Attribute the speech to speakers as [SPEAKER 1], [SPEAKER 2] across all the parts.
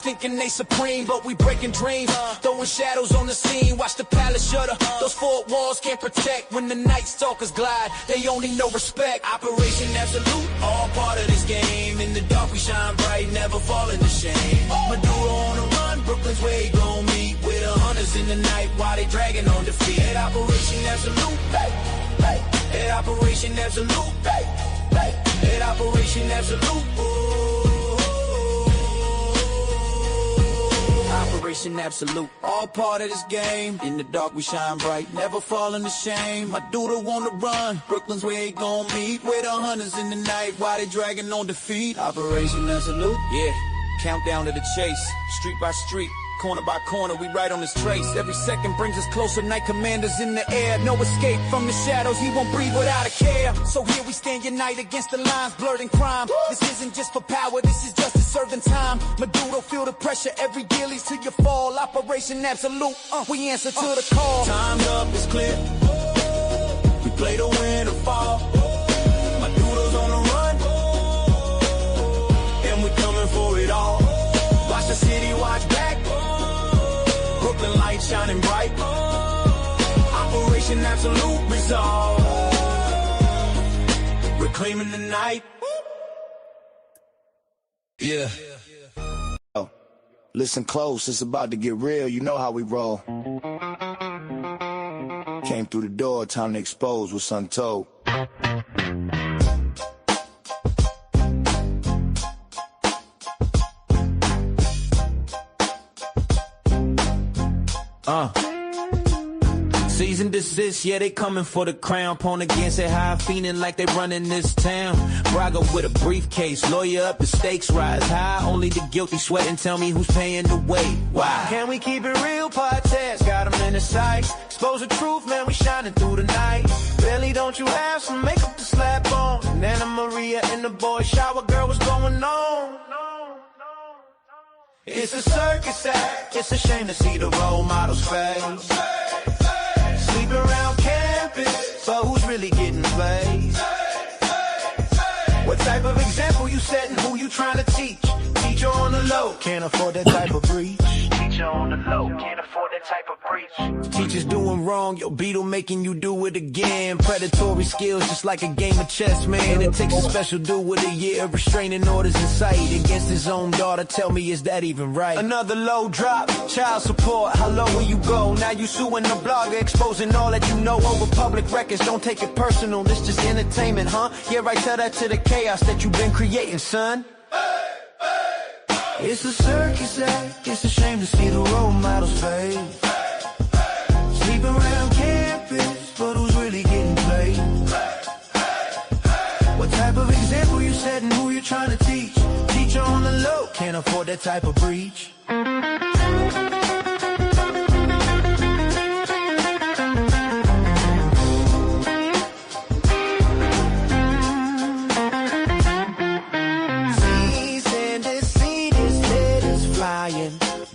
[SPEAKER 1] Thinking they supreme, but we breaking dreams. Throwing shadows on the scene, watch the palace shudder. Those four walls can't protect when the night stalkers glide. They only know respect. Operation Absolute, all part of this game. In the dark we shine bright, never fall into shame. Medulla on the run, Brooklyn's where he gon' meet. With the hunters in the night while they dragging on defeat. At Operation Absolute, hey, hey. At Operation Absolute, hey, hey. At Operation Absolute, Operation Absolute, all part of this game. In the dark we shine bright, never fall into shame. My doodle on the run, Brooklyn's where he gon' meet. With the hunters in the night while they dragging on defeat. Operation Absolute, yeah, countdown to the chase. Street by street, corner by corner, we right on his trace. Every second brings us closer, night commanders in the air. No escape from the shadows, he won't breathe without a care. So here we stand united against the lines blurred in crime. This isn't just for power, this is justice serving time. Medulla, feel the pressure, every deal leads to your fall. Operation Absolute, we answer to the call. Time's up, it's clear. We play to win or fall. Medulla's on the run, and we coming for it all. Watch the city, watch back. Brooklyn light shining bright. Operation Absolute resolve. Reclaiming the night. Yeah.
[SPEAKER 2] Oh, listen close, it's about to get real. You know how we roll. Came through the door, time to expose what's untold.
[SPEAKER 1] Cease and desist, yeah, they coming for the crown. Pawn against it, high feeling like they running this town. Braga with a briefcase, lawyer up, the stakes rise high. Only the guilty sweat and tell me who's paying the way. Why? Can we keep it real, podcast? Got them in the sight. Expose the truth, man, we shining through the night. Really, don't you have some makeup to slap on? And Anna Maria in the boy shower, girl, what's going on? It's a circus act. It's a shame to see the role models fade. Sleep around campus, but who's really getting played? What type of example you setting? Who you trying to teach? Teacher on the low, can't afford that type of breach. Teacher on the low, can't afford that type of breach. Teachers doing wrong, your beetle making you do it again. Predatory skills just like a game of chess, man. It takes a special dude with a year of restraining orders in sight against his own daughter. Tell me, is that even right? Another low drop, child support. How low will you go? Now you suing the blogger, exposing all that you know over public records. Don't take it personal, this just entertainment, huh? Yeah, right, tell that to the chaos that you've been creating, son. It's a circus act. It's a shame to see the role models fade. Sleeping around campus, but who's really getting played? What type of example you setting? Who you trying to teach? Teacher on the low, can't afford that type of breach.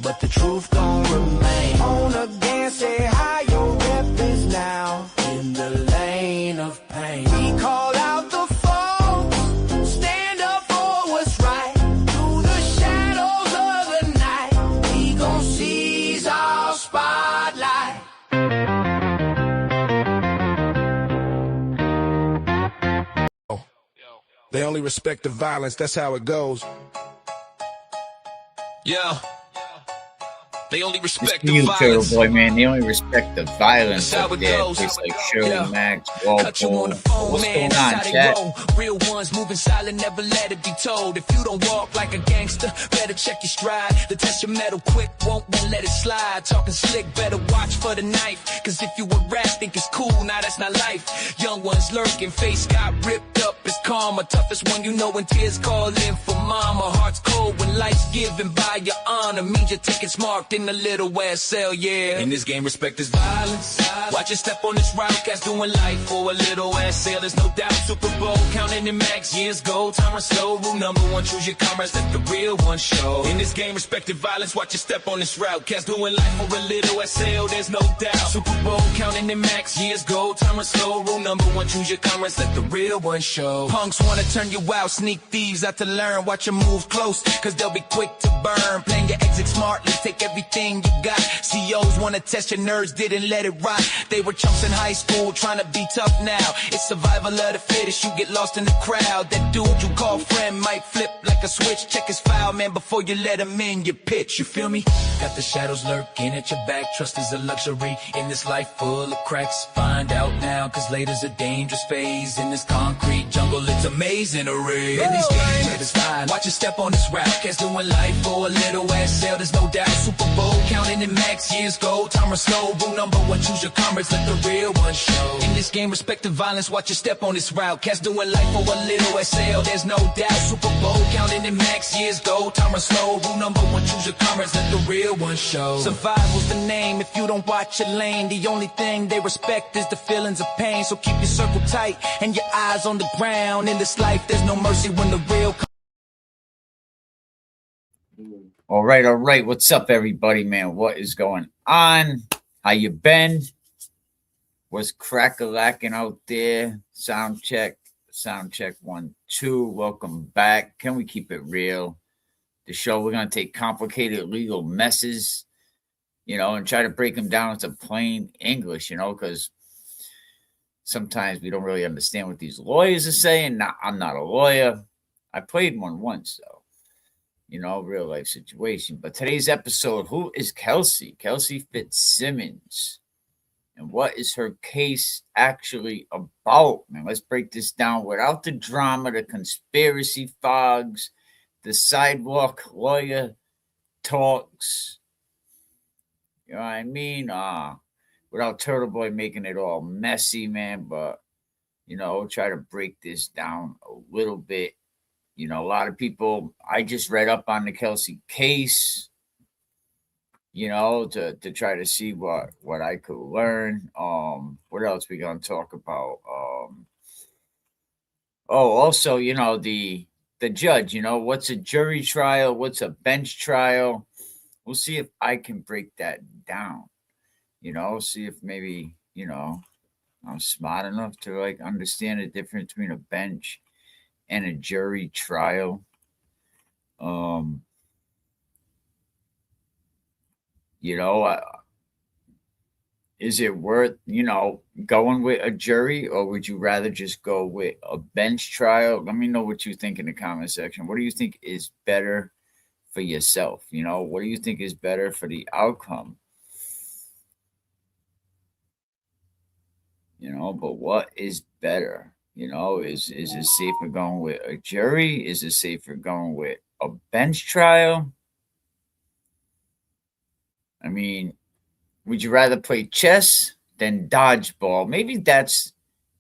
[SPEAKER 1] But the truth gon' remain. On again, say how your rep is now in the lane of pain. We call out the folks, stand up for what's right. Through the shadows of the night, we gon' seize our spotlight.
[SPEAKER 3] They only respect the violence, that's how it goes.
[SPEAKER 1] Yeah. They only respect
[SPEAKER 4] the violence. Boy, man, they only respect the violence of that. Places like Shirley Max, Walpole. What's going on, chat?
[SPEAKER 1] Real ones moving silent, never let it be told. If you don't walk like a gangster, better check your stride. The test your metal quick, won't let it slide. Talking slick, better watch for the knife. Cause if you a rat, think it's cool, nah, that's not life. Young ones lurking, face got ripped up, it's karma. Toughest one you know when tears call in for mama. Heart's cold when life's given by your honor. Means your ticket's marked in a little ass cell, yeah. In this game, respect is violence. Watch your step on this route, cats doing life for a little ass sale. There's no doubt. Super Bowl, counting in max years gold. Time run slow, rule number one, choose your comrades, let the real one show. In this game, respect is violence. Watch your step on this route, cats doing life for a little ass sale. There's no doubt. Super Bowl, counting in max years gold. Time run slow, rule number one, choose your comrades, let the real one show. Punks wanna turn you out, sneak thieves out to learn. Watch your move close, cause they'll be quick to burn. Plan your exit smartly, take everything you got. CEOs wanna test your nerves, didn't let it rot. They were chumps in high school, trying to be tough now. It's survival of the fittest, you get lost in the crowd. That dude you call friend might flip like a switch. Check his file, man, before you let him in your pitch. You feel me? Got the shadows lurking at your back. Trust is a luxury in this life full of cracks. Find out now, cause later's a dangerous phase. In this concrete jungle, it's amazing array. In these games, it's fine. Watch your step on this route. Cats doing life for a little ass sale, there's no doubt. Super Bowl, counting in max years go. Time or slow, rule number one, choose your comrades, let the real one show. In this game, respect the violence, watch your step on this route. Cats doing life for a little ass sale, there's no doubt. Super Bowl, counting in max years go. Time or slow, rule number one, choose your comrades, let the real one show. Survival's the name, if you don't watch your lane. The only thing they respect is the feelings of pain. So keep your circle tight and your eyes on the ground. In this life, there's no mercy when the real.
[SPEAKER 4] All right. What's up, everybody, man? What is going on? How you been? What's crack-a-lacking out there? Sound check 1, 2. Welcome back. Can we keep it real? The show, we're going to take complicated legal messes, and try to break them down into plain English, because sometimes we don't really understand what these lawyers are saying. Now, I'm not a lawyer. I played one once, though. Real life situation. But today's episode, who is Kelsey? Kelsey Fitzsimmons. And what is her case actually about? Man, let's break this down without the drama, the conspiracy fogs, the sidewalk lawyer talks. You know what I mean? Without Turtle Boy making it all messy, man. But, try to break this down a little bit. A lot of people, I just read up on the Kelsey case, to try to see what I could learn. What else we going to talk about? Also, the judge, what's a jury trial? What's a bench trial? We'll see if I can break that down, see if maybe, I'm smart enough to understand the difference between a bench and a jury trial. Is it worth, going with a jury, or would you rather just go with a bench trial? Let me know what you think in the comment section. What do you think is better for yourself? What do you think is better for the outcome? But what is better? Is it safer going with a jury? Is it safer going with a bench trial? I mean, would you rather play chess than dodgeball? Maybe that's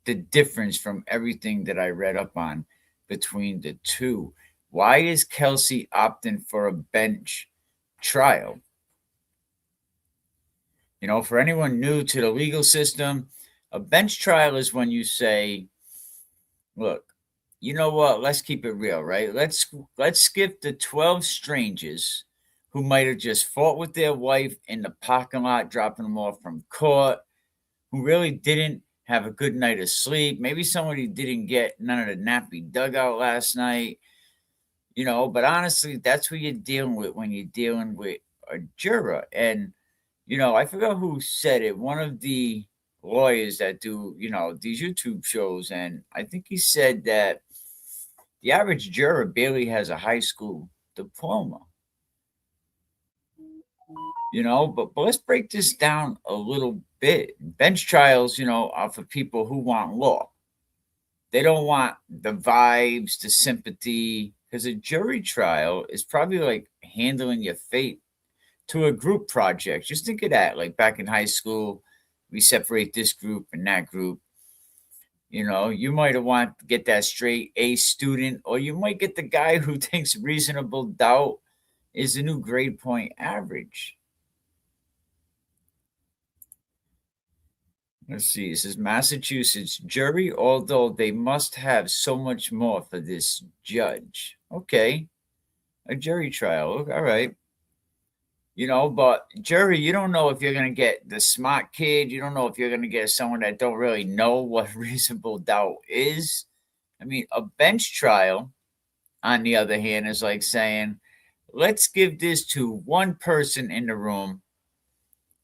[SPEAKER 4] the difference from everything that I read up on between the two. Why is Kelsey opting for a bench trial? For anyone new to the legal system, a bench trial is when you say, look, you know what? Let's keep it real, right? Let's skip the 12 strangers who might have just fought with their wife in the parking lot, dropping them off from court, who really didn't have a good night of sleep. Maybe somebody didn't get none of the nappy dugout last night, but honestly, that's what you're dealing with when you're dealing with a juror. And, I forgot who said it. One of the lawyers that do, these YouTube shows, and I think he said that the average juror barely has a high school diploma. But let's break this down a little bit. Bench trials, are for people who want law. They don't want the vibes, the sympathy, because a jury trial is probably like handling your fate to a group project. Just think of that, like back in high school, we separate this group and that group. You might want to get that straight A student, or you might get the guy who thinks reasonable doubt is the new grade point average. Let's see. This is Massachusetts jury, although they must have so much more for this judge. Okay. A jury trial. All right. But jury, you don't know if you're going to get the smart kid. You don't know if you're going to get someone that don't really know what reasonable doubt is. I mean, a bench trial, on the other hand, is like saying, let's give this to one person in the room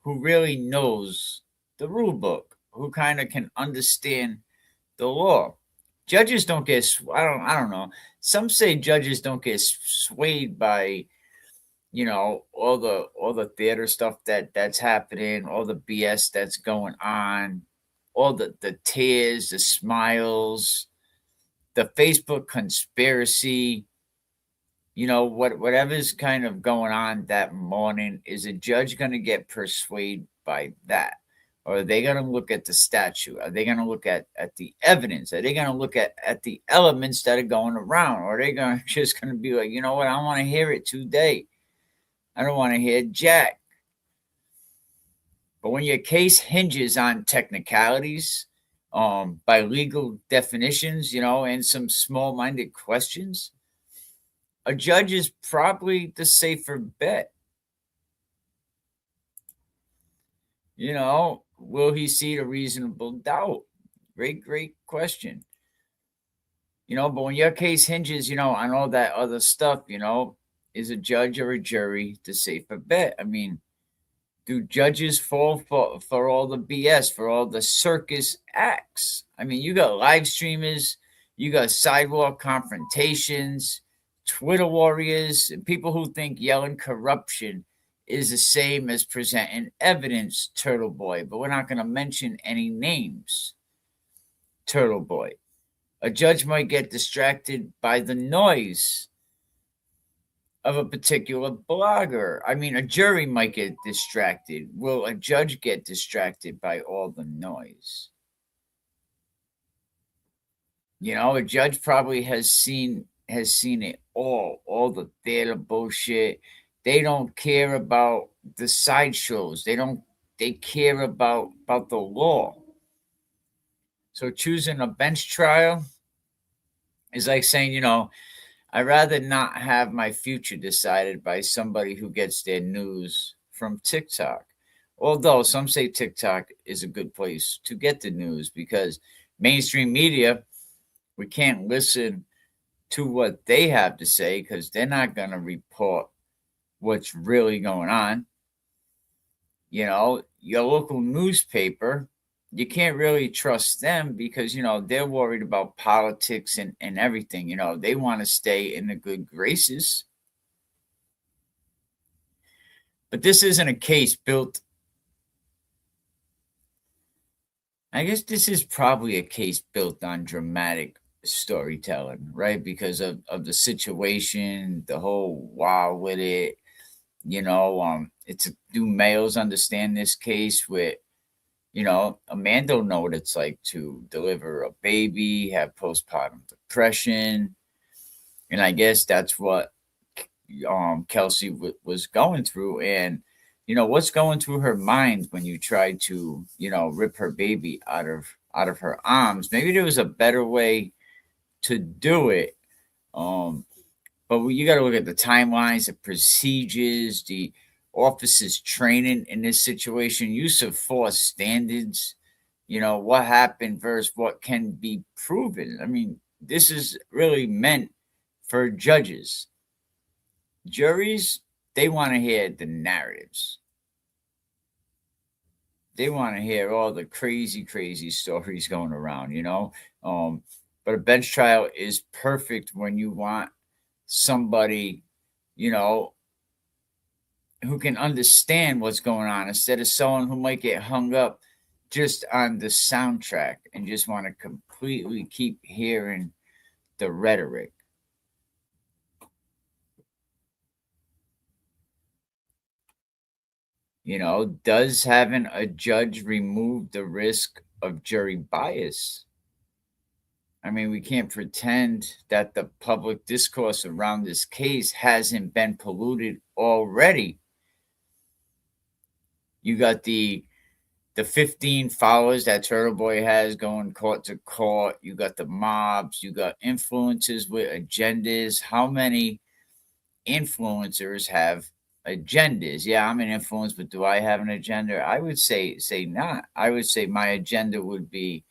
[SPEAKER 4] who really knows the rule book, who kind of can understand the law. Judges don't get, I don't know. Some say judges don't get swayed by, all the theater stuff that's happening, all the BS that's going on, all the tears, the smiles, the Facebook conspiracy, whatever's kind of going on that morning. Is a judge going to get persuaded by that? Or are they going to look at the statute? Are they going to look at the evidence? Are they going to look at the elements that are going around? Or are they just going to be like, you know what, I want to hear it today. I don't want to hear Jack. But when your case hinges on technicalities, by legal definitions, and some small-minded questions, a judge is probably the safer bet. Will he see the reasonable doubt? Great question. But when your case hinges, on all that other stuff, is a judge or a jury the safer bet? I mean, do judges fall for all the BS, for all the circus acts? I mean, you got live streamers, you got sidewalk confrontations, Twitter warriors, and people who think yelling corruption is the same as presenting evidence, Turtle Boy. But we're not going to mention any names, Turtle Boy. A judge might get distracted by the noise of a particular blogger. I mean, a jury might get distracted. Will a judge get distracted by all the noise? A judge probably has seen it all the theater bullshit. They don't care about the sideshows. They care about the law. So choosing a bench trial is like saying, I'd rather not have my future decided by somebody who gets their news from TikTok. Although some say TikTok is a good place to get the news, because mainstream media, we can't listen to what they have to say because they're not going to report what's really going on. Your local newspaper, you can't really trust them because, they're worried about politics and everything. They want to stay in the good graces. But this isn't a case built. I guess this is probably a case built on dramatic storytelling, right? Because of the situation, the whole wow with it. Do males understand this case with, a man don't know what it's like to deliver a baby, have postpartum depression. And I guess that's what Kelsey was going through. And, what's going through her mind when you try to, rip her baby out of her arms. Maybe there was a better way to do it. But you got to look at the timelines, the procedures, the officers' training in this situation, use of force standards, what happened versus what can be proven. I mean, this is really meant for judges. Juries, they want to hear the narratives. They want to hear all the crazy stories going around, But a bench trial is perfect when you want somebody, who can understand what's going on instead of someone who might get hung up just on the soundtrack and just want to completely keep hearing the rhetoric. Does having a judge remove the risk of jury bias? I mean, we can't pretend that the public discourse around this case hasn't been polluted already. You got the 15 followers that Turtle Boy has going court to court. You got the mobs. You got influencers with agendas. How many influencers have agendas? Yeah, I'm an influencer, but do I have an agenda? I would say not. I would say my agenda would be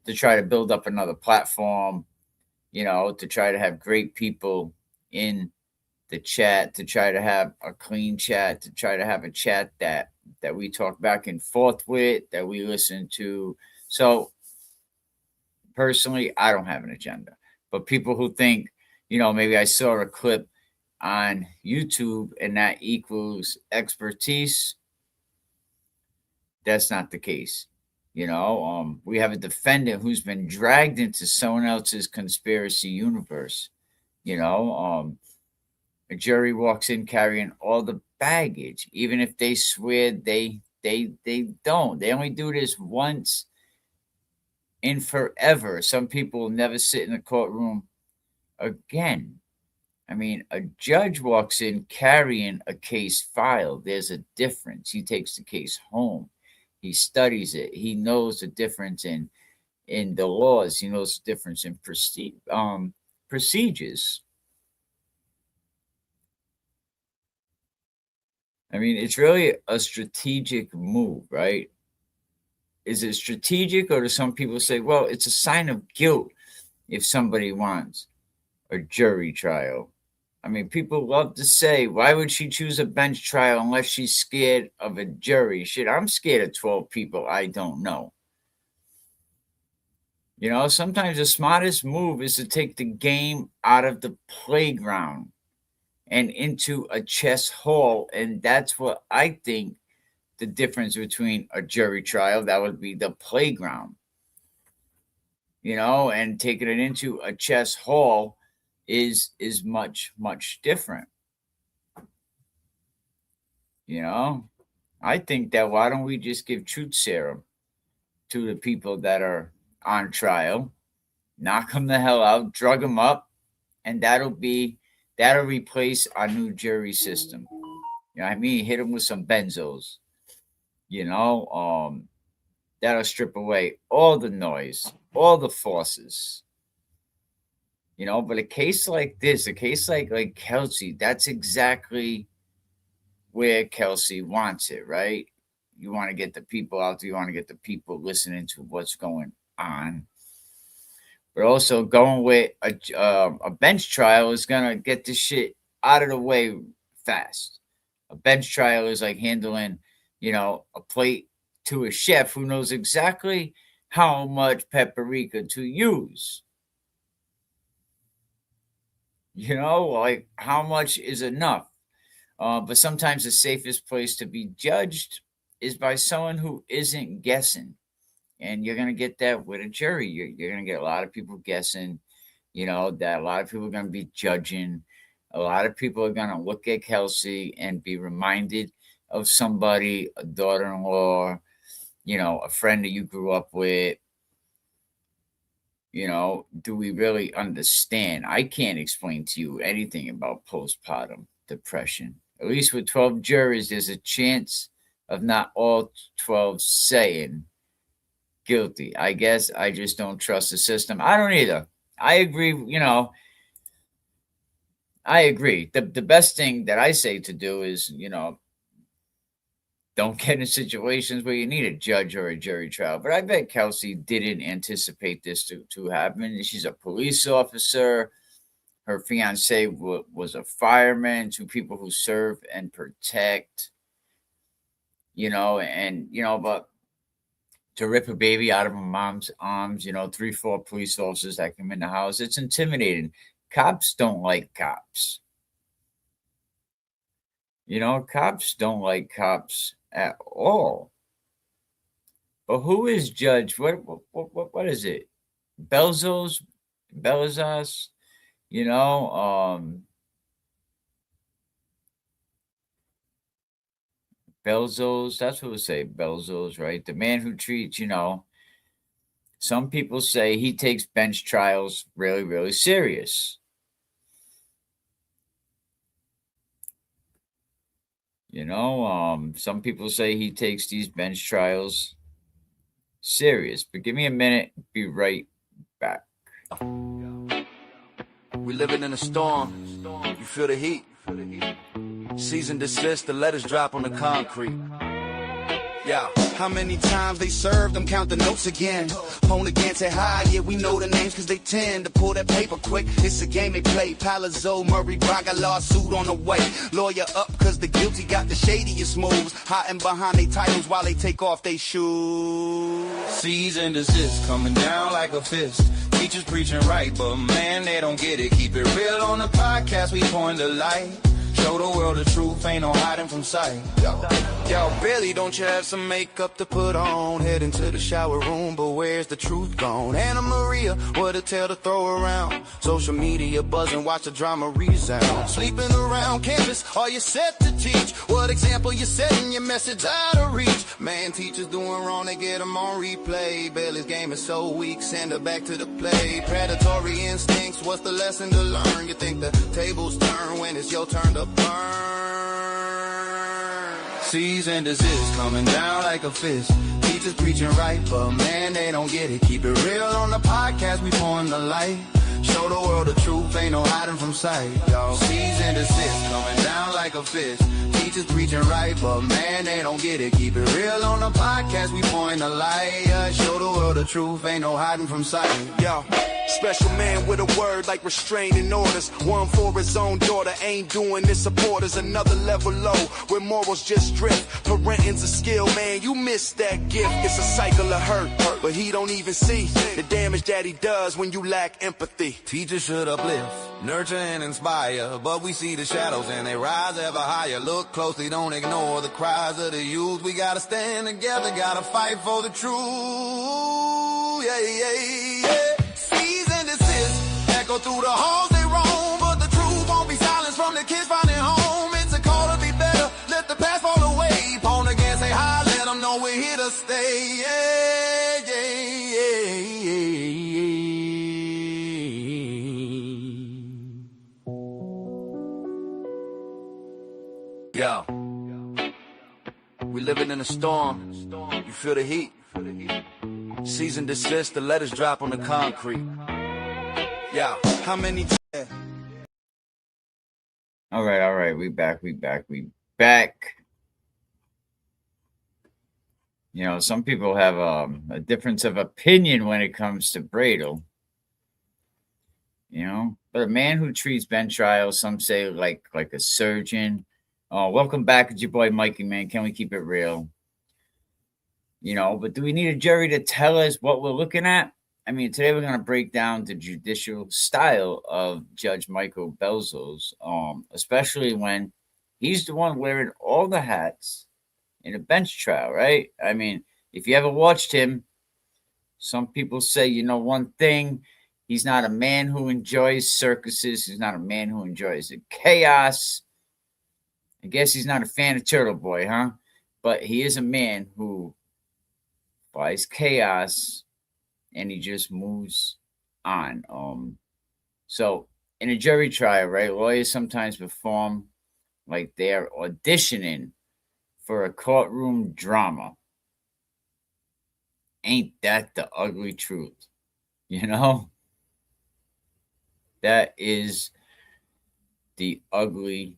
[SPEAKER 4] to try to build up another platform, to try to have great people in the chat, to try to have a clean chat, to try to have a chat that we talk back and forth with, that we listen to. So personally, I don't have an agenda. But people who think, maybe I saw a clip on YouTube and that equals expertise, that's not the case. We have a defendant who's been dragged into someone else's conspiracy universe. A jury walks in carrying all the baggage, even if they swear they don't. They only do this once in forever. Some people will never sit in a courtroom again. I mean, a judge walks in carrying a case file. There's a difference. He takes the case home. He studies it. He knows the difference in the laws. He knows the difference in procedures. I mean, it's really a strategic move, right? Is it strategic, or do some people say, well, it's a sign of guilt if somebody wants a jury trial? I mean, people love to say, why would she choose a bench trial unless she's scared of a jury? Shit, I'm scared of 12 people I don't know. Sometimes the smartest move is to take the game out of the playground and into a chess hall. And that's what I think the difference between a jury trial, that would be the playground, and taking it into a chess hall is much, much different. I think that why don't we just give truth serum to the people that are on trial, knock them the hell out, drug them up, and that'll replace our new jury system. Hit them with some benzos. That'll strip away all the noise, all the forces. But a case like this, a case like Kelsey, that's exactly where Kelsey wants it, right? You want to get the people out there. You want to get the people listening to what's going on. But also going with a bench trial is going to get this shit out of the way fast. A bench trial is like handling, a plate to a chef who knows exactly how much paprika to use. Like how much is enough. But sometimes the safest place to be judged is by someone who isn't guessing. And you're going to get that with a jury. You're going to get a lot of people guessing, that a lot of people are going to be judging. A lot of people are going to look at Kelsey and be reminded of somebody, a daughter-in-law, a friend that you grew up with. Do we really understand? I can't explain to you anything about postpartum depression. At least with 12 jurors, there's a chance of not all 12 saying guilty. I guess I just don't trust the system. I don't either. I agree, I agree. The best thing that I say to do is, don't get in situations where you need a judge or a jury trial. But I bet Kelsey didn't anticipate this to happen. She's a police officer. Her fiance was a fireman, two people who serve and protect, but to rip a baby out of a mom's arms, 3-4 police officers that come in the house, it's intimidating. Cops don't like cops. Cops don't like cops at all. But who is judge? What is it? Belzos? Belzos, that's what we say, Belzos, right? The man who treats, some people say he takes bench trials really, really serious. Some people say he takes these bench trials serious. But give me a minute, be right back.
[SPEAKER 2] We living in a storm. You feel the heat. Cease and desist, the letters drop on the concrete. Yeah. How many times they served them, count the notes again. Phone again, say hi, yeah, we know the names cause they tend to pull that paper quick. It's a game they play. Palazzo, Murray, Braga, lawsuit on the way. Lawyer up cause the guilty got the shadiest moves. Hiding behind they titles while they take off they shoes.
[SPEAKER 5] Cease and desist, coming down like a fist. Teachers preaching right, but man, they don't get it. Keep it real on the podcast, we point the light. Show the world the truth, ain't no hiding from sight.
[SPEAKER 2] Yo, Billy, don't you have some makeup to put on? Head into the shower room, but where's the truth gone? Anna Maria, what a tale to throw around. Social media buzzing, watch the drama resound. Sleeping around campus, are you set to teach? What example you setting your message out of reach? Man, teachers doing wrong, they get them on replay. Billy's game is so weak, send her back to the play. Predatory instincts, what's the lesson to learn? You think the tables turn when it's your turn to burn.
[SPEAKER 5] Cease and desist, coming down like a fist. Teachers preaching right, but man, they don't get it. Keep it real on the podcast, we pouring the light. Show the world the truth, ain't no hiding from sight. Yo, cease and desist, coming down like a fist. Teachers preaching right, but man, they don't get it. Keep it real on the podcast, we pouring the light. Show the world the truth, ain't no hiding from sight.
[SPEAKER 2] Yo, special man with a word like restraining orders. One for his own daughter, ain't doing this. Supporters another level low, where morals just drift. Parenting's a skill, man, you missed that gift. It's a cycle of hurt, but he don't even see the damage that he does when you lack empathy.
[SPEAKER 5] Teachers should uplift, nurture and inspire, but we see the shadows and they rise ever higher. Look closely, don't ignore the cries of the youth. We gotta stand together, gotta fight for the truth. Yeah, yeah, yeah. Cease and desist, echo through the halls they roam, but the truth won't be silenced from the kids finding home. It's a call to be better, let the past fall away. Pawn again, say hi, let them know we're here to stay. Yeah, yeah, yeah, yeah.
[SPEAKER 2] Yo, we living in a storm. You feel the heat. Cease and desist, the letters drop on the concrete. Yo, how many times?
[SPEAKER 4] All right. We back. You know, some people have a difference of opinion when it comes to Bradle. You know, but a man who treats bench trials, some say like a surgeon. Welcome back, it's your boy Mikey, man. Can we keep it real? You know, but do we need a jury to tell us what we're looking at? I mean, today we're going to break down the judicial style of Judge Michael Belzo's, especially when he's the one wearing all the hats in a bench trial, right? I mean, if you ever watched him, some people say, you know, one thing, he's not a man who enjoys circuses. He's not a man who enjoys the chaos. I guess he's not a fan of Turtle Boy, huh? But he is a man who buys chaos and he just moves on. So in a jury trial, right, lawyers sometimes perform like they're auditioning for a courtroom drama. Ain't that the ugly truth? You know? That is the ugly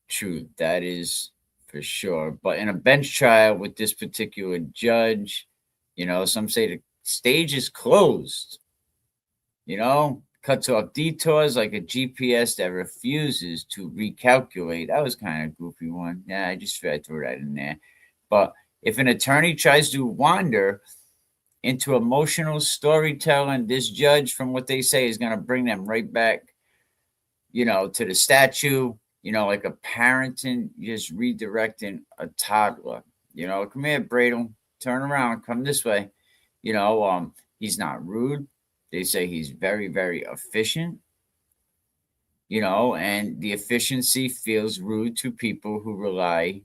[SPEAKER 4] truth. That is for sure. But in a bench trial with this particular judge, you know, some say the stage is closed. You know, cuts off detours like a GPS that refuses to recalculate. That was kind of a goofy one. Yeah, I just tried to throw that in there. But if an attorney tries to wander into emotional storytelling, this judge, from what they say, is going to bring them right back, you know, to the statue. You know, like a parenting, just redirecting a toddler. You know, come here, Bradle, turn around, come this way. You know, he's not rude. They say he's very, very efficient. You know, and the efficiency feels rude to people who rely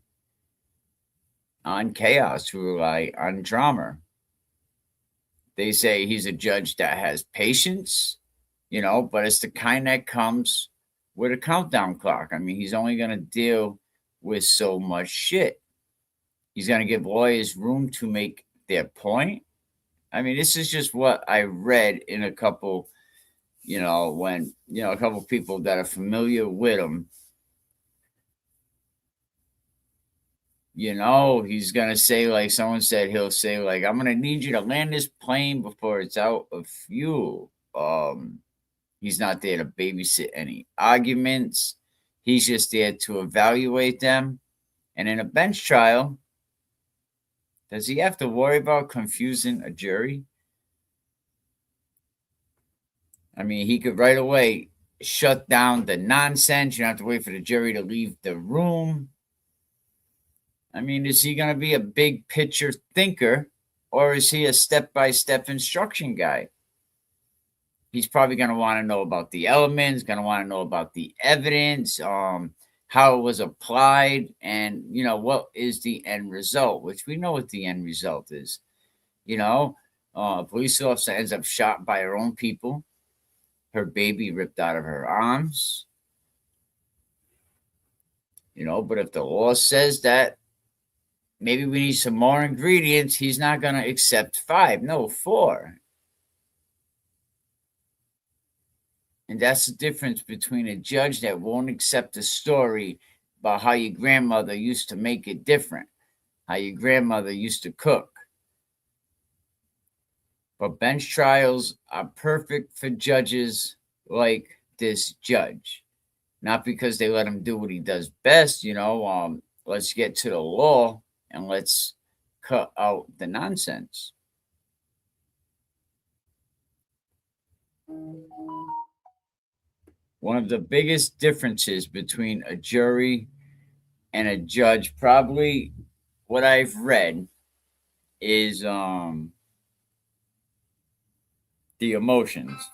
[SPEAKER 4] on chaos, who rely on drama. They say he's a judge that has patience, you know, but it's the kind that comes with a countdown clock. I mean, he's only going to deal with so much shit. He's going to give lawyers room to make their point. I mean, this is just what I read in a couple, you know, when, you know, a couple people that are familiar with him. He's going to say, like someone said, he'll say, like, I'm going to need you to land this plane before it's out of fuel. He's not there to babysit any arguments. He's just there to evaluate them. And in a bench trial, does he have to worry about confusing a jury? I mean, he could right away shut down the nonsense. You don't have to wait for the jury to leave the room. I mean, is he going to be a big picture thinker, or is he a step-by-step instruction guy? He's probably going to want to know about the elements, going to want to know about the evidence, how it was applied, and, what is the end result, which we know what the end result is. A police officer ends up shot by her own people, her baby ripped out of her arms. But if the law says that maybe we need some more ingredients, he's not going to accept 5, no, 4. And that's the difference between a judge that won't accept a story about how your grandmother used to make it different, how your grandmother used to cook. But bench trials are perfect for judges like this judge. Not because they let him do what he does best, let's get to the law and let's cut out the nonsense. One of the biggest differences between a jury and a judge, probably what I've read, is the emotions.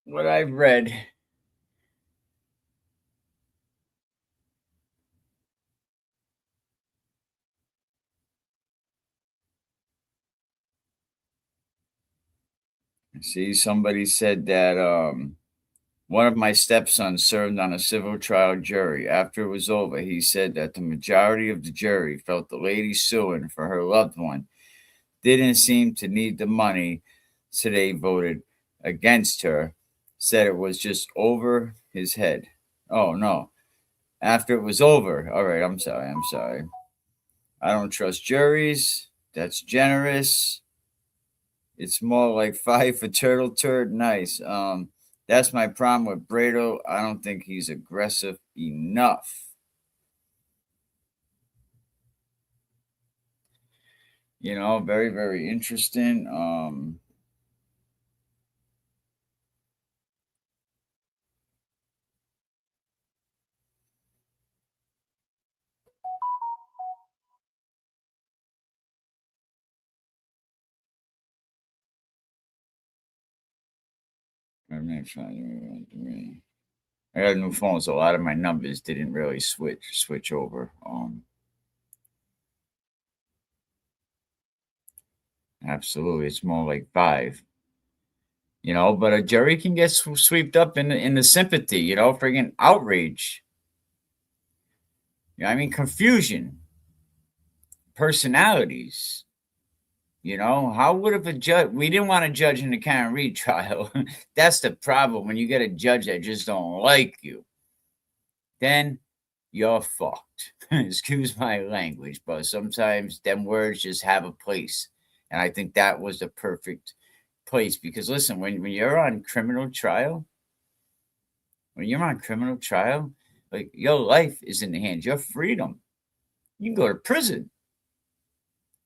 [SPEAKER 4] What I've read see, somebody said that one of my stepsons served on a civil trial jury. After it was over, he said that the majority of the jury felt the lady suing for her loved one didn't seem to need the money, so they voted against her. Said it was just over his head. Oh, no. After it was over. All right, I'm sorry. I don't trust juries. That's generous. It's more like 5 for turtle turd. Nice. That's my problem with Brado. I don't think he's aggressive enough. Very, very interesting. I got a new phone, so a lot of my numbers didn't really switch over. Absolutely, it's more like 5. But a jury can get swept up in the sympathy. Friggin' outrage. Confusion, personalities. How would have a judge? We didn't want a judge in the Karen Reed trial. That's the problem. When you get a judge that just don't like you, then you're fucked. Excuse my language, but sometimes them words just have a place. And I think that was the perfect place because listen, when you're on criminal trial, like your life is in the hands, your freedom. You can go to prison.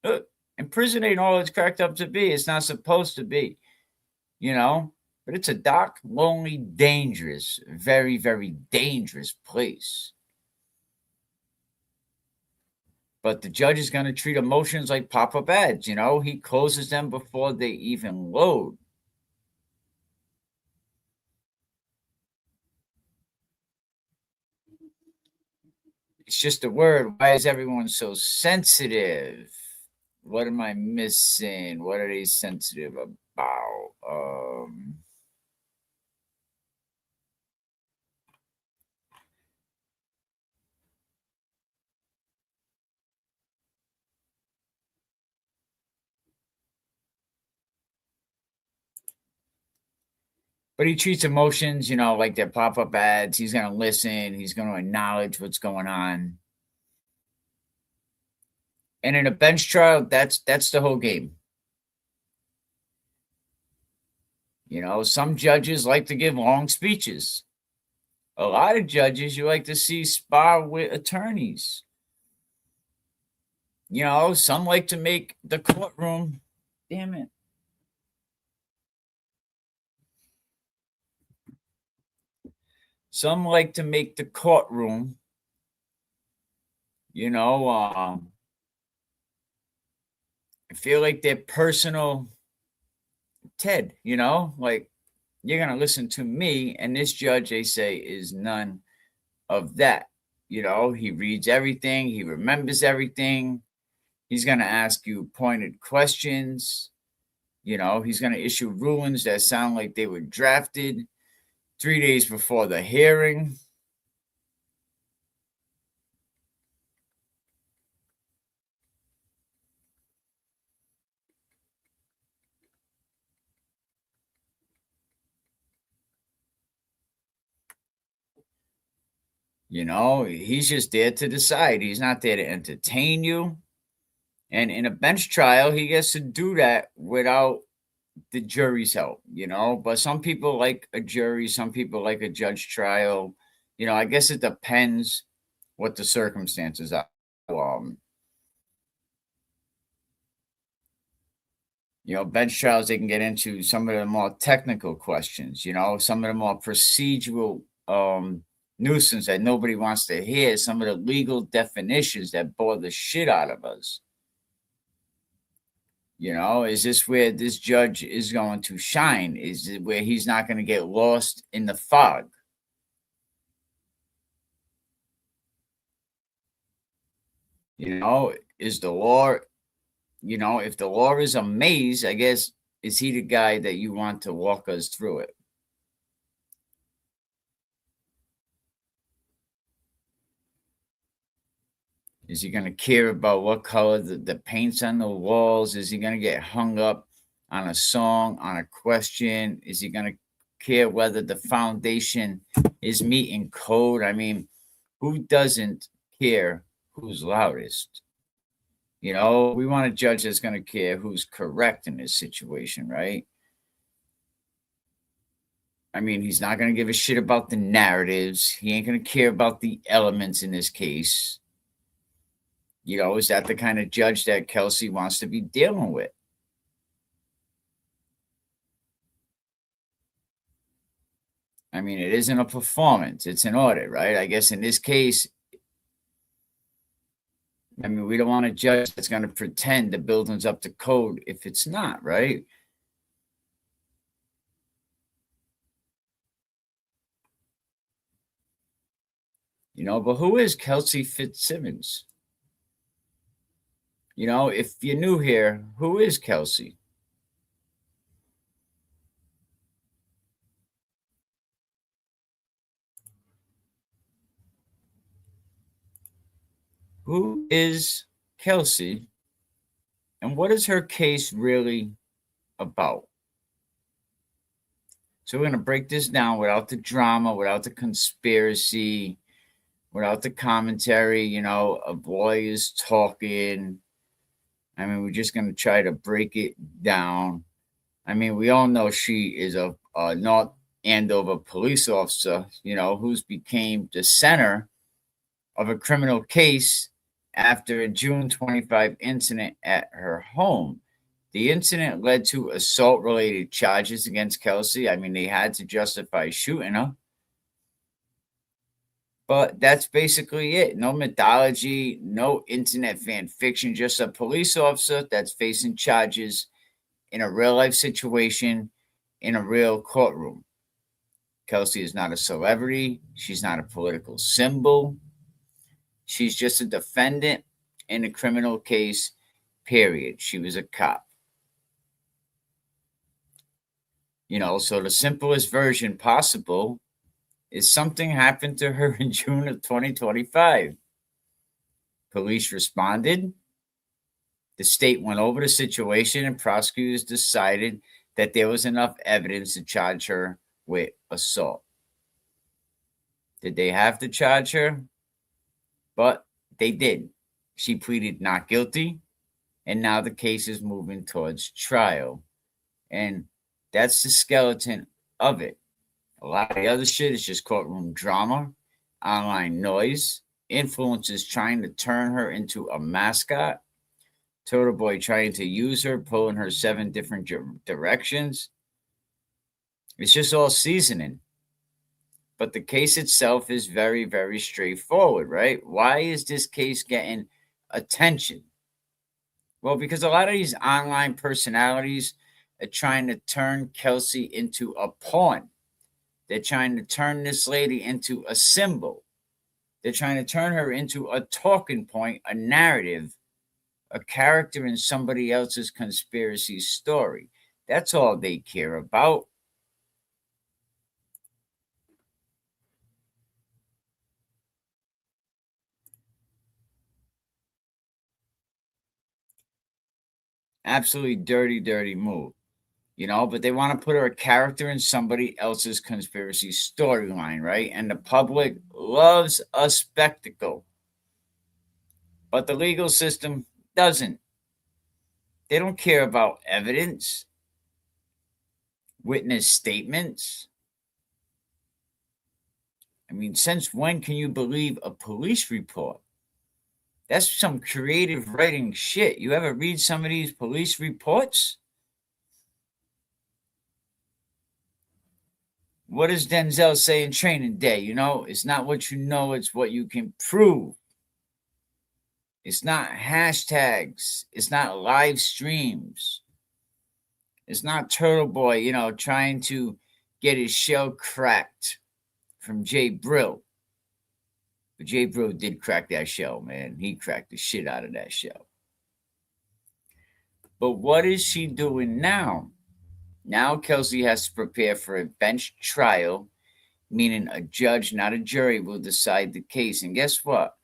[SPEAKER 4] And prison ain't all it's cracked up to be. It's not supposed to be, but it's a dark, lonely, dangerous, very, very dangerous place. But the judge is going to treat emotions like pop-up ads. He closes them before they even load. It's just a word. Why is everyone so sensitive? What am I missing? What are they sensitive about? But he treats emotions, like they're pop-up ads. He's going to listen. He's going to acknowledge what's going on. And in a bench trial, that's the whole game. Some judges like to give long speeches. A lot of judges you like to see spar with attorneys. Some like to make the courtroom, damn it. Some like to make the courtroom, I feel like they're personal Ted, like you're going to listen to me. And this judge, they say, is none of that. He reads everything. He remembers everything. He's going to ask you pointed questions. He's going to issue rulings that sound like they were drafted 3 days before the hearing. He's just there to decide. He's not there to entertain you. And in a bench trial, he gets to do that without the jury's help, But some people like a jury. Some people like a judge trial. I guess it depends what the circumstances are. Bench trials, they can get into some of the more technical questions, some of the more procedural nuisance that nobody wants to hear, some of the legal definitions that bore the shit out of us. Is this where this judge is going to shine? Is it where he's not going to get lost in the fog? Is the law, if the law is a maze, I guess, is he the guy that you want to walk us through it? Is he going to care about what color the paint's on the walls? Is he going to get hung up on a song, on a question? Is he going to care whether the foundation is meeting code? I mean, who doesn't care who's loudest? We want a judge that's going to care who's correct in this situation, right? I mean, he's not going to give a shit about the narratives. He ain't going to care about the elements in this case. Is that the kind of judge that Kelsey wants to be dealing with? I mean, it isn't a performance. It's an audit, right? I guess in this case, I mean, we don't want a judge that's going to pretend the building's up to code if it's not, right? But who is Kelsey Fitzsimmons? If you're new here, who is Kelsey? Who is Kelsey? And what is her case really about? So we're going to break this down without the drama, without the conspiracy, without the commentary, of lawyers talking. I mean, we're just going to try to break it down. I mean, we all know she is a North Andover police officer, who's became the center of a criminal case after a June 25 incident at her home. The incident led to assault-related charges against Kelsey. I mean, they had to justify shooting her. But that's basically it. No mythology, no internet fan fiction, just a police officer that's facing charges in a real-life situation in a real courtroom. Kelsey is not a celebrity. She's not a political symbol. She's just a defendant in a criminal case, period. She was a cop. So the simplest version possible is something happened to her in June of 2025. Police responded. The state went over the situation and prosecutors decided that there was enough evidence to charge her with assault. Did they have to charge her? But they did. She pleaded not guilty, and now the case is moving towards trial. And that's the skeleton of it. A lot of the other shit is just courtroom drama, online noise, influencers trying to turn her into a mascot, Turtle Boy trying to use her, pulling her 7 different directions. It's just all seasoning. But the case itself is very, very straightforward, right? Why is this case getting attention? Well, because a lot of these online personalities are trying to turn Kelsey into a pawn. They're trying to turn this lady into a symbol. They're trying to turn her into a talking point, a narrative, a character in somebody else's conspiracy story. That's all they care about. Absolutely dirty, dirty move. But they want to put her a character in somebody else's conspiracy storyline, right? And the public loves a spectacle. But the legal system doesn't. They don't care about evidence, witness statements. I mean, since when can you believe a police report? That's some creative writing shit. You ever read some of these police reports? What does Denzel say in Training Day? It's not what you know, it's what you can prove. It's not hashtags. It's not live streams. It's not Turtle Boy, trying to get his shell cracked from Jay Brill. But Jay Brill did crack that shell, man. He cracked the shit out of that shell. But what is she doing now? Now Kelsey has to prepare for a bench trial, meaning a judge, not a jury, will decide the case. And guess what?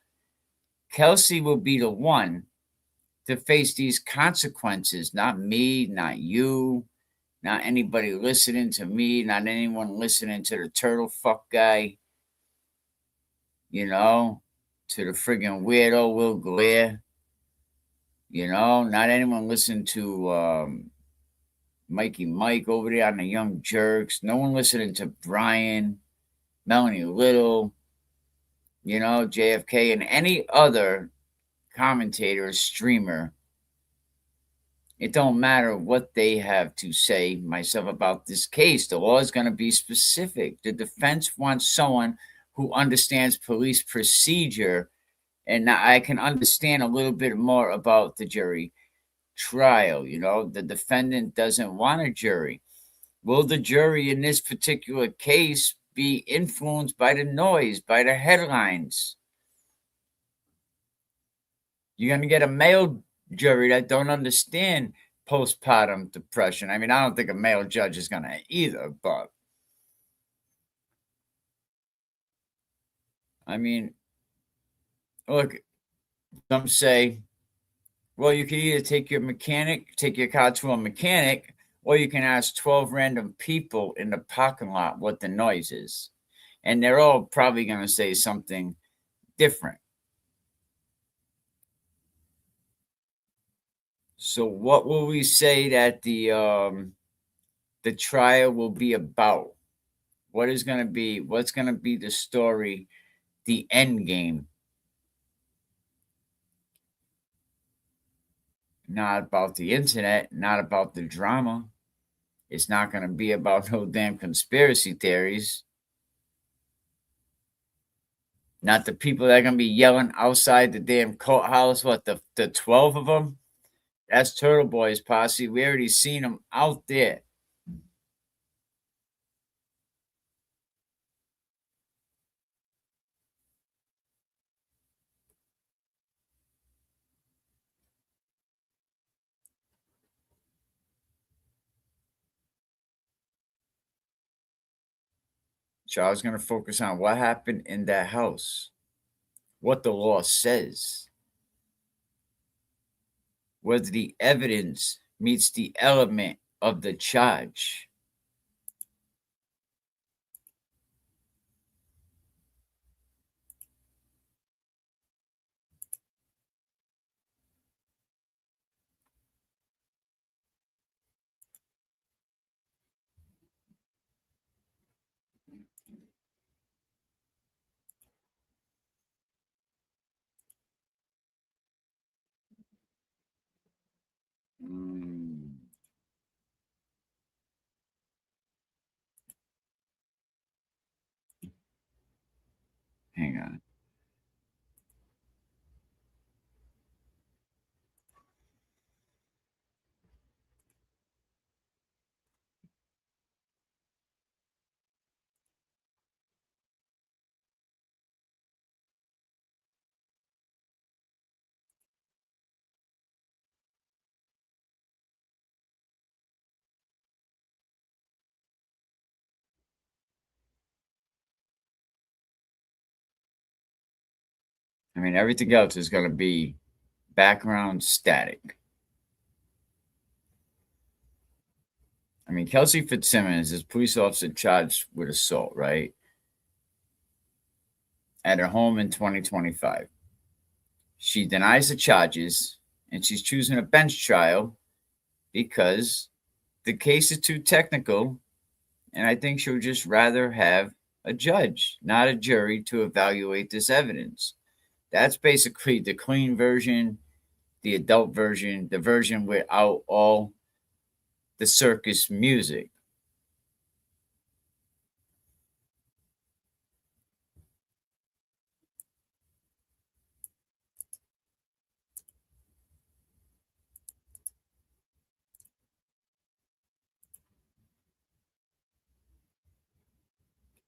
[SPEAKER 4] Kelsey will be the one to face these consequences, not me, not you, not anybody listening to me, not anyone listening to the turtle fuck guy, to the friggin' weirdo Will Glare, not anyone listening to Mikey Mike over there on the Young Jerks, no one listening to Brian, Melanie Little, JFK, and any other commentator or streamer. It don't matter what they have to say, myself, about this case. The law is going to be specific. The defense wants someone who understands police procedure, and I can understand a little bit more about the jury trial. The defendant doesn't want a jury. Will the jury in this particular case be influenced by the noise, by the headlines? You're going to get a male jury that don't understand postpartum depression. I mean, I don't think a male judge is going to either, but I mean, look, some say, well, you can either take your car to a mechanic, or you can ask 12 random people in the parking lot what the noise is. And they're all probably going to say something different. So what will we say that the trial will be about? What's going to be the story, the end game? Not about the internet, not about the drama. It's not going to be about no damn conspiracy theories. Not the people that are going to be yelling outside the damn courthouse. What, the 12 of them? That's Turtle Boy's posse. We already seen them out there. So I was going to focus on what happened in that house, what the law says, whether the evidence meets the element of the charge. Hang on. I mean, everything else is going to be background static. I mean, Kelsey Fitzsimmons is a police officer charged with assault, right? At her home in 2025. She denies the charges and she's choosing a bench trial because the case is too technical. And I think she'll just rather have a judge, not a jury, to evaluate this evidence. That's basically the clean version, the adult version, the version without all the circus music.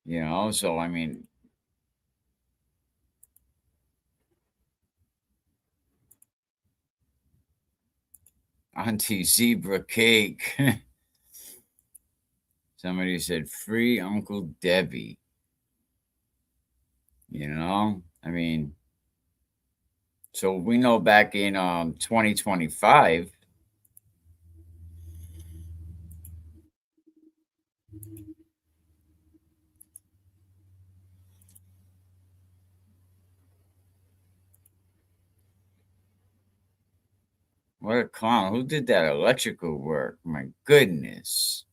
[SPEAKER 4] You know, so I mean, Auntie Zebra Cake. Somebody said, free Uncle Debbie. You know, I mean, so we know back in 2025, what a clown. Who did that electrical work? My goodness.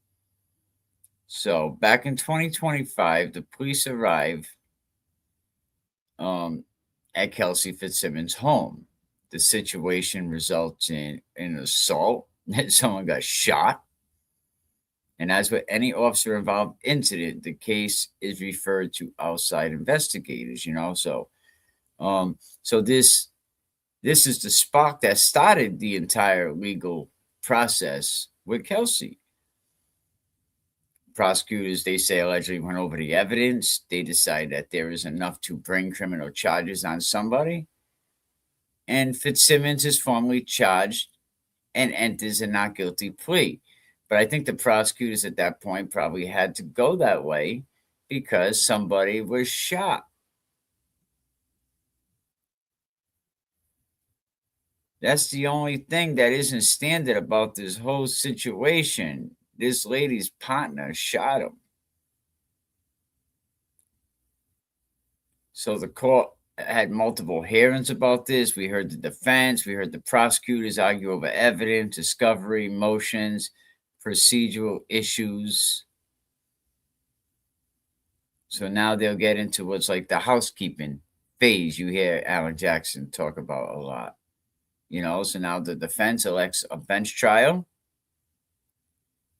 [SPEAKER 4] So back in 2025, the police arrived at Kelsey Fitzsimmons' home. The situation results in an assault. Someone got shot. And as with any officer involved incident, the case is referred to outside investigators, you know. So this is the spark that started the entire legal process with Kelsey. Prosecutors, they say, allegedly went over the evidence. They decide that there is enough to bring criminal charges on somebody. And Fitzsimmons is formally charged and enters a not guilty plea. But I think the prosecutors at that point probably had to go that way because somebody was shot. That's the only thing that isn't standard about this whole situation. This lady's partner shot him. So the court had multiple hearings about this. We heard the defense, we heard the prosecutors argue over evidence, discovery, motions, procedural issues. So now they'll get into what's like the housekeeping phase you hear Alan Jackson talk about a lot. You know, so now the defense elects a bench trial.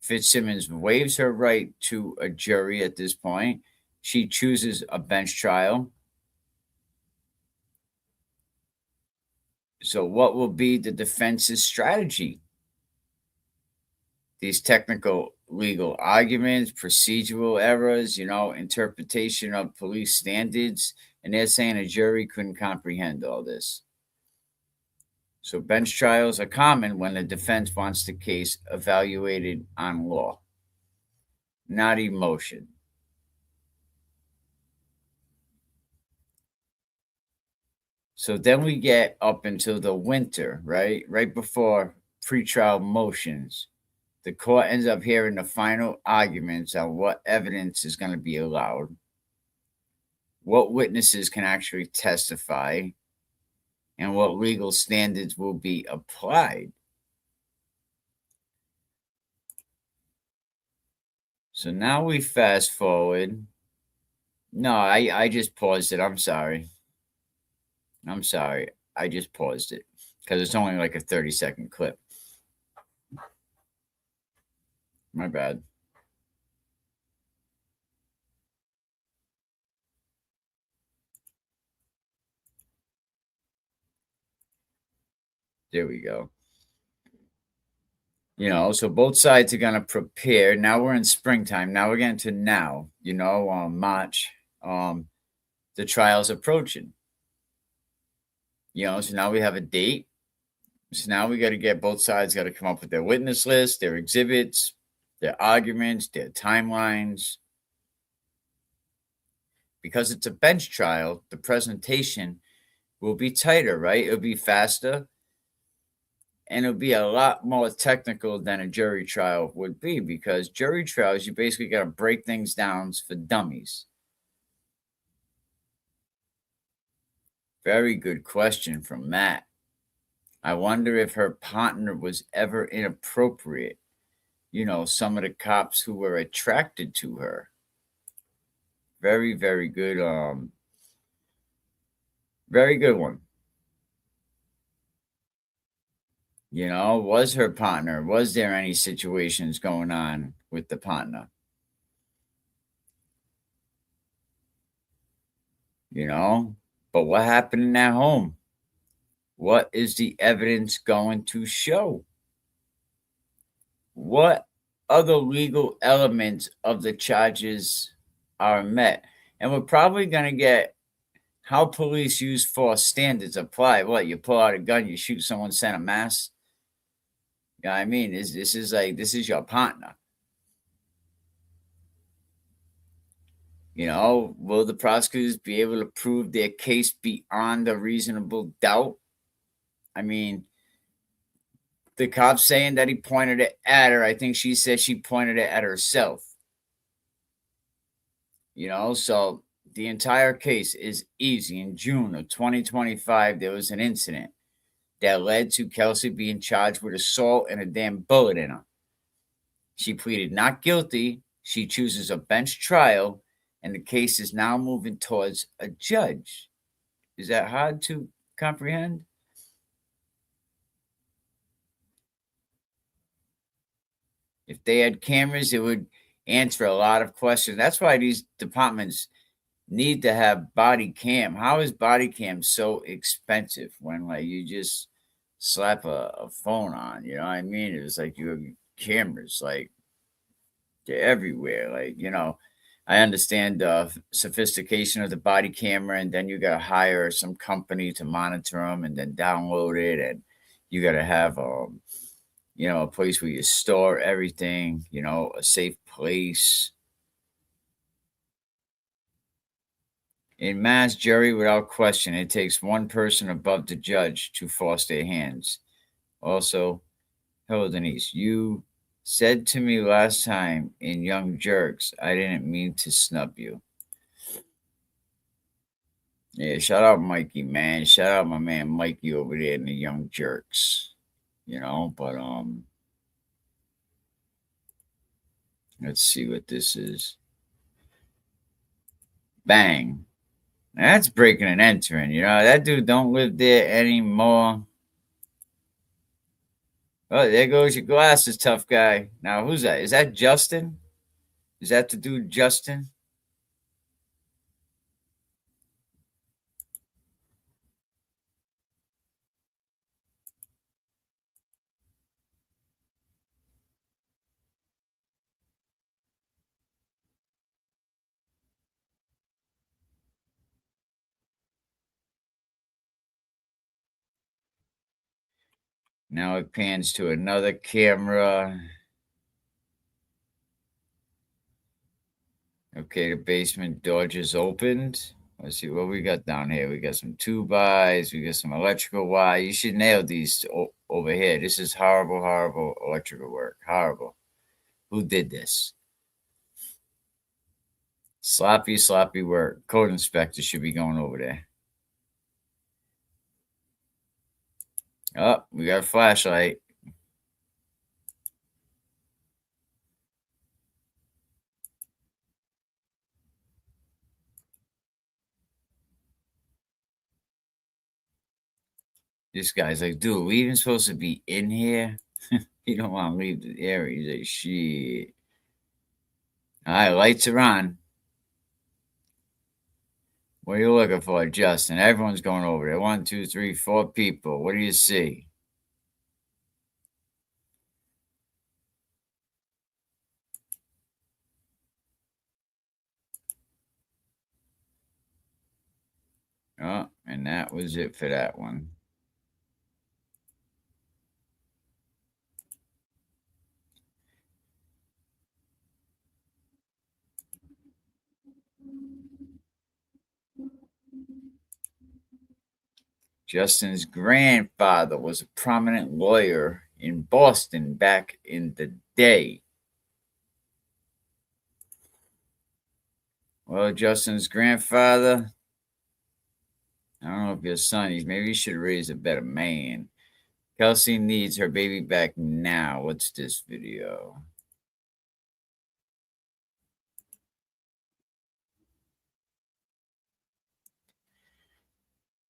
[SPEAKER 4] Fitzsimmons waives her right to a jury at this point. She chooses a bench trial. So what will be the defense's strategy? These technical legal arguments, procedural errors, you know, interpretation of police standards, and they're saying a jury couldn't comprehend all this. So bench trials are common when the defense wants the case evaluated on law, not emotion. So then we get up into the winter, right? Right before pretrial motions. The court ends up hearing the final arguments on what evidence is going to be allowed, what witnesses can actually testify, and what legal standards will be applied. So now we fast forward. No, I just paused it. I'm sorry. I just paused it because it's only like a 30-second clip. My bad. There we go. You know, so both sides are going to prepare. Now we're in springtime. Now we're getting to now, you know, March. The trial's approaching. You know, so now we have a date. So now we got to get both sides got to come up with their witness list, their exhibits, their arguments, their timelines. Because it's a bench trial, the presentation will be tighter, right? It'll be faster. And it'll be a lot more technical than a jury trial would be, because jury trials, you basically got to break things down for dummies. Very good question from Matt. I wonder if her partner was ever inappropriate. You know, some of the cops who were attracted to her. Very, very good. Very good one. You know, was her partner, was there any situations going on with the partner? You know, but what happened in that home? What is the evidence going to show? What other legal elements of the charges are met? And we're probably going to get how police use force standards apply. What, you pull out a gun, you shoot someone, send a mass? You know what I mean? This is your partner. You know, will the prosecutors be able to prove their case beyond a reasonable doubt? I mean, the cop saying that he pointed it at her, I think she said she pointed it at herself. You know, so the entire case is easy. In June of 2025, there was an incident that led to Kelsey being charged with assault and a damn bullet in her. She pleaded not guilty. She chooses a bench trial, and the case is now moving towards a judge. Is that hard to comprehend? If they had cameras, it would answer a lot of questions. That's why these departments need to have body cam. How is body cam so expensive when, like, you just slap a phone on? You know what I mean? It's like you have cameras, like, they're everywhere. Like, you know, I understand the sophistication of the body camera, and then you got to hire some company to monitor them and then download it, and you got to have you know, a place where you store everything, you know, a safe place. In mass jury, without question, it takes one person above the judge to force their hands. Also, hello, Denise. You said to me last time in Young Jerks, I didn't mean to snub you. Yeah, shout out Mikey, man. Shout out my man Mikey over there in the Young Jerks. You know, but let's see what this is. Bang. That's breaking and entering. You know, that dude don't live there anymore. Oh, there goes your glasses, tough guy. Now, who's that? Is that Justin? Is that the dude Justin? Now it pans to another camera. Okay, the basement door just opened. Let's see what we got down here. We got some 2x. We got some electrical wire. You should nail these over here. This is horrible, horrible electrical work. Horrible. Who did this? Sloppy, sloppy work. Code inspector should be going over there. Oh, we got a flashlight. This guy's like, dude, are we even supposed to be in here? You don't want to leave the area. He's like, shit. All right, lights are on. What are you looking for, Justin? Everyone's going over there. 1, 2, 3, 4 people. What do you see? Oh, and that was it for that one. Justin's grandfather was a prominent lawyer in Boston back in the day. Well, Justin's grandfather, I don't know if your son, maybe he should raise a better man. Kelsey needs her baby back now. What's this video?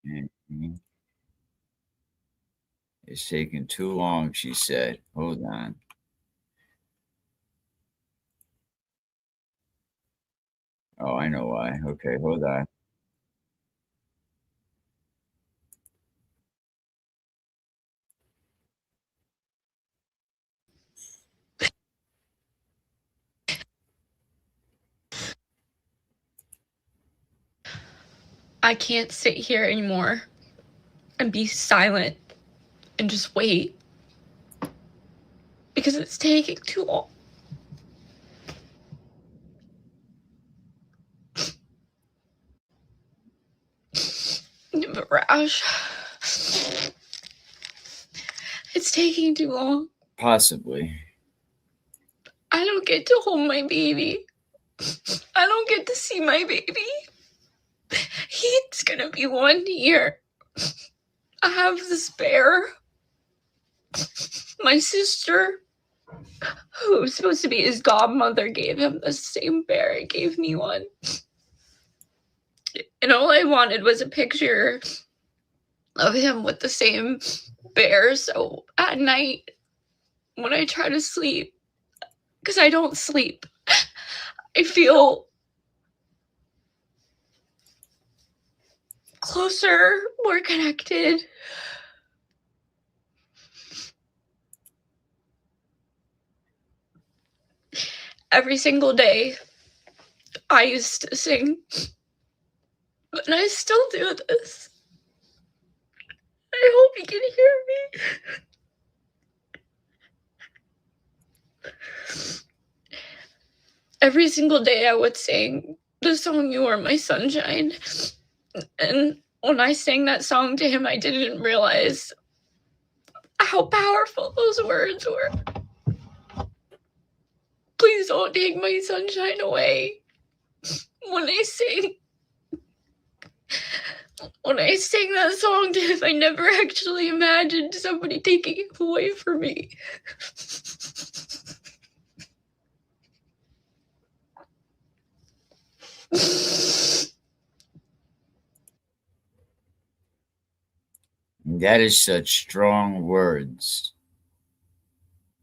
[SPEAKER 4] Mhm. It's taking too long, she said. Hold on. Oh, I know why. Okay, hold on.
[SPEAKER 6] I can't sit here anymore and be silent and just wait because it's taking too long. But Rash, it's taking too long.
[SPEAKER 4] Possibly.
[SPEAKER 6] I don't get to hold my baby. I don't get to see my baby. He's gonna be 1 year. I have this bear. My sister, who was supposed to be his godmother, gave him the same bear. It gave me one. And all I wanted was a picture of him with the same bear. So at night, when I try to sleep, because I don't sleep, I feel closer, more connected. Every single day, I used to sing, and I still do this. I hope you can hear me. Every single day I would sing the song "You Are My Sunshine," and when I sang that song to him, I didn't realize how powerful those words were. Please don't take my sunshine away. When I sang that song to him, I never actually imagined somebody taking it away from me.
[SPEAKER 4] That is such strong words.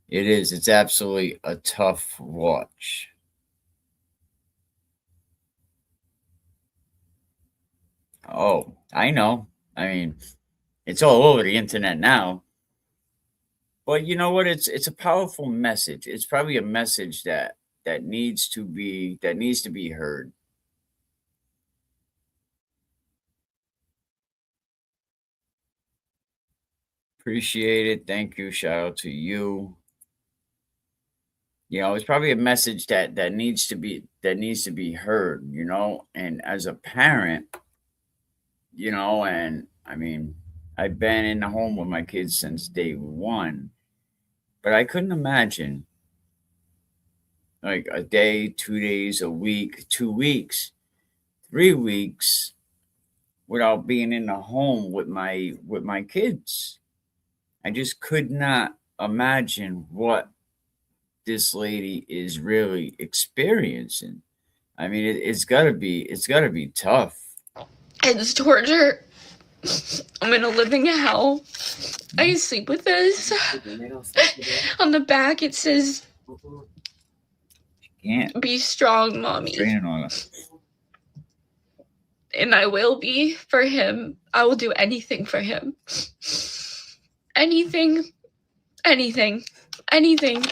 [SPEAKER 4] It is. It's absolutely a tough watch. Oh, I know. I mean, it's all over the internet now. But you know what? It's a powerful message. It's probably a message that needs to be heard. Appreciate it. Thank you. Shout out to you. You know, it's probably a message that needs to be heard, you know, and as a parent, you know, and I mean, I've been in the home with my kids since day one, but I couldn't imagine like a day, 2 days, a week, 2 weeks, 3 weeks without being in the home with my kids. I just could not imagine what this lady is really experiencing. I mean, it's gotta be tough.
[SPEAKER 6] It's torture. I'm in a living hell. I sleep with this. On the back it says,
[SPEAKER 4] Can't
[SPEAKER 6] "Be strong, mommy."
[SPEAKER 4] training on us.
[SPEAKER 6] And I will be for him. I will do anything for him. Anything. Anything. Anything.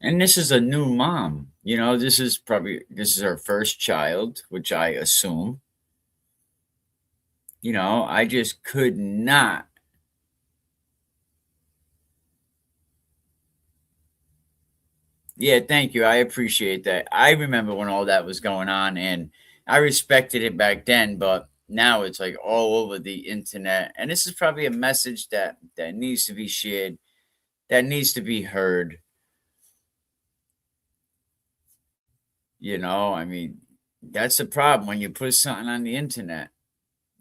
[SPEAKER 4] And this is a new mom. You know, this is her first child, which I assume. I just could not. Yeah, thank you. I appreciate that. I remember when all that was going on, and I respected it back then, but now it's like all over the internet. And this is probably a message that needs to be shared, that needs to be heard. I mean, that's the problem when you put something on the internet,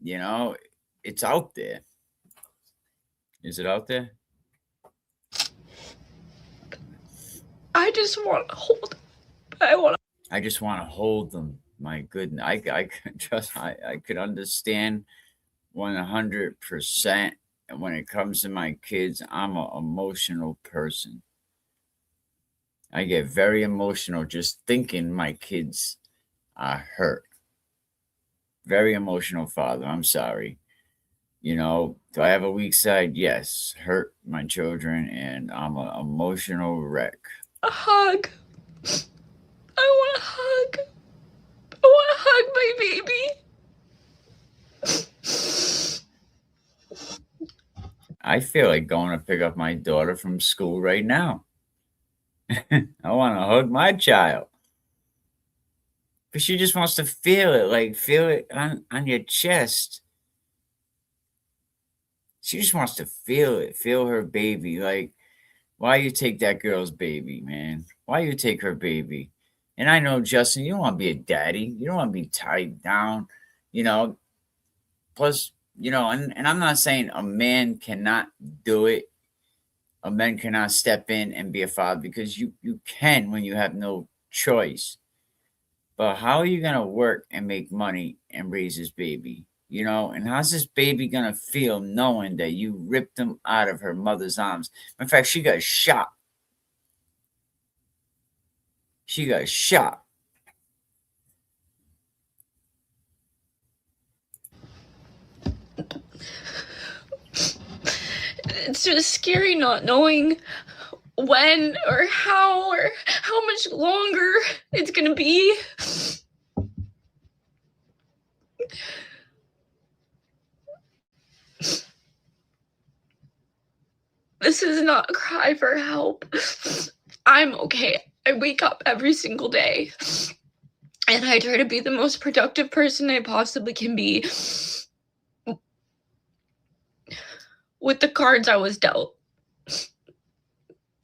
[SPEAKER 4] you know, it's out there. Is it out there?
[SPEAKER 6] I just want to hold.
[SPEAKER 4] I just want to hold them. My goodness, I could I could understand 100%. And when it comes to my kids, I'm an emotional person. I get very emotional just thinking my kids are hurt. Very emotional father. I'm sorry. Do I have a weak side? Yes. Hurt my children, and I'm an emotional wreck.
[SPEAKER 6] A hug. I want a hug. I want to hug my baby.
[SPEAKER 4] I feel like going to pick up my daughter from school right now. I want to hug my child. But she just wants to feel it, like feel it on your chest. She just wants to feel it, feel her baby. Like, why you take that girl's baby, man? Why you take her baby? And I know, Justin, you don't want to be a daddy. You don't want to be tied down, you know. Plus, and I'm not saying a man cannot do it. A man cannot step in and be a father, because you can when you have no choice. But how are you going to work and make money and raise this baby? And how's this baby going to feel knowing that you ripped him out of her mother's arms? In fact, she got shot. She got shot.
[SPEAKER 6] It's just scary not knowing when or how much longer it's going to be. This is not a cry for help. I'm okay. I wake up every single day and I try to be the most productive person I possibly can be with the cards I was dealt.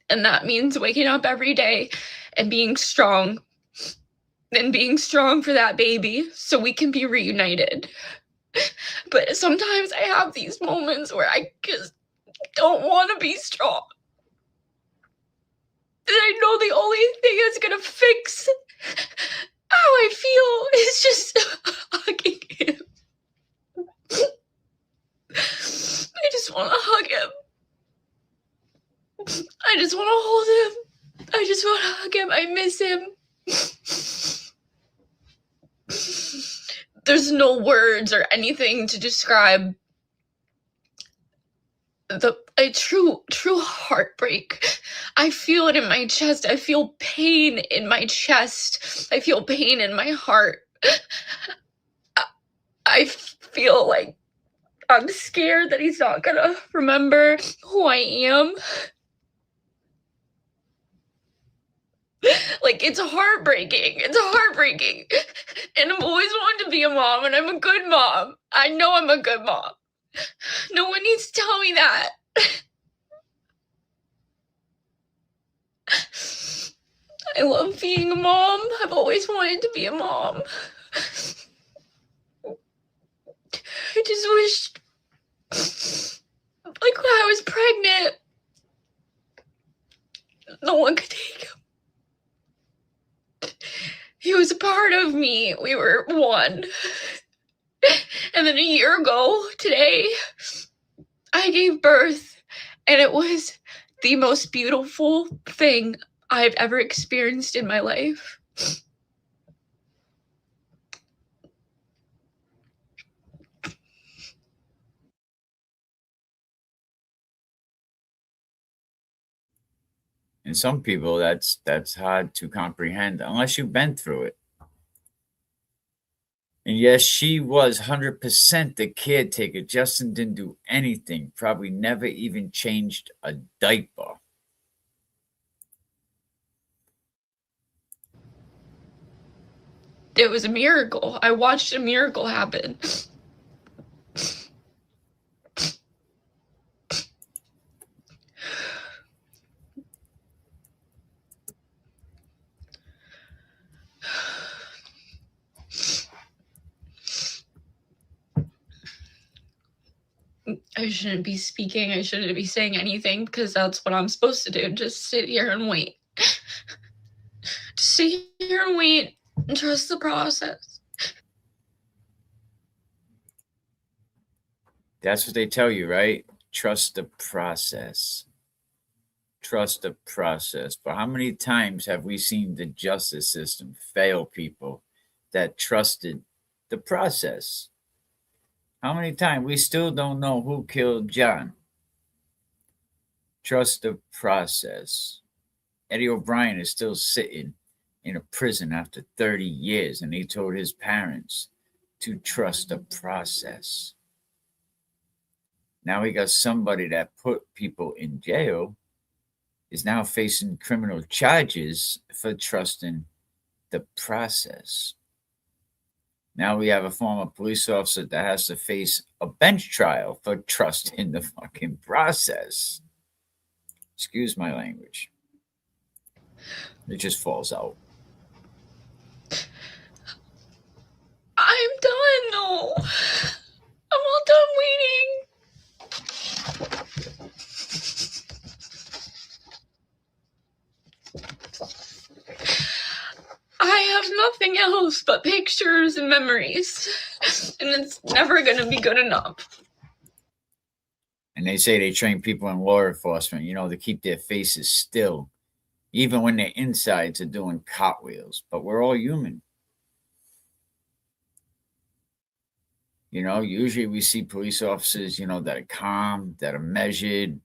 [SPEAKER 6] And that means waking up every day and being strong. And being strong for that baby so we can be reunited. But sometimes I have these moments where I just don't want to be strong. And I know the only thing that's going to fix how I feel is just hugging him. I just want to hug him. I just want to hold him. I just want to hug him. I miss him. There's no words or anything to describe a true heartbreak. I feel it in my chest. I feel pain in my chest. I feel pain in my heart. I feel like I'm scared that he's not gonna remember who I am. Like, it's heartbreaking. It's heartbreaking. And I've always wanted to be a mom, and I'm a good mom. I know I'm a good mom. No one needs to tell me that. I love being a mom. I've always wanted to be a mom. I just wish, like, when I was pregnant, no one could take him. He was a part of me. We were one. And then a year ago today, I gave birth, and it was the most beautiful thing I've ever experienced in my life.
[SPEAKER 4] And some people, that's hard to comprehend unless you've been through it. And yes, she was 100% the caretaker. Justin didn't do anything, probably never even changed a diaper.
[SPEAKER 6] It was a miracle. I watched a miracle happen. I shouldn't be speaking. I shouldn't be saying anything because that's what I'm supposed to do. Just sit here and wait. Just sit here and wait and trust the process.
[SPEAKER 4] That's what they tell you, right? Trust the process. Trust the process. But how many times have we seen the justice system fail people that trusted the process? How many times? We still don't know who killed John. Trust the process. Eddie O'Brien is still sitting in a prison after 30 years, and he told his parents to trust the process. Now we got somebody that put people in jail is now facing criminal charges for trusting the process. Now we have a former police officer that has to face a bench trial for trusting the fucking process. Excuse my language. It just falls out.
[SPEAKER 6] I'm done, though. I'm all done waiting. I have nothing else but pictures and memories, and it's never going to be good enough.
[SPEAKER 4] And they say they train people in law enforcement, to keep their faces still, even when their insides are doing cartwheels. But we're all human. Usually we see police officers, that are calm, that are measured,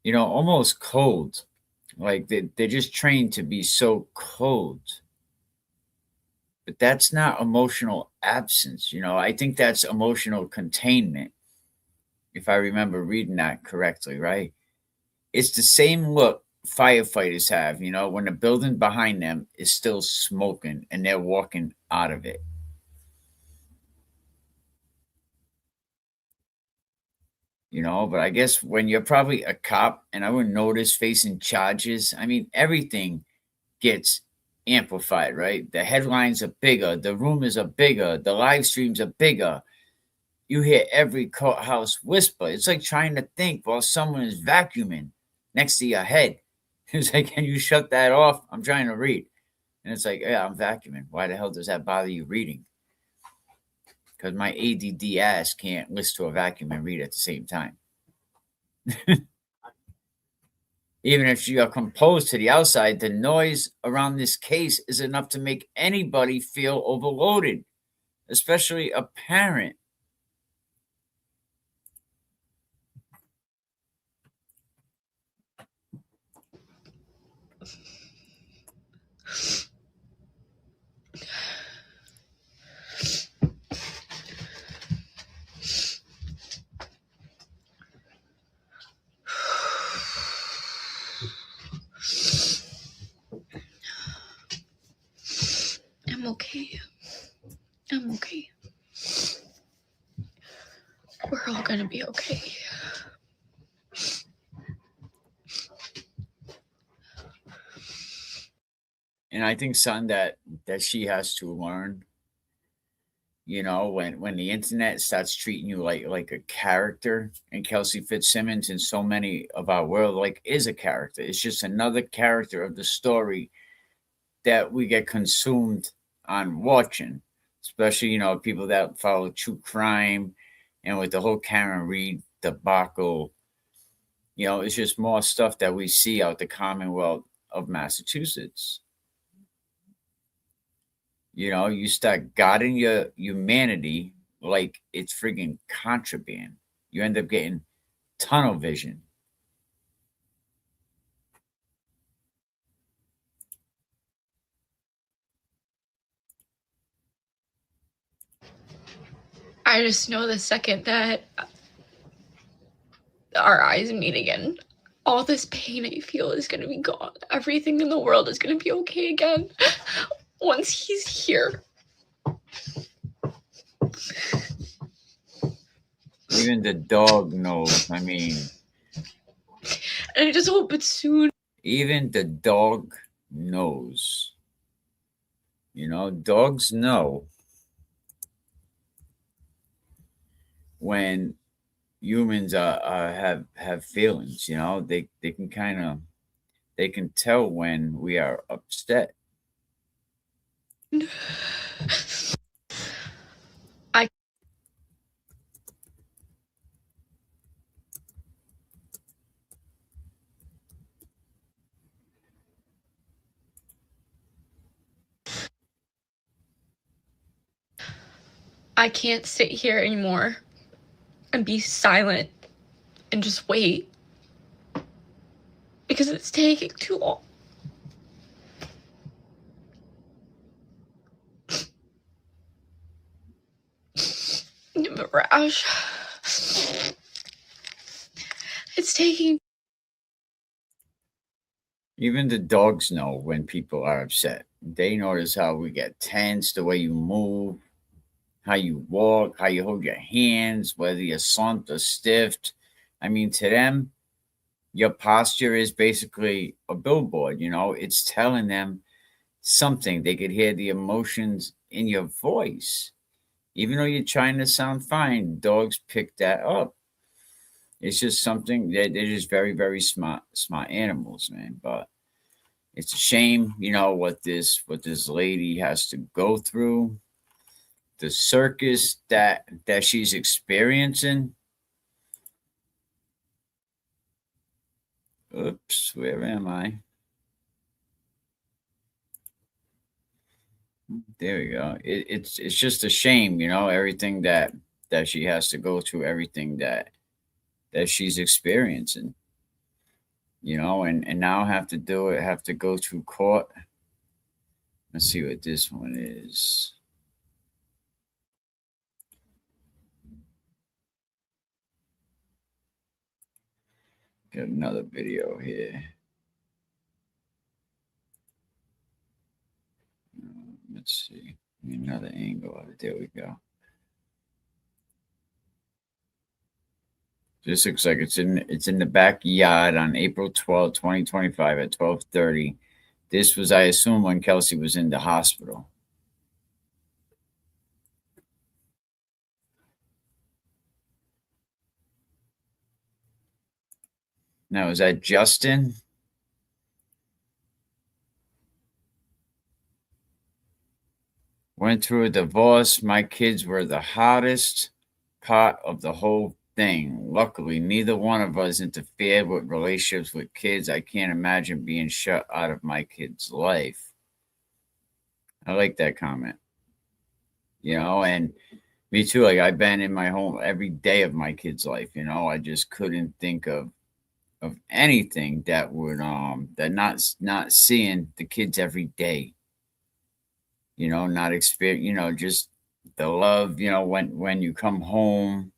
[SPEAKER 4] almost cold. Like they're just trained to be so cold. But that's not emotional absence. I think that's emotional containment, if I remember reading that correctly, right? It's the same look firefighters have, when the building behind them is still smoking and they're walking out of it. But I guess when you're probably a cop, and I would notice facing charges, everything gets amplified, right? The headlines are bigger, the rumors are bigger, the live streams are bigger. You hear every courthouse whisper. It's like trying to think while someone is vacuuming next to your head. It's like, can you shut that off? I'm trying to read. And it's like, yeah, I'm vacuuming. Why the hell does that bother you reading? Because my ADD ass can't listen to a vacuum and read at the same time. Even if you are composed to the outside, the noise around this case is enough to make anybody feel overloaded, especially a parent.
[SPEAKER 6] I'm okay. I'm okay. We're all gonna be okay.
[SPEAKER 4] And I think something that she has to learn, when the internet starts treating you like a character, and Kelsey Fitzsimmons in so many of our world is a character. It's just another character of the story that we get consumed on watching, especially, people that follow true crime, and with the whole Karen Reed debacle, it's just more stuff that we see out the Commonwealth of Massachusetts. You start guarding your humanity like it's friggin' contraband. You end up getting tunnel vision.
[SPEAKER 6] I just know the second that our eyes meet again, all this pain I feel is going to be gone. Everything in the world is going to be okay again once he's here.
[SPEAKER 4] Even the dog knows. I mean,
[SPEAKER 6] and I just hope it's soon.
[SPEAKER 4] Even the dog knows. You know, dogs know when humans have feelings. You know, they can kind of they can tell when we are upset.
[SPEAKER 6] I can't sit here anymore and be silent and just wait because it's taking too long. Rash. It's taking.
[SPEAKER 4] Even the dogs know when people are upset. They notice how we get tense, the way you move, how you walk, how you hold your hands, whether you're slumped or stiffed. I mean, to them, your posture is basically a billboard, you know, it's telling them something. They could hear the emotions in your voice. Even though you're trying to sound fine, dogs pick that up. It's just something that they're just very, very smart animals, man. But it's a shame, you know, what this lady has to go through. The circus that she's experiencing. Oops, where am I? There we go. It's just a shame, you know, everything that she has to go through, everything that she's experiencing, you know, and now have to do it, have to go through court. Let's see what this one is. Got another video here. Let's see. Another angle of it. There we go. This looks like it's in the backyard on April 12th, 2025 at 12:30. This was, I assume, when Kelsey was in the hospital. Now, is that Justin? Went through a divorce. My kids were the hardest part of the whole thing. Luckily, neither one of us interfered with relationships with kids. I can't imagine being shut out of my kid's life. I like that comment. You know, and me too. Like, I've been in my home every day of my kid's life. You know, I just couldn't think of anything that would that not seeing the kids every day. You know, not experience. You know, just the love. You know, when you come home.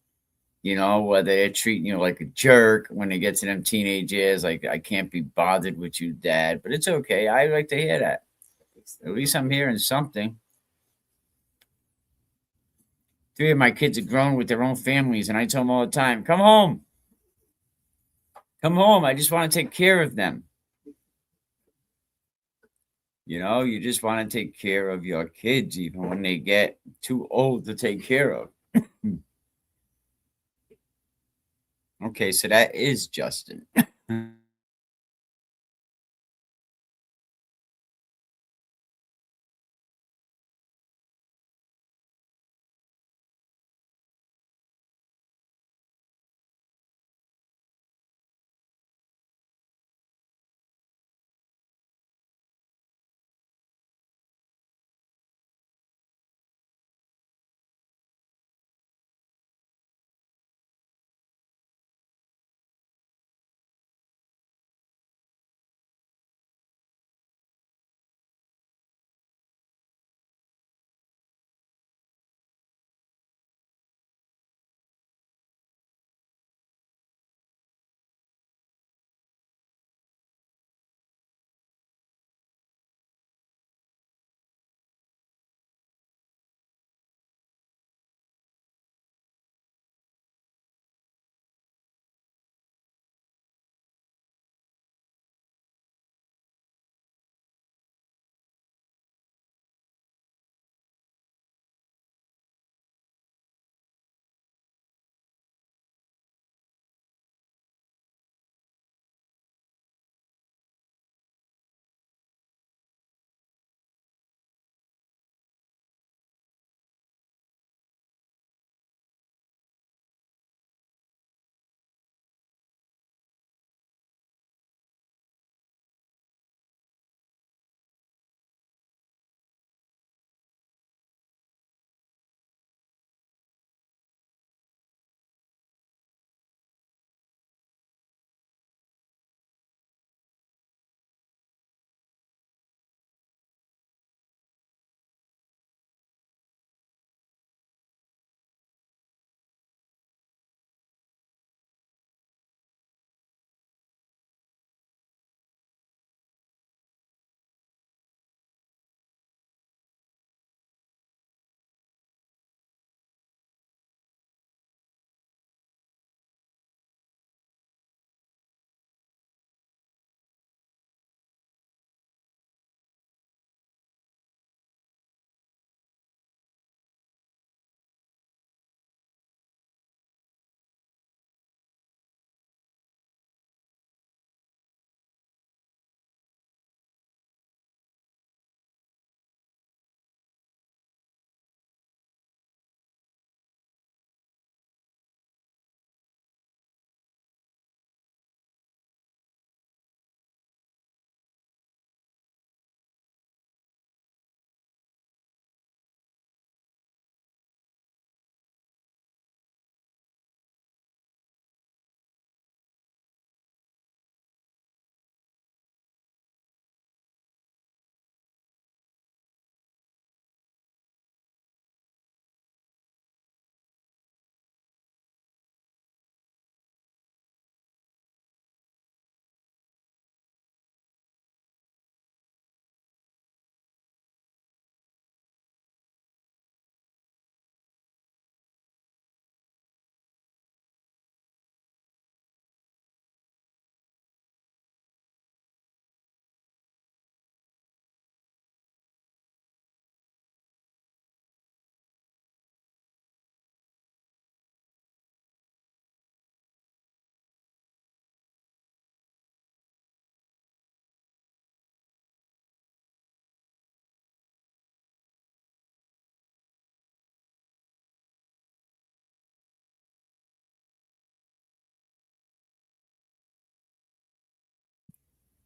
[SPEAKER 4] You know, whether they're treating you like a jerk when they get to them teenage years, like, I can't be bothered with you, Dad. But it's okay. I like to hear that. At least I'm hearing something. Three of my kids are grown with their own families, and I tell them all the time, come home. Come home. I just want to take care of them. You know, you just want to take care of your kids, even when they get too old to take care of. Okay, so that is Justin.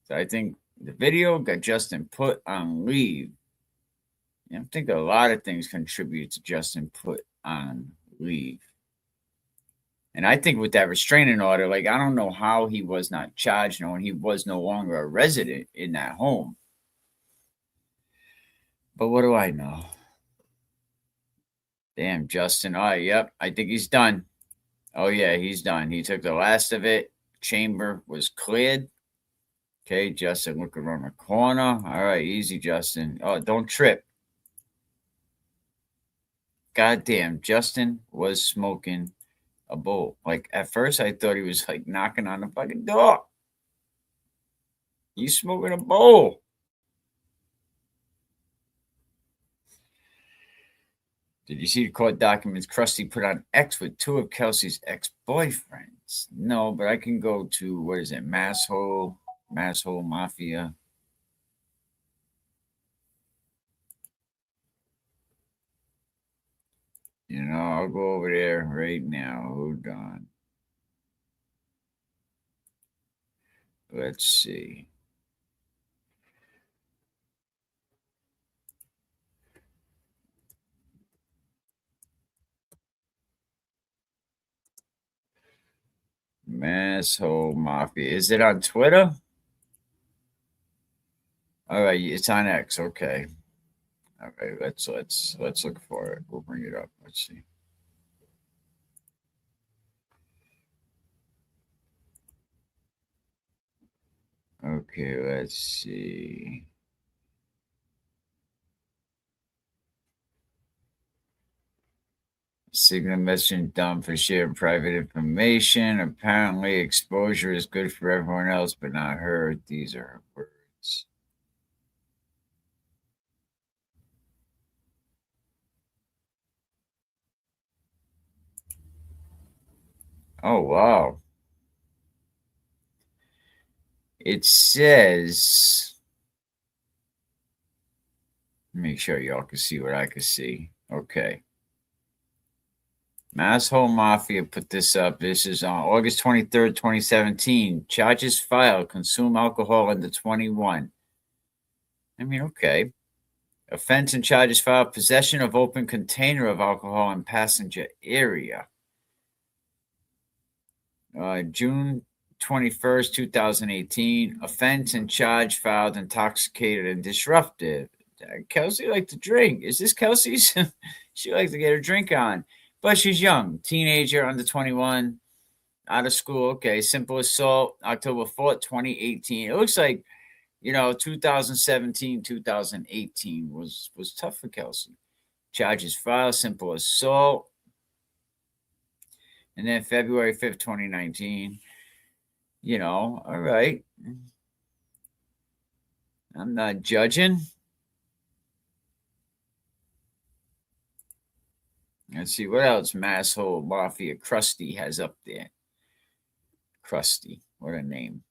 [SPEAKER 4] So I think the video got Justin put on leave. I think a lot of things contribute to Justin put on leave. And I think with that restraining order, like, I don't know how he was not charged knowing he was no longer a resident in that home. But what do I know? Damn, Justin. All right, yep, I think he's done. Oh, yeah, he's done. He took the last of it. Chamber was cleared. Okay, Justin, look around the corner. All right, easy, Justin. Oh, don't trip. Goddamn, Justin was smoking a bowl. Like, at first, I thought he was, like, knocking on the fucking door. You smoking a bowl. Did you see the court documents Krusty put on X with two of Kelsey's ex-boyfriends? No, but I can go to, what is it, Masshole Mafia. I'll go over there right now. Hold on. Let's see. Masshole Mafia. Is it on Twitter? All right, it's on X. Okay. Okay, let's look for it. We'll bring it up. Let's see. Okay, let's see. Signal messaging done for sharing private information. Apparently, exposure is good for everyone else, but not her. These are her words. Oh, wow. It says, make sure y'all can see what I can see. Okay. Masshole Mafia put this up. This is on August 23rd, 2017. Charges filed, consume alcohol under 21. I mean, okay. Offense and charges filed, possession of open container of alcohol in passenger area. June 21st, 2018. Offense and charge filed, intoxicated and disruptive. Kelsey liked to drink. Is this Kelsey's? She likes to get her drink on. But she's young, teenager, under 21, out of school. Okay, simple assault, October 4th, 2018. It looks like, 2017, 2018 was tough for Kelsey. Charges filed, simple assault. And then February 5th, 2019. All right. I'm not judging. Let's see what else Masshole Mafia Krusty has up there. Krusty, what a name.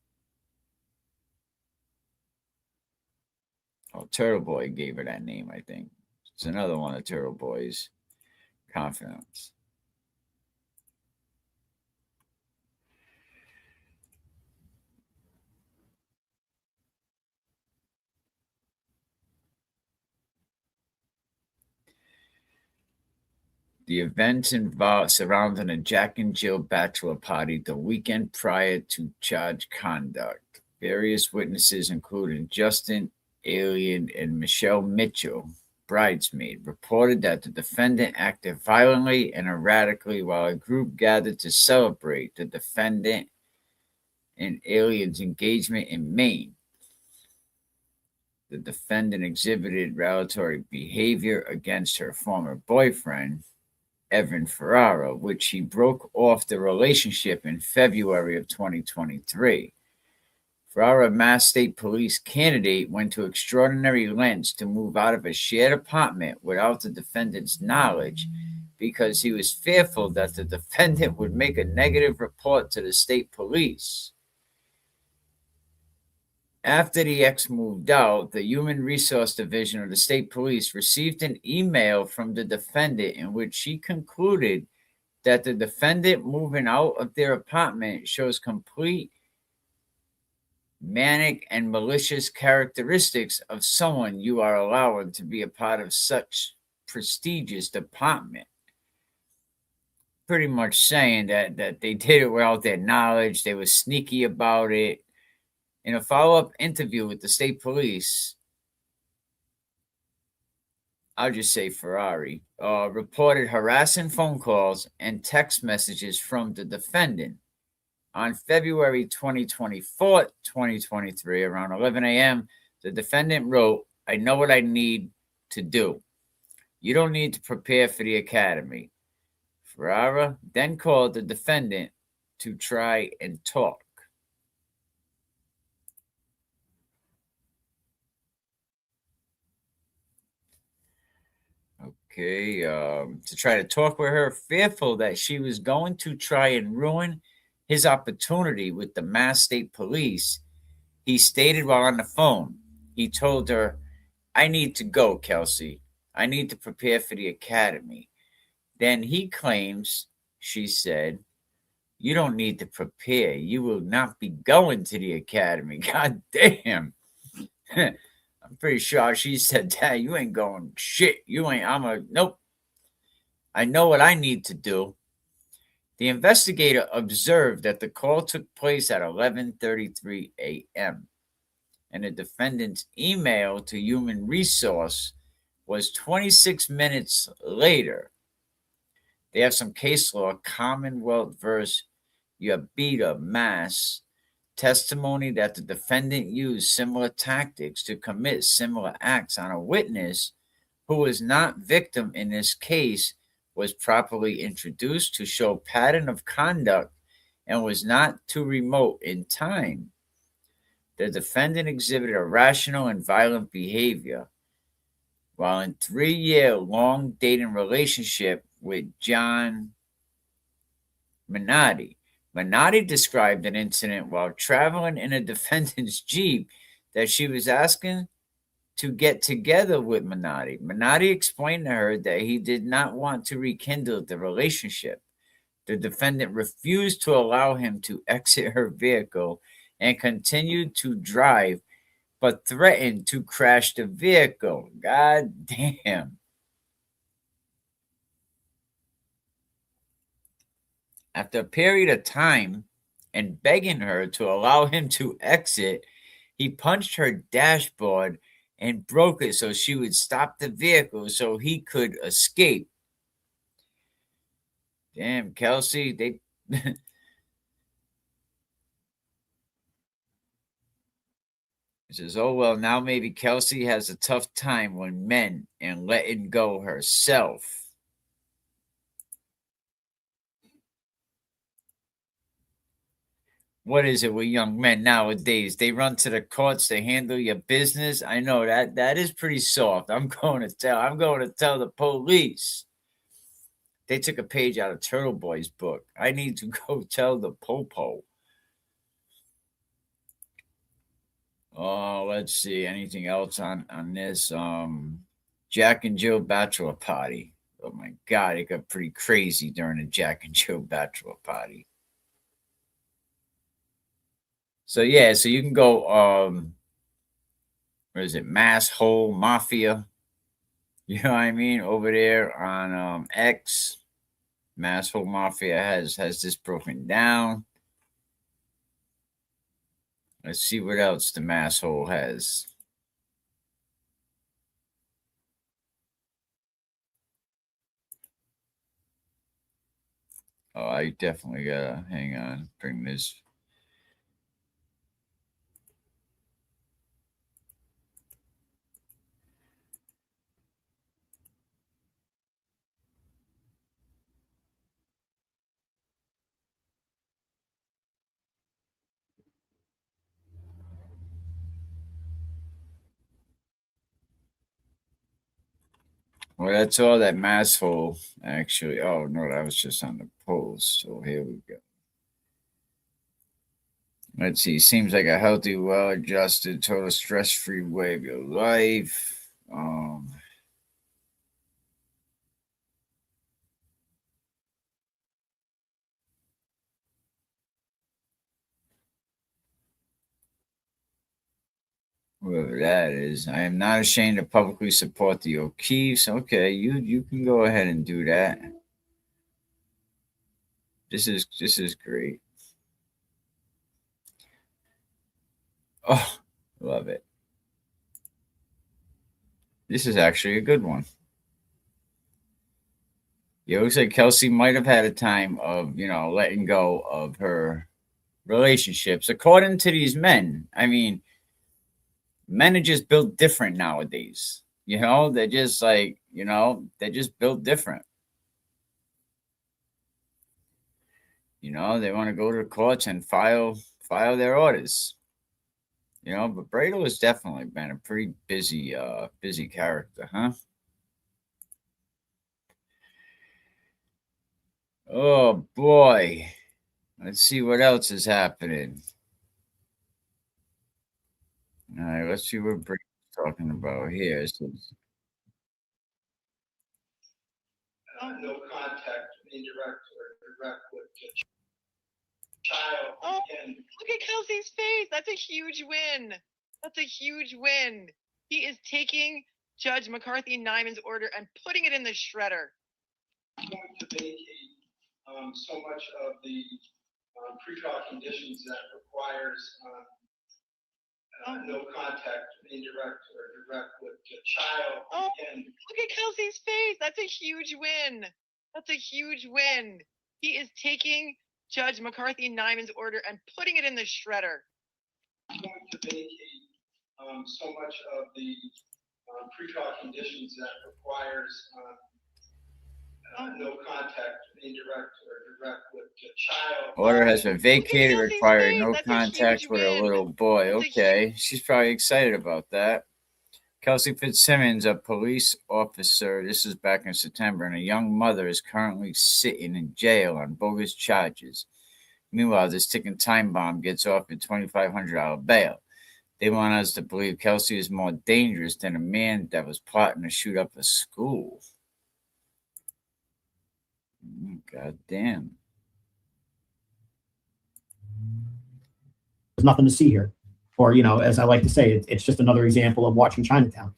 [SPEAKER 4] Oh, Turtle Boy gave her that name, I think. It's another one of Turtle Boy's confidants. The events involved surrounding a Jack and Jill bachelor party the weekend prior to charged conduct. Various witnesses, including Justin Alien and Michelle Mitchell, bridesmaid, reported that the defendant acted violently and erratically while a group gathered to celebrate the defendant and Alien's engagement in Maine. The defendant exhibited retaliatory behavior against her former boyfriend, Evan Ferrara, which he broke off the relationship in February of 2023. Ferrara, Mass State Police candidate, went to extraordinary lengths to move out of a shared apartment without the defendant's knowledge because he was fearful that the defendant would make a negative report to the state police. After the ex moved out, the Human Resource Division of the State Police received an email from the defendant in which she concluded that the defendant moving out of their apartment shows complete manic and malicious characteristics of someone you are allowing to be a part of such prestigious department. Pretty much saying that they did it without their knowledge, they were sneaky about it. In a follow-up interview with the state police, I'll just say Ferrari, reported harassing phone calls and text messages from the defendant. On February 24th, 2023, around 11 a.m., the defendant wrote, "I know what I need to do. You don't need to prepare for the academy." Ferrara then called the defendant to try and talk. Okay, to try to talk with her, fearful that she was going to try and ruin his opportunity with the Mass State Police, he stated while on the phone, he told her, "I need to go, Kelsey. I need to prepare for the academy." Then he claims, she said, "You don't need to prepare. You will not be going to the academy." God damn. I'm pretty sure she said that. You ain't going shit. You ain't, nope. I know what I need to do. The investigator observed that the call took place at 11:33 a.m. and the defendant's email to Human Resource was 26 minutes later. They have some case law, Commonwealth versus Yabita, Mass. Testimony that the defendant used similar tactics to commit similar acts on a witness who was not victim in this case was properly introduced to show pattern of conduct and was not too remote in time. The defendant exhibited irrational and violent behavior while in 3-year long dating relationship with John Minotti. Minotti described an incident while traveling in a defendant's Jeep that she was asking to get together with Minotti. Minotti explained to her that he did not want to rekindle the relationship. The defendant refused to allow him to exit her vehicle and continued to drive, but threatened to crash the vehicle. God damn. After a period of time and begging her to allow him to exit, he punched her dashboard and broke it so she would stop the vehicle so he could escape. Damn, Kelsey, they He says, "Oh, well, now maybe Kelsey has a tough time when men and letting go herself." What is it with young men nowadays? They run to the courts to handle your business. I know that is pretty soft. I'm going to tell the police. They took a page out of Turtle Boy's book. I need to go tell the popo. Oh, let's see. Anything else on this? Jack and Jill bachelor party. Oh my God, it got pretty crazy during the Jack and Jill bachelor party. So yeah, so you can go what is it, Mass Hole Mafia? You know what I mean? Over there on X, Mass Hole Mafia has this broken down. Let's see what else the Mass Hole has. Oh, I definitely gotta hang on, bring this. Well, that's all that Mass Hole actually. Oh no, that was just on the post. So here we go. Let's see. Seems like a healthy, well-adjusted, total stress-free way of your life. whoever that is. I am not ashamed to publicly support the O'Keefes. Okay, you can go ahead and do that. This is great. Oh, love it. This is actually a good one. It looks like Kelsey might have had a time of, letting go of her relationships, according to these men. I mean, men are just built different nowadays. They're just like, they're just built different. They want to go to the courts and file their orders. But Bradle has definitely been a pretty busy character, huh? Oh boy. Let's see what else is happening. All right, let's see what Bradle's talking about here.
[SPEAKER 7] No contact, indirect or direct with the child.
[SPEAKER 8] Oh, look at Kelsey's face. That's a huge win. That's a huge win. He is taking Judge McCarthy Nyman's order and putting it in the shredder.
[SPEAKER 7] I'm going to vacate so much of the pretrial conditions that requires no contact, indirect or direct with the child.
[SPEAKER 8] Oh, look at Kelsey's face. That's a huge win. That's a huge win. He is taking Judge McCarthy Nyman's order and putting it in the shredder.
[SPEAKER 7] I'm going to vacate so much of the pretrial conditions that requires no contact, indirect or direct with the child.
[SPEAKER 4] Order has been vacated, requiring no contact with a little boy. Okay, she's probably excited about that. Kelsey Fitzsimmons, a police officer, this is back in September, and a young mother is currently sitting in jail on bogus charges. Meanwhile, this ticking time bomb gets off at $2,500 bail. They want us to believe Kelsey is more dangerous than a man that was plotting to shoot up a school. God damn.
[SPEAKER 9] There's nothing to see here. Or, as I like to say, it's just another example of watching Chinatown.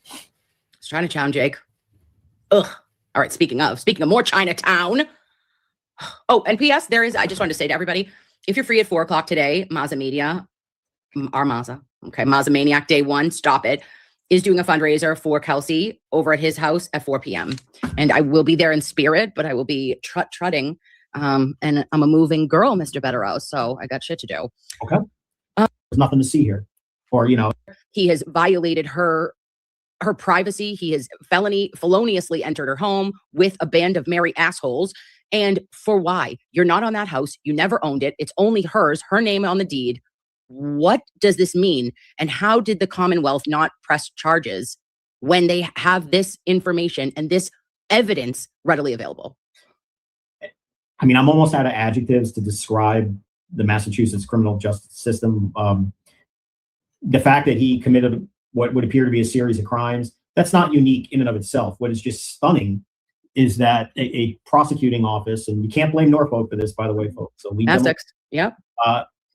[SPEAKER 10] It's Chinatown, Jake. Ugh. All right, speaking of more Chinatown. Oh, and P.S. I just wanted to say to everybody, if you're free at 4 o'clock today, Maza Media, our Maza, okay, Maza Maniac Day 1, stop it, is doing a fundraiser for Kelsey over at his house at 4 p.m. And I will be there in spirit, but I will be trutting. And I'm a moving girl, Mr. Betterow, so I got shit to do.
[SPEAKER 9] Okay. There's nothing to see here. Or,
[SPEAKER 10] he has violated her privacy. He has feloniously entered her home with a band of merry assholes. And for why? You're not on that house. You never owned it. It's only hers, her name on the deed. What does this mean? And how did the Commonwealth not press charges when they have this information and this evidence readily available?
[SPEAKER 9] I mean, I'm almost out of adjectives to describe the Massachusetts criminal justice system. The fact that he committed what would appear to be a series of crimes, that's not unique in and of itself. What is just stunning is that a prosecuting office, and you can't blame Norfolk for this, by the way, folks. So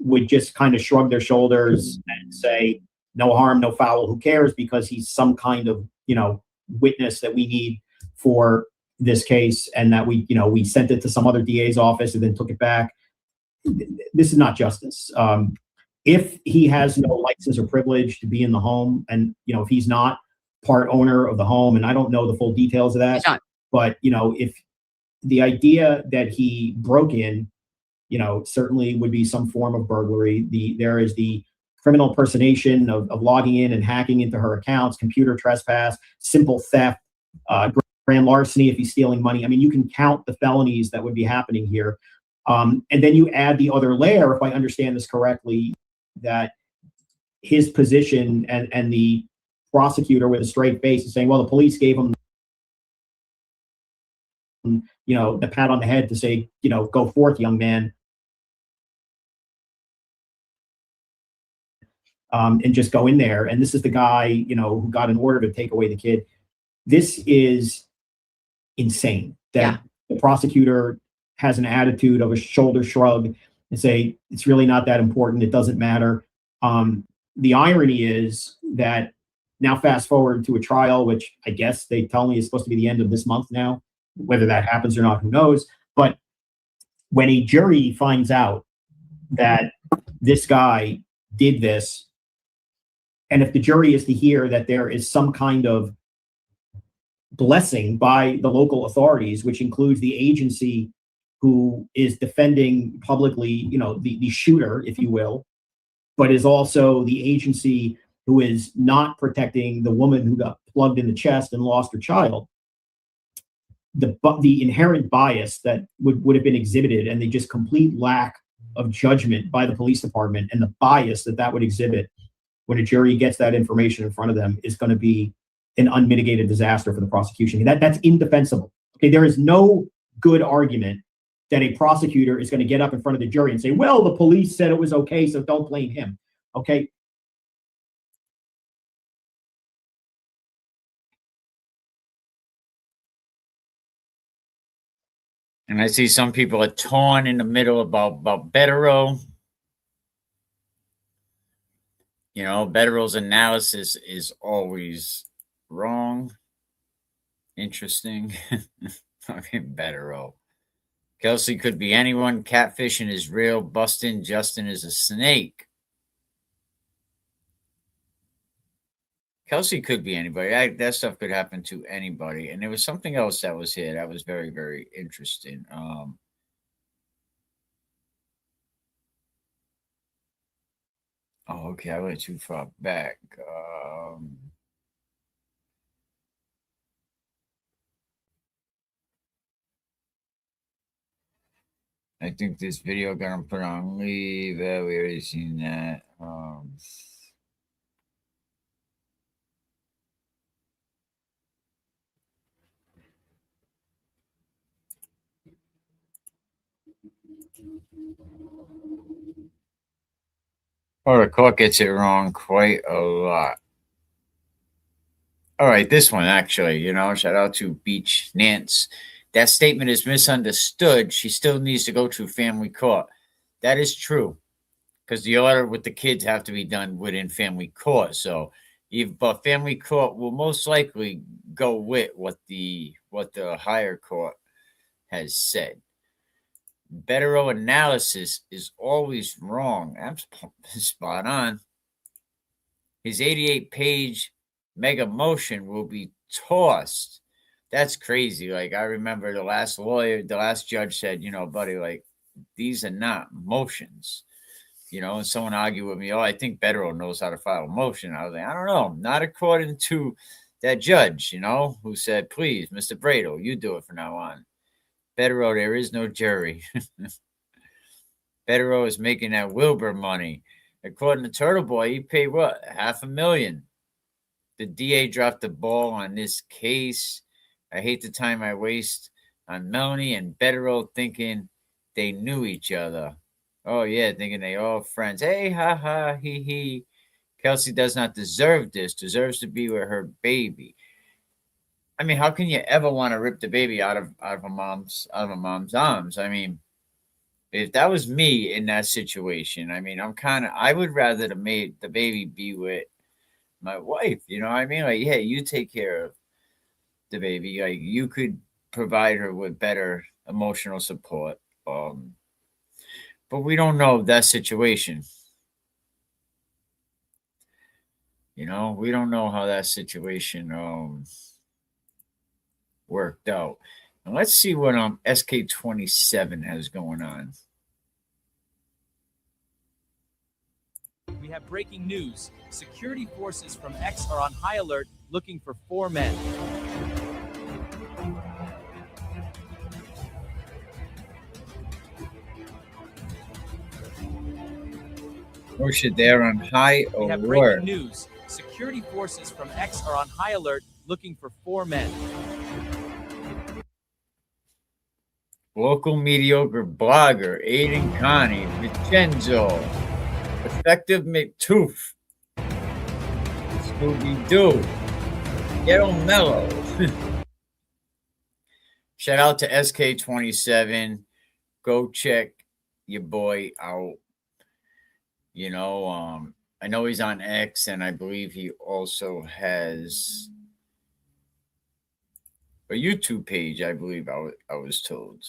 [SPEAKER 9] would just kind of shrug their shoulders and say, no harm, no foul, who cares? Because he's some kind of, witness that we need for this case, and that we sent it to some other DA's office and then took it back. This is not justice. If he has no license or privilege to be in the home, and if he's not part owner of the home, and I don't know the full details of that, but if the idea that he broke in, certainly would be some form of burglary. There is the criminal impersonation of logging in and hacking into her accounts, computer trespass, simple theft, grand larceny if he's stealing money. I mean, you can count the felonies that would be happening here. And then you add the other layer, if I understand this correctly, that his position and the prosecutor with a straight face is saying, well, the police gave him, the pat on the head to say, go forth, young man. And just go in there. And this is the guy, who got an order to take away the kid. This is insane that the prosecutor has an attitude of a shoulder shrug and say, it's really not that important. It doesn't matter. the irony is that now fast forward to a trial, which I guess they tell me is supposed to be the end of this month now. Whether that happens or not, who knows? But when a jury finds out that this guy did this, and if the jury is to hear that there is some kind of blessing by the local authorities, which includes the agency who is defending publicly, you know, the shooter, if you will, but is also the agency who is not protecting the woman who got plugged in the chest and lost her child, the inherent bias that would have been exhibited, and the just complete lack of judgment by the police department, and the bias that would exhibit when a jury gets that information in front of them, is going to be an unmitigated disaster for the prosecution. That's indefensible. Okay, there is no good argument that a prosecutor is going to get up in front of the jury and say, well, the police said it was okay, so don't blame him. Okay.
[SPEAKER 4] And I see some people are torn in the middle about Betterow. You know, Betterow's analysis is always wrong. Interesting. Fucking Betterow. Kelsey could be anyone. Catfishing is real. Bustin' Justin is a snake. Kelsey could be anybody. That stuff could happen to anybody. And there was something else that was here that was very, very interesting. Oh, okay. I went too far back. I think this video gonna put on leave. We already seen that. Oh, the court gets it wrong quite a lot. All right, this one actually, you know, shout out to Beach Nance. That statement is misunderstood. She still needs to go to family court. That is true, because the order with the kids have to be done within family court. So, but family court will most likely go with what the higher court has said. Betterow analysis is always wrong. I'm spot on. His 88-page mega motion will be tossed. That's crazy. Like, I remember the last judge said, you know, buddy, like, these are not motions. You know, and someone argued with me, oh, I think Betterow knows how to file a motion. I was like, I don't know. Not according to that judge, you know, who said, please, Mr. Brado, you do it from now on. Betterow, there is no jury. Betterow is making that Wilbur money. According to Turtle Boy, he paid what? $500,000. The DA dropped the ball on this case. I hate the time I waste on Melanie and Betterow thinking they knew each other. Oh, yeah, thinking they all friends. Hey, ha, ha, he, he. Kelsey does not deserve this. Deserves to be with her baby. I mean, how can you ever want to rip the baby out of a mom's arms? I mean, if that was me in that situation, I mean, I would rather the baby be with my wife. You know what I mean? Like, yeah, you take care of the baby. Like, you could provide her with better emotional support. But we don't know that situation. You know, we don't know how that situation worked out. And let's see what SK27 has going on.
[SPEAKER 11] We have breaking news. Security forces from X are on high alert looking for 4 men.
[SPEAKER 4] Oh shit, they're on high alert.
[SPEAKER 11] We have breaking news. Security forces from X are on high alert looking for 4 men.
[SPEAKER 4] Local mediocre blogger Aiden Connie Vincenzo. Effective McTooth. Scooby-Doo. Ghetto Mellow. Shout out to SK27. Go check your boy out. You know, I know he's on X, and I believe he also has a YouTube page, I believe I was told.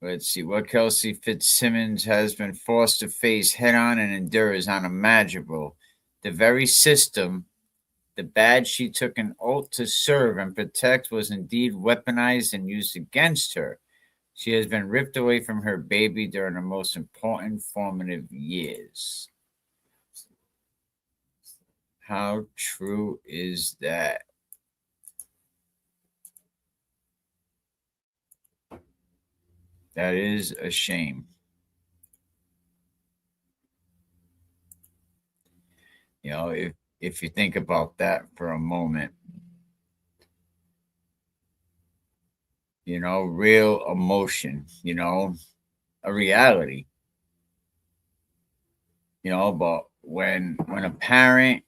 [SPEAKER 4] Let's see. What Kelsey Fitzsimmons has been forced to face head on and endure is unimaginable. The very system, the badge she took an oath to serve and protect, was indeed weaponized and used against her. She has been ripped away from her baby during the most important formative years. How true is that? That is a shame. You know, if you think about that for a moment, you know, real emotion, you know, a reality. You know, but when a parent,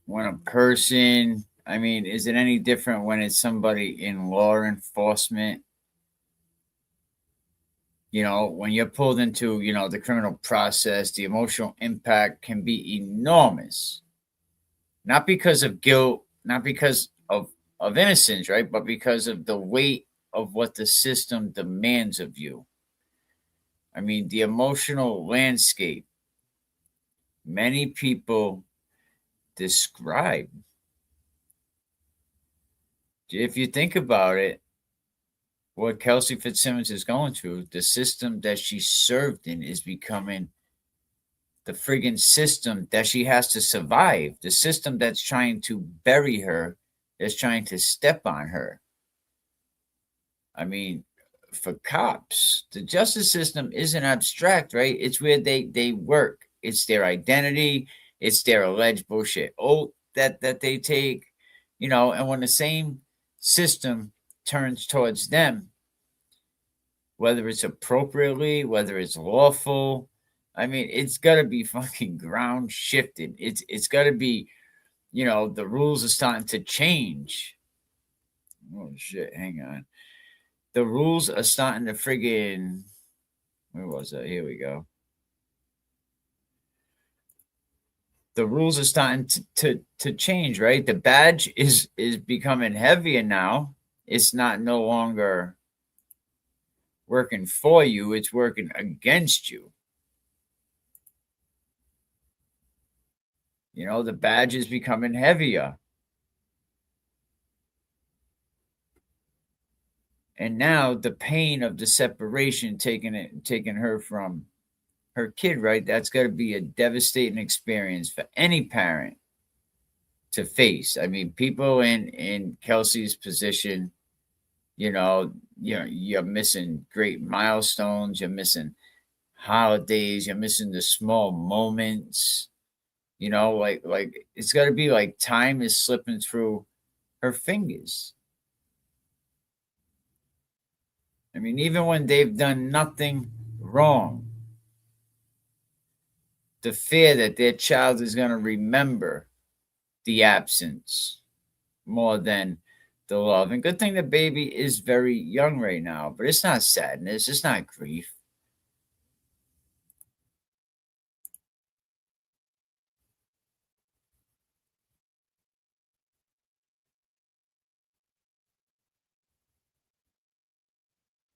[SPEAKER 4] when a person, I mean, is it any different when it's somebody in law enforcement? You know, when you're pulled into, you know, the criminal process, the emotional impact can be enormous. Not because of guilt, not because of innocence, right? But because of the weight of what the system demands of you. I mean, the emotional landscape, many people describe. If you think about it, what Kelsey Fitzsimmons is going through, the system that she served in is becoming the friggin' system that she has to survive. The system that's trying to bury her, that's trying to step on her. I mean, for cops, the justice system isn't abstract, right? It's where they work. It's their identity. It's their alleged bullshit oath that they take, you know, and when the same system turns towards them, whether it's appropriately, whether it's lawful, I mean, it's got to be fucking ground shifted. It's got to be, you know, the rules are starting to change. Oh shit, hang on. The rules are starting to friggin', where was that? Here we go. The rules are starting to change, right? The badge is becoming heavier now. It's not no longer working for you, it's working against you. You know, the badge is becoming heavier. And now the pain of the separation taking her from her kid, right? That's got to be a devastating experience for any parent to face. I mean, people in Kelsey's position, you're missing great milestones, you're missing holidays, you're missing the small moments. You know, like it's got to be like time is slipping through her fingers. I mean, even when they've done nothing wrong, the fear that their child is going to remember the absence more than the love. And good thing the baby is very young right now, but it's not sadness, it's not grief.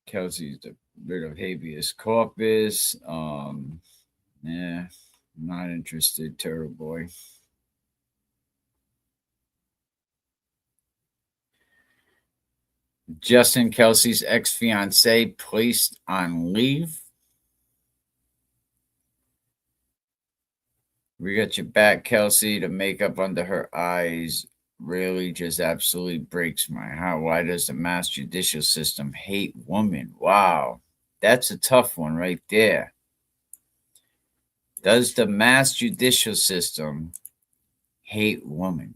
[SPEAKER 4] Kelsey's the rid of habeas corpus. Yeah, not interested, Turtle Boy. Justin Kelsey's ex-fiance placed on leave. We got your back, Kelsey. The makeup under her eyes really just absolutely breaks my heart. Why does the mass judicial system hate women? Wow, that's a tough one right there. Does the mass judicial system hate women?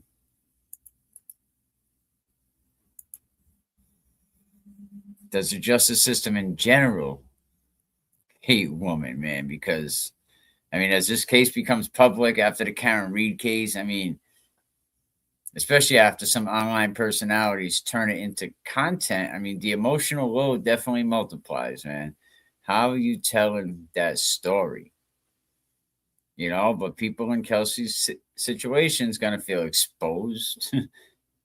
[SPEAKER 4] Does the justice system in general hate women, man? Because, I mean, as this case becomes public after the Karen Reed case, I mean, especially after some online personalities turn it into content, I mean, the emotional load definitely multiplies, man. How are you telling that story? you know, but people in Kelsey's situation is going to feel exposed,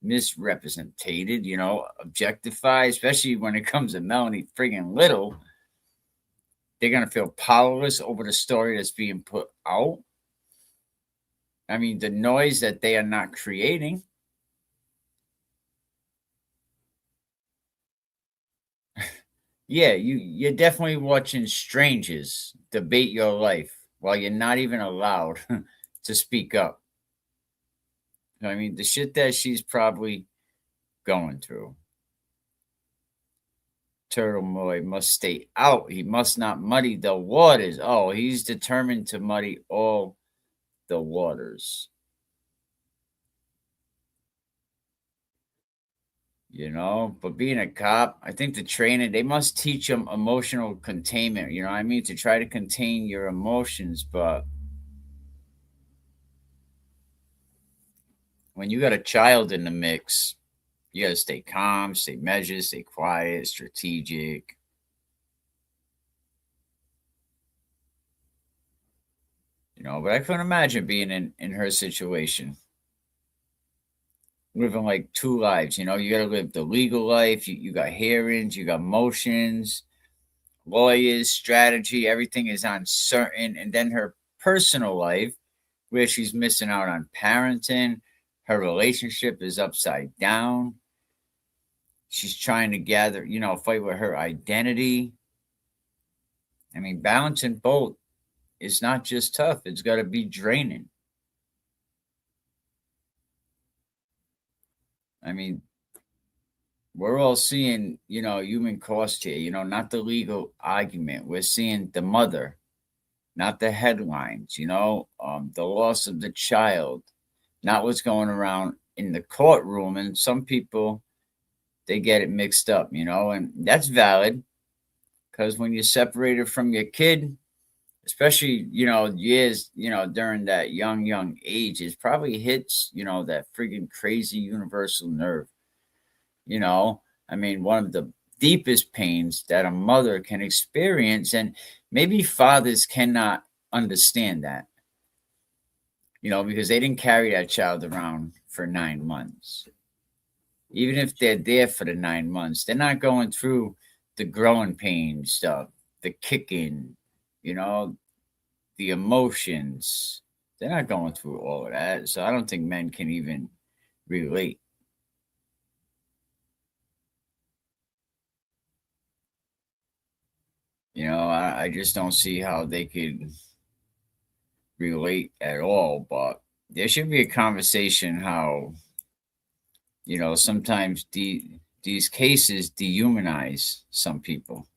[SPEAKER 4] misrepresented, you know, objectified, especially when it comes to Melanie friggin' Little. They're going to feel powerless over the story that's being put out. I mean, the noise that they are not creating. Yeah, you're definitely watching strangers debate your life while you're not even allowed to speak up. I mean, the shit that she's probably going through. Turtle Boy must stay out. He must not muddy the waters. Oh, he's determined to muddy all the waters. You know, but being a cop, I think the training, they must teach them emotional containment, you know what I mean? To try to contain your emotions. But when you got a child in the mix, you got to stay calm, stay measured, stay quiet, strategic. You know, but I couldn't imagine being in her situation. Living like two lives, you know, you got to live the legal life. You got hearings, you got motions, lawyers, strategy, everything is uncertain. And then her personal life, where she's missing out on parenting, her relationship is upside down. She's trying to gather, you know, fight with her identity. I mean, balancing both is not just tough, it's got to be draining. I mean, we're all seeing, you know, human cost here, you know, not the legal argument. We're seeing the mother, not the headlines, you know, the loss of the child, not what's going around in the courtroom. And some people, they get it mixed up, you know, and that's valid because when you're separated from your kid, especially, you know, years, you know, during that young age, it probably hits, you know, that friggin' crazy universal nerve. You know, I mean, one of the deepest pains that a mother can experience, and maybe fathers cannot understand that, you know, because they didn't carry that child around for 9 months. Even if they're there for the 9 months, they're not going through the growing pain stuff, the kicking, you know, the emotions. They're not going through all of that. So I don't think men can even relate. You know, I just don't see how they could relate at all. But there should be a conversation how, you know, sometimes these cases dehumanize some people.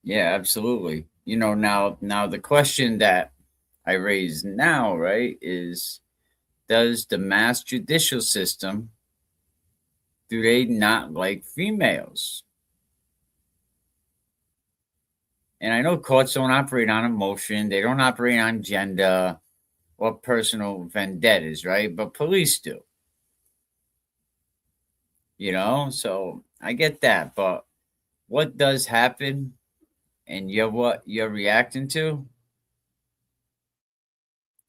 [SPEAKER 4] Yeah, absolutely. You know, now the question that I raise now, right, is does the mass judicial system, do they not like females? And I know courts don't operate on emotion, they don't operate on gender or personal vendettas, right? But police do. You know, so I get that, but what does happen and what you're reacting to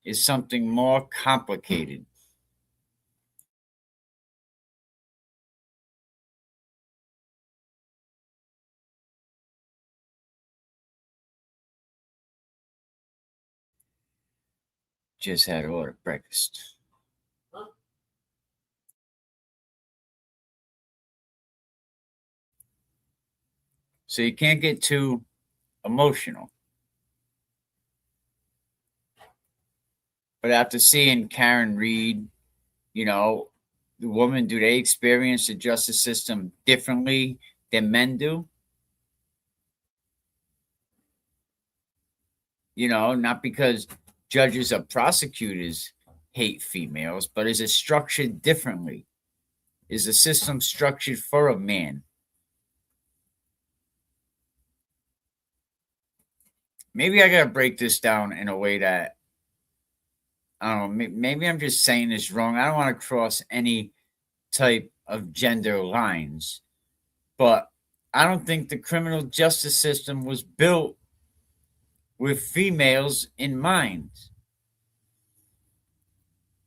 [SPEAKER 4] is something more complicated. Just had to order breakfast. So you can't get too emotional. But after seeing Karen Reed, you know, the woman, do they experience the justice system differently than men do? You know, not because judges or prosecutors hate females, but is it structured differently? Is the system structured for a man? Maybe I got to break this down in a way that, I don't know, maybe I'm just saying this wrong. I don't want to cross any type of gender lines, But I don't think the criminal justice system was built with females in mind.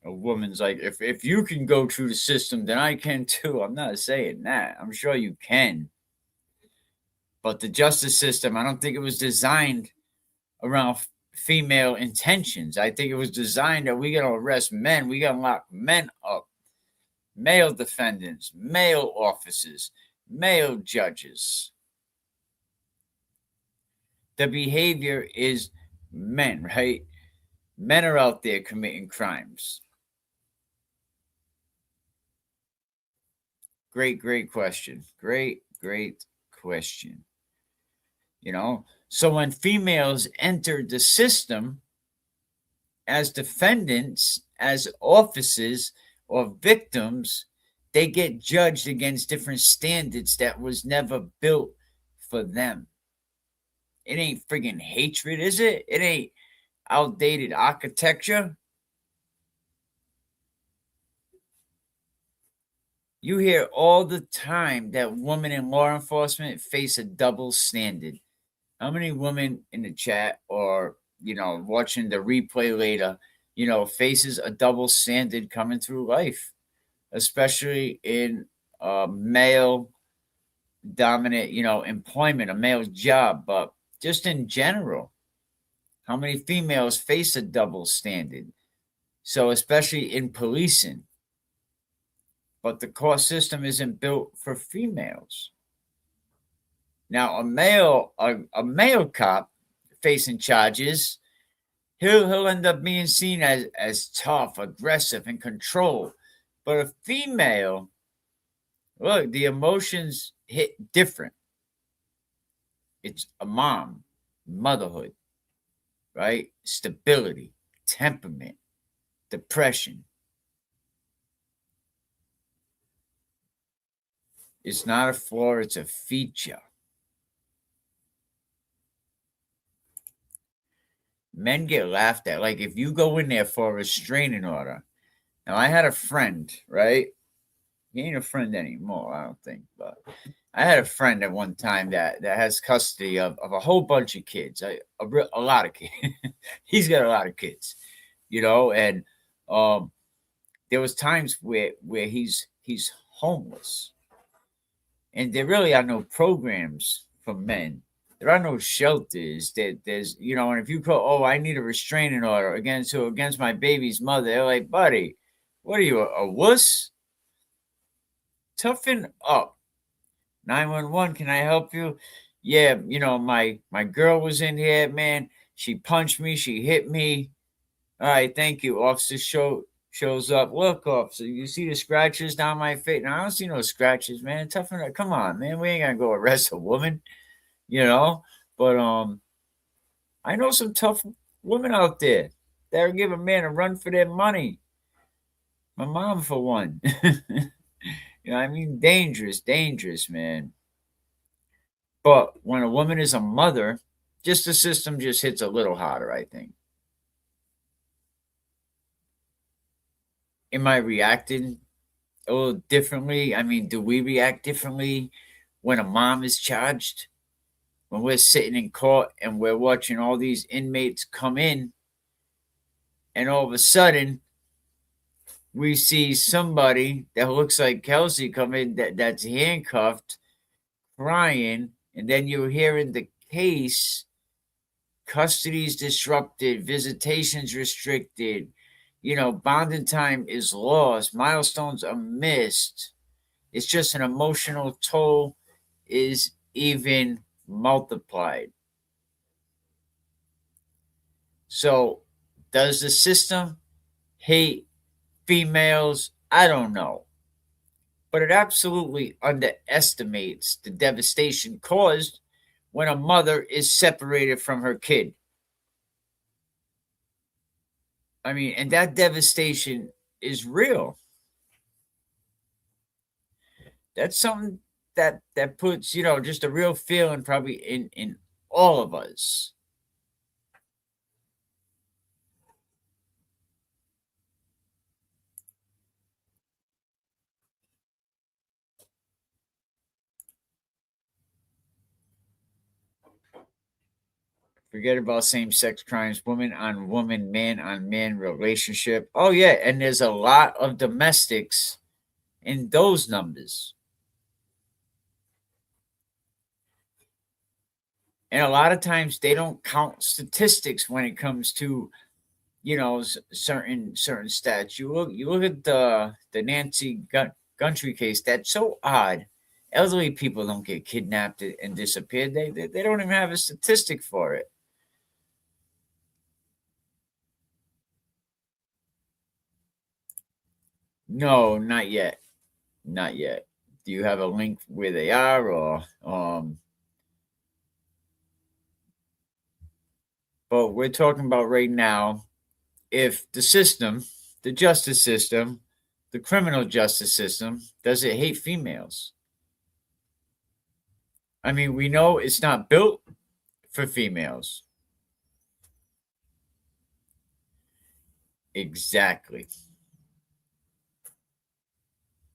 [SPEAKER 4] A woman's like, if you can go through the system, then I can too. I'm not saying that. I'm sure you can. But the justice system, I don't think it was designed around female intentions. I think it was designed that we got to arrest men. We got to lock men up. Male defendants, male officers, male judges. The behavior is men, right? Men are out there committing crimes. Great question. Great question. You know, so when females entered the system as defendants, as officers or victims, they get judged against different standards that was never built for them. It ain't friggin' hatred, is it? It ain't outdated architecture. You hear all the time that women in law enforcement face a double standard. How many women in the chat or, watching the replay later, faces a double standard coming through life, especially in male dominant, employment, a male job, but just in general, how many females face a double standard? So especially in policing, but the court system isn't built for females. Now, a male cop facing charges, he'll end up being seen as tough, aggressive, and control. But a female, look, the emotions hit different. It's a mom, motherhood, right? Stability, temperament, depression. It's not a flaw, it's a feature. Men get laughed at. Like if you go in there for a restraining order. Now, I had a friend, right? He ain't a friend anymore, I don't think. But I had a friend at one time that has custody of a whole bunch of kids, a lot of kids. He's got a lot of kids, and there was times where he's homeless. And there really are no programs for men. There are no shelters. There's, and if you call, I need a restraining order against my baby's mother, they're like, buddy, what are you, a wuss? Toughen up. 911, can I help you? Yeah, my girl was in here, man. She punched me. She hit me. All right, thank you. Officer shows up. Look, officer, you see the scratches down my face? Now, I don't see no scratches, man. Toughen up. Come on, man. We ain't gonna go arrest a woman, But I know some tough women out there that'll give a man a run for their money. My mom, for one. Dangerous, man. But when a woman is a mother, just the system just hits a little harder, I think. Am I reacting a little differently? I mean, do we react differently when a mom is charged? When we're sitting in court and we're watching all these inmates come in, and all of a sudden we see somebody that looks like Kelsey come in that's handcuffed, crying, and then you're hearing the case, custody's disrupted, visitation's restricted, bonding time is lost, milestones are missed. It's just an emotional toll is even multiplied. So, does the system hate females? I don't know. But it absolutely underestimates the devastation caused when a mother is separated from her kid. I mean, and that devastation is real. That's something that puts, just a real feeling probably in all of us. Forget about same-sex crimes, woman on woman, man on man relationship. Oh, yeah, and there's a lot of domestics in those numbers. And a lot of times they don't count statistics when it comes to, you know, certain stats. You look at the Nancy Gentry case. That's so odd. Elderly people don't get kidnapped and disappeared. They don't even have a statistic for it. No, not yet. Not yet. Do you have a link where they are, or but we're talking about right now, if the system, the justice system, the criminal justice system, does it hate females? I mean, we know it's not built for females. Exactly.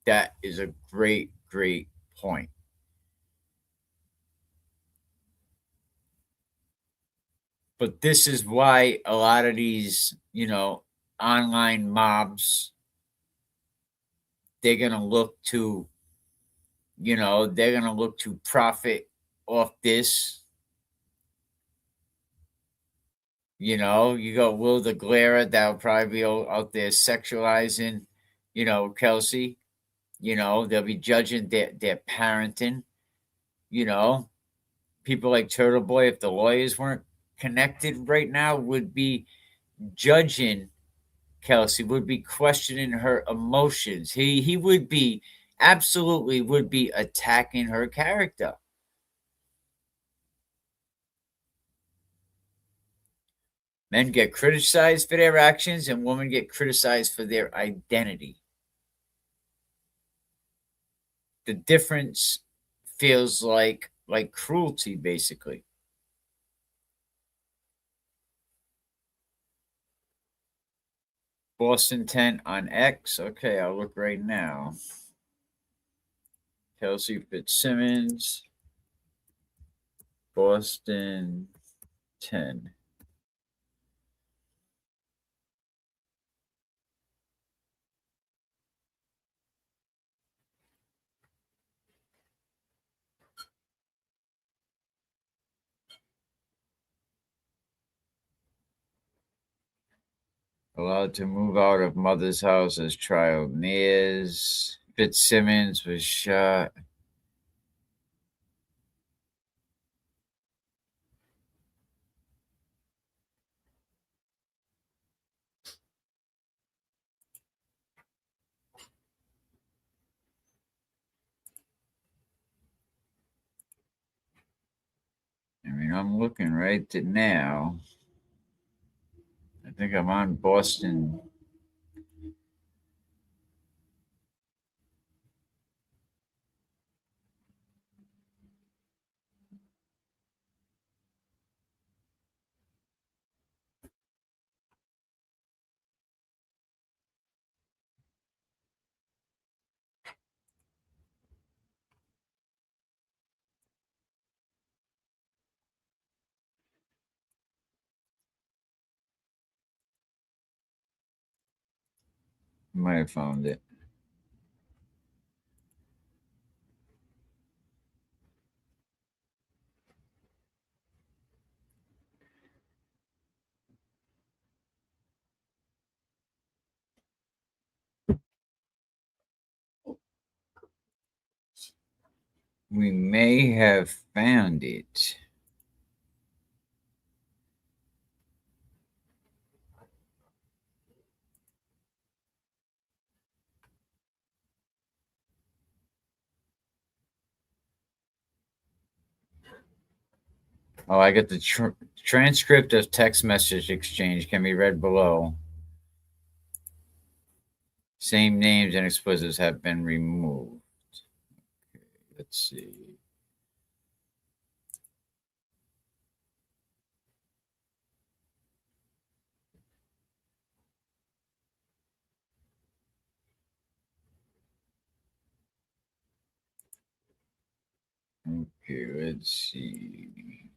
[SPEAKER 4] That is a great, great point. But this is why a lot of these, you know, online mobs, they're going to look to, you know, they're going to look to profit off this. You know, you got Will the Glare that'll probably be out there sexualizing, you know, Kelsey. You know, they'll be judging their parenting. You know, people like Turtle Boy, if the lawyers weren't connected right now, would be judging Kelsey, would be questioning her emotions. He would be absolutely would be attacking her character. Men get criticized for their actions, and women get criticized for their identity. The difference feels like cruelty, basically. Boston 10 on X. Okay, I'll look right now. Kelsey Fitzsimmons, Boston 10. Allowed to move out of mother's house as trial nears. Fitzsimmons was shot. I mean, I'm looking right now. I think I'm on Boston. Might have found it. We may have found it. Oh, I got the transcript of text message exchange can be read below. Same names and explicits have been removed. Okay, let's see. Okay, let's see.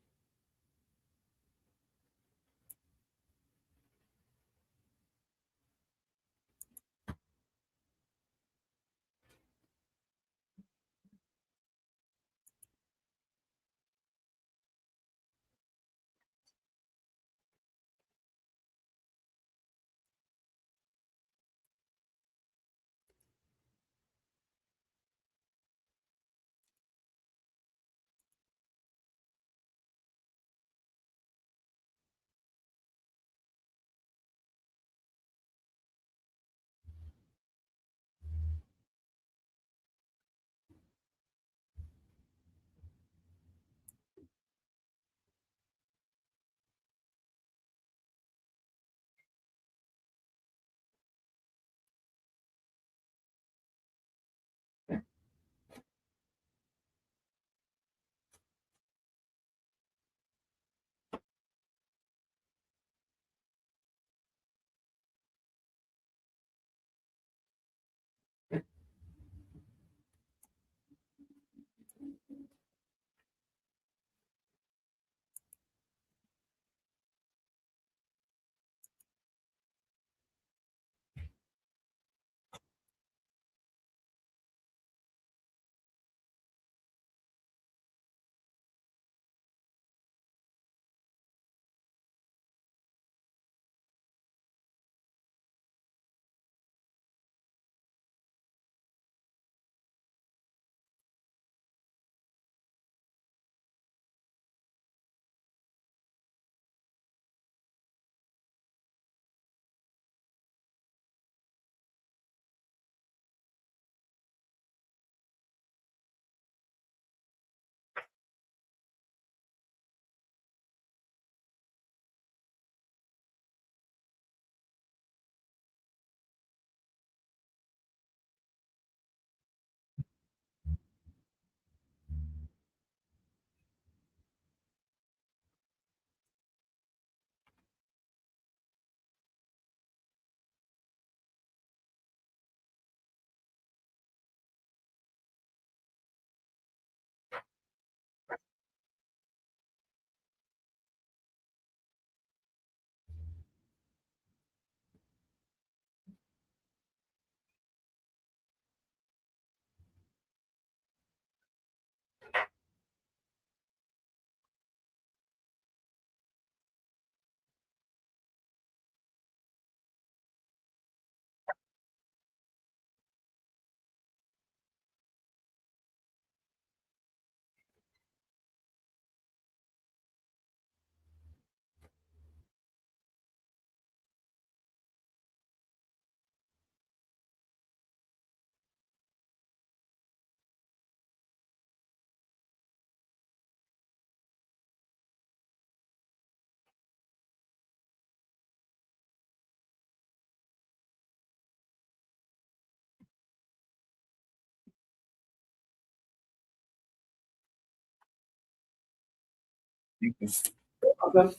[SPEAKER 4] You can-
[SPEAKER 9] Okay.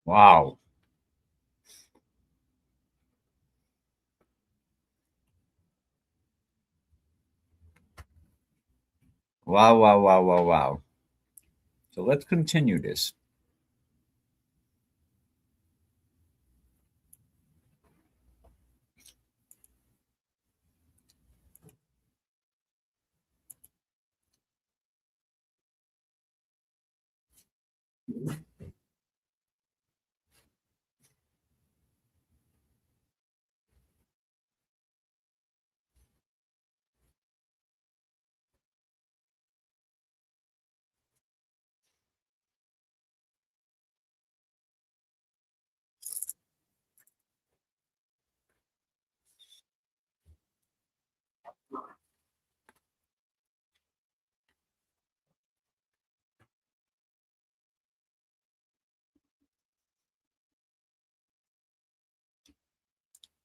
[SPEAKER 4] Wow. Wow, wow, wow, wow, wow. So let's continue this.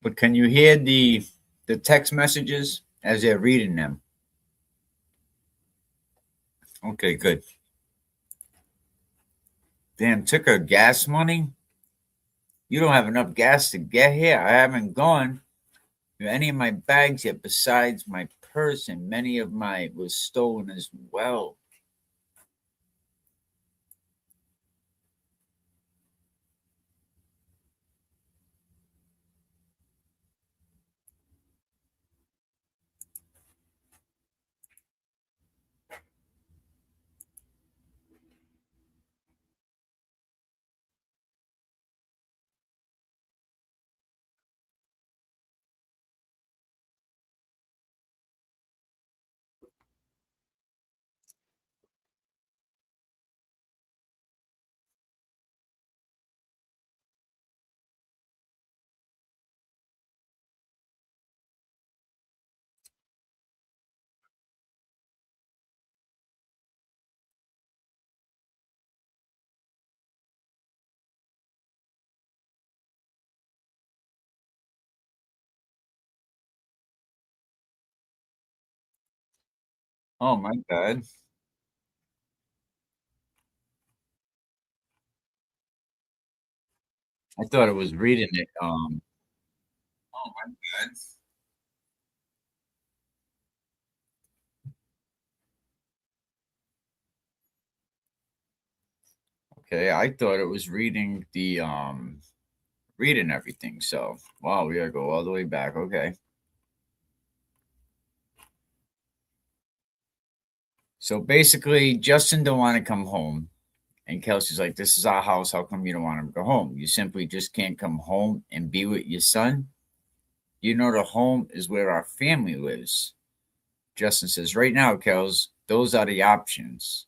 [SPEAKER 4] But can you hear the text messages as they're reading them? Okay, good. Damn, took her gas money. You don't have enough gas to get here. I haven't gone through any of my bags yet besides my purse, and many of my was stolen as well. Oh my God. I thought it was reading it.
[SPEAKER 12] Oh, my bad.
[SPEAKER 4] Okay, I thought it was reading the reading everything. So wow, we gotta go all the way back. Okay. So basically, Justin don't want to come home. And Kelsey's like, this is our house. How come you don't want him to go home? You simply just can't come home and be with your son. You know, the home is where our family lives. Justin says, right now, Kels, those are the options.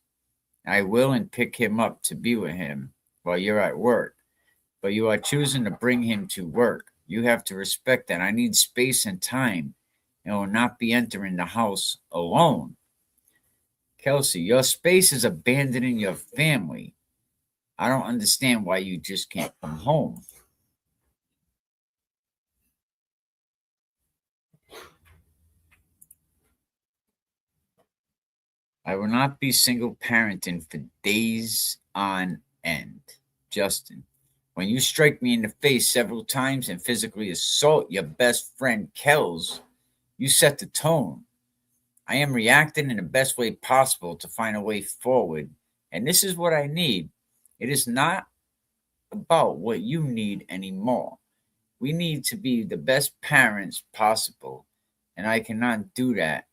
[SPEAKER 4] I will and pick him up to be with him while you're at work. But you are choosing to bring him to work. You have to respect that. I need space and time and will not be entering the house alone. Kelsey, your space is abandoning your family. I don't understand why you just can't come home. I will not be single parenting for days on end. Justin, when you strike me in the face several times and physically assault your best friend Kels, you set the tone. I am reacting in the best way possible to find a way forward, and this is what I need. It is not about what you need anymore. We need to be the best parents possible, and I cannot do that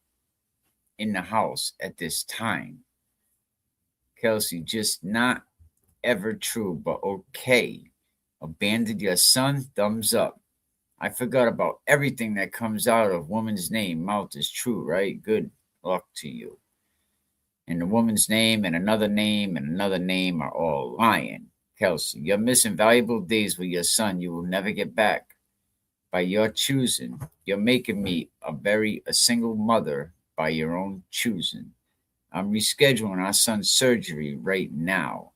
[SPEAKER 4] in the house at this time. Kelsey, just not ever true, but okay. Abandoned your son, thumbs up. I forgot about everything that comes out of woman's name. Mouth is true, right? Good luck to you. And the woman's name and another name and another name are all lying. Kelsey, you're missing valuable days with your son you will never get back. By your choosing, you're making me a single mother by your own choosing. I'm rescheduling our son's surgery right now.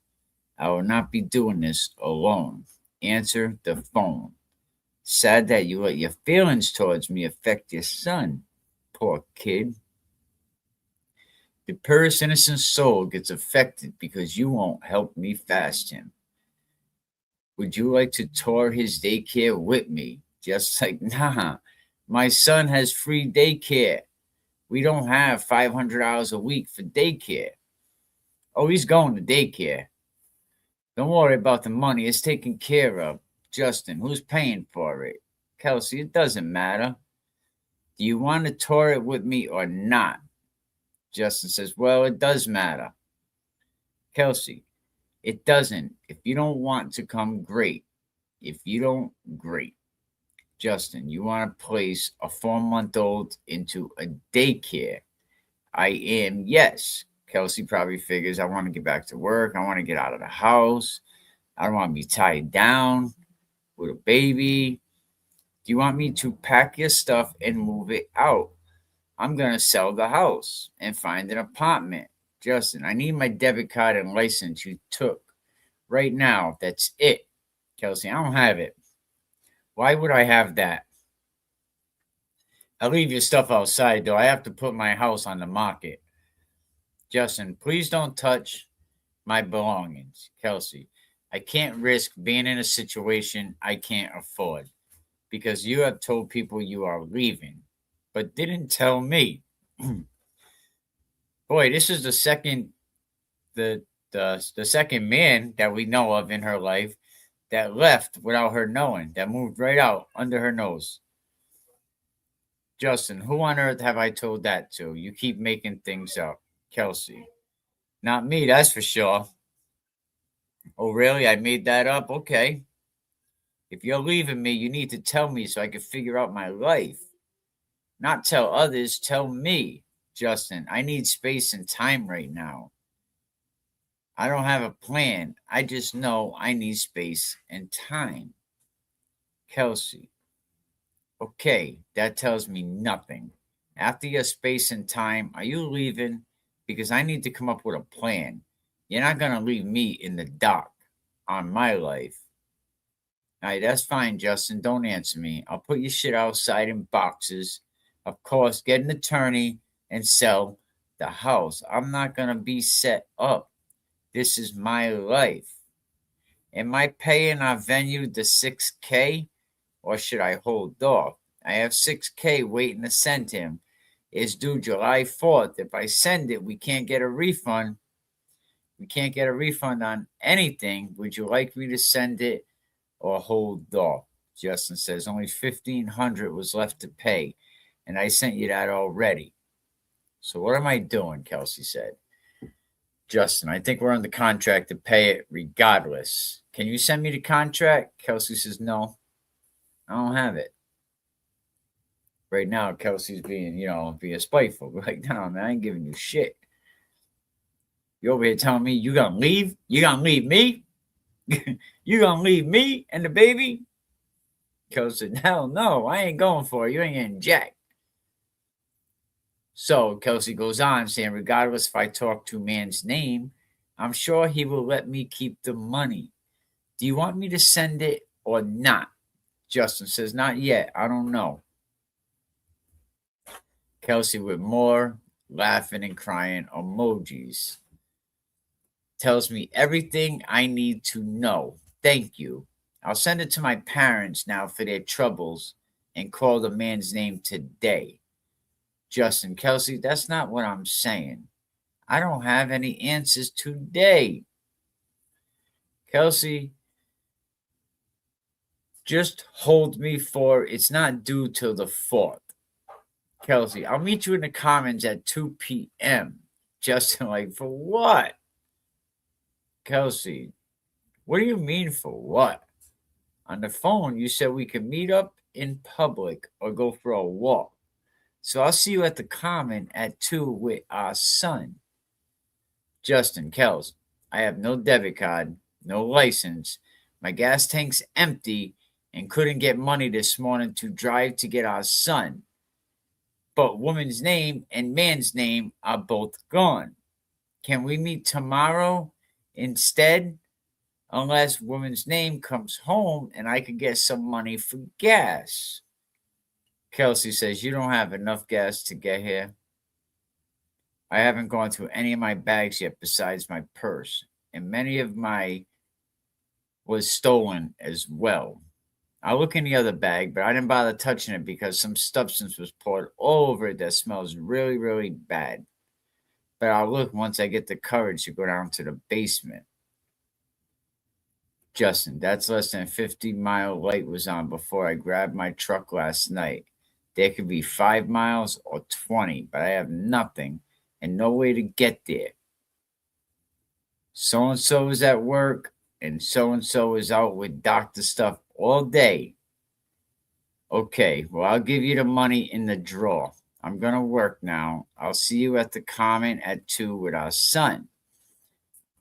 [SPEAKER 4] I will not be doing this alone. Answer the phone. Sad that you let your feelings towards me affect your son. Poor kid. The purest innocent soul gets affected because you won't help me fast him. Would you like to tour his daycare with me? Just like, nah, my son has free daycare. We don't have $500 a week for daycare. Oh, he's going to daycare. Don't worry about the money. It's taken care of. Justin, who's paying for it? Kelsey, it doesn't matter. Do you want to tour it with me or not? Justin says, well, it does matter. Kelsey, it doesn't. If you don't want to come, great. If you don't, great. Justin, you want to place a 4-month-old into a daycare? I am, yes. Kelsey probably figures I want to get back to work. I want to get out of the house. I don't want to be tied down with a baby. Do you want me to pack your stuff and move it out? I'm going to sell the house and find an apartment. Justin, I need my debit card and license you took right now. That's it. Kelsey, I don't have it. Why would I have that? I'll leave your stuff outside, though. I have to put my house on the market. Justin, please don't touch my belongings. Kelsey, I can't risk being in a situation I can't afford because you have told people you are leaving, but didn't tell me. Boy, this is the second man that we know of in her life that left without her knowing, that moved right out under her nose. Justin, who on earth have I told that to? You keep making things up. Kelsey, not me, that's for sure. Oh, really? I made that up? Okay. If you're leaving me, you need to tell me so I can figure out my life. Not tell others, tell me. Justin, I need space and time right now. I don't have a plan. I just know I need space and time. Kelsey, okay, that tells me nothing. After your space and time, are you leaving? Because I need to come up with a plan. You're not going to leave me in the dark on my life. All right, that's fine, Justin. Don't answer me. I'll put your shit outside in boxes. Of course, get an attorney and sell the house. I'm not going to be set up. This is my life. Am I paying our venue the $6K or should I hold off? I have $6K waiting to send him. It's due July 4th. If I send it, we can't get a refund. We can't get a refund on anything. Would you like me to send it or hold off? Justin says only $1,500 was left to pay, and I sent you that already. So what am I doing? Kelsey said. Justin, I think we're on the contract to pay it regardless. Can you send me the contract? Kelsey says, no, I don't have it. Right now, Kelsey's being spiteful. Like, no, man, I ain't giving you shit. You over here telling me you gonna leave? You gonna leave me? You gonna leave me and the baby? Kelsey said, hell no, I ain't going for it. You ain't getting jacked. So Kelsey goes on saying, regardless if I talk to man's name, I'm sure he will let me keep the money. Do you want me to send it or not? Justin says, not yet. I don't know. Kelsey with more laughing and crying emojis. Tells me everything I need to know. Thank you. I'll send it to my parents now for their troubles and call the man's name today. Justin, Kelsey, that's not what I'm saying. I don't have any answers today. Kelsey, just hold me for it's not due till the 4th. Kelsey, I'll meet you in the comments at 2 p.m. Justin, like, for what? Kelsey, what do you mean for what? On the phone, you said we could meet up in public or go for a walk. So I'll see you at the common at 2 with our son. Justin, Kels, I have no debit card, no license. My gas tank's empty and couldn't get money this morning to drive to get our son. But woman's name and man's name are both gone. Can we meet tomorrow instead? Unless woman's name comes home and I could get some money for gas. Kelsey says, you don't have enough gas to get here. I haven't gone through any of my bags yet besides my purse. And many of my was stolen as well. I look in the other bag, but I didn't bother touching it because some substance was poured all over it that smells really, really bad. But I'll look once I get the courage to go down to the basement. Justin, that's less than a 50-mile light was on before I grabbed my truck last night. There could be 5 miles or 20, but I have nothing and no way to get there. So-and-so is at work and so-and-so is out with doctor stuff all day. Okay, well, I'll give you the money in the drawer. I'm going to work now. I'll see you at the common at 2 with our son.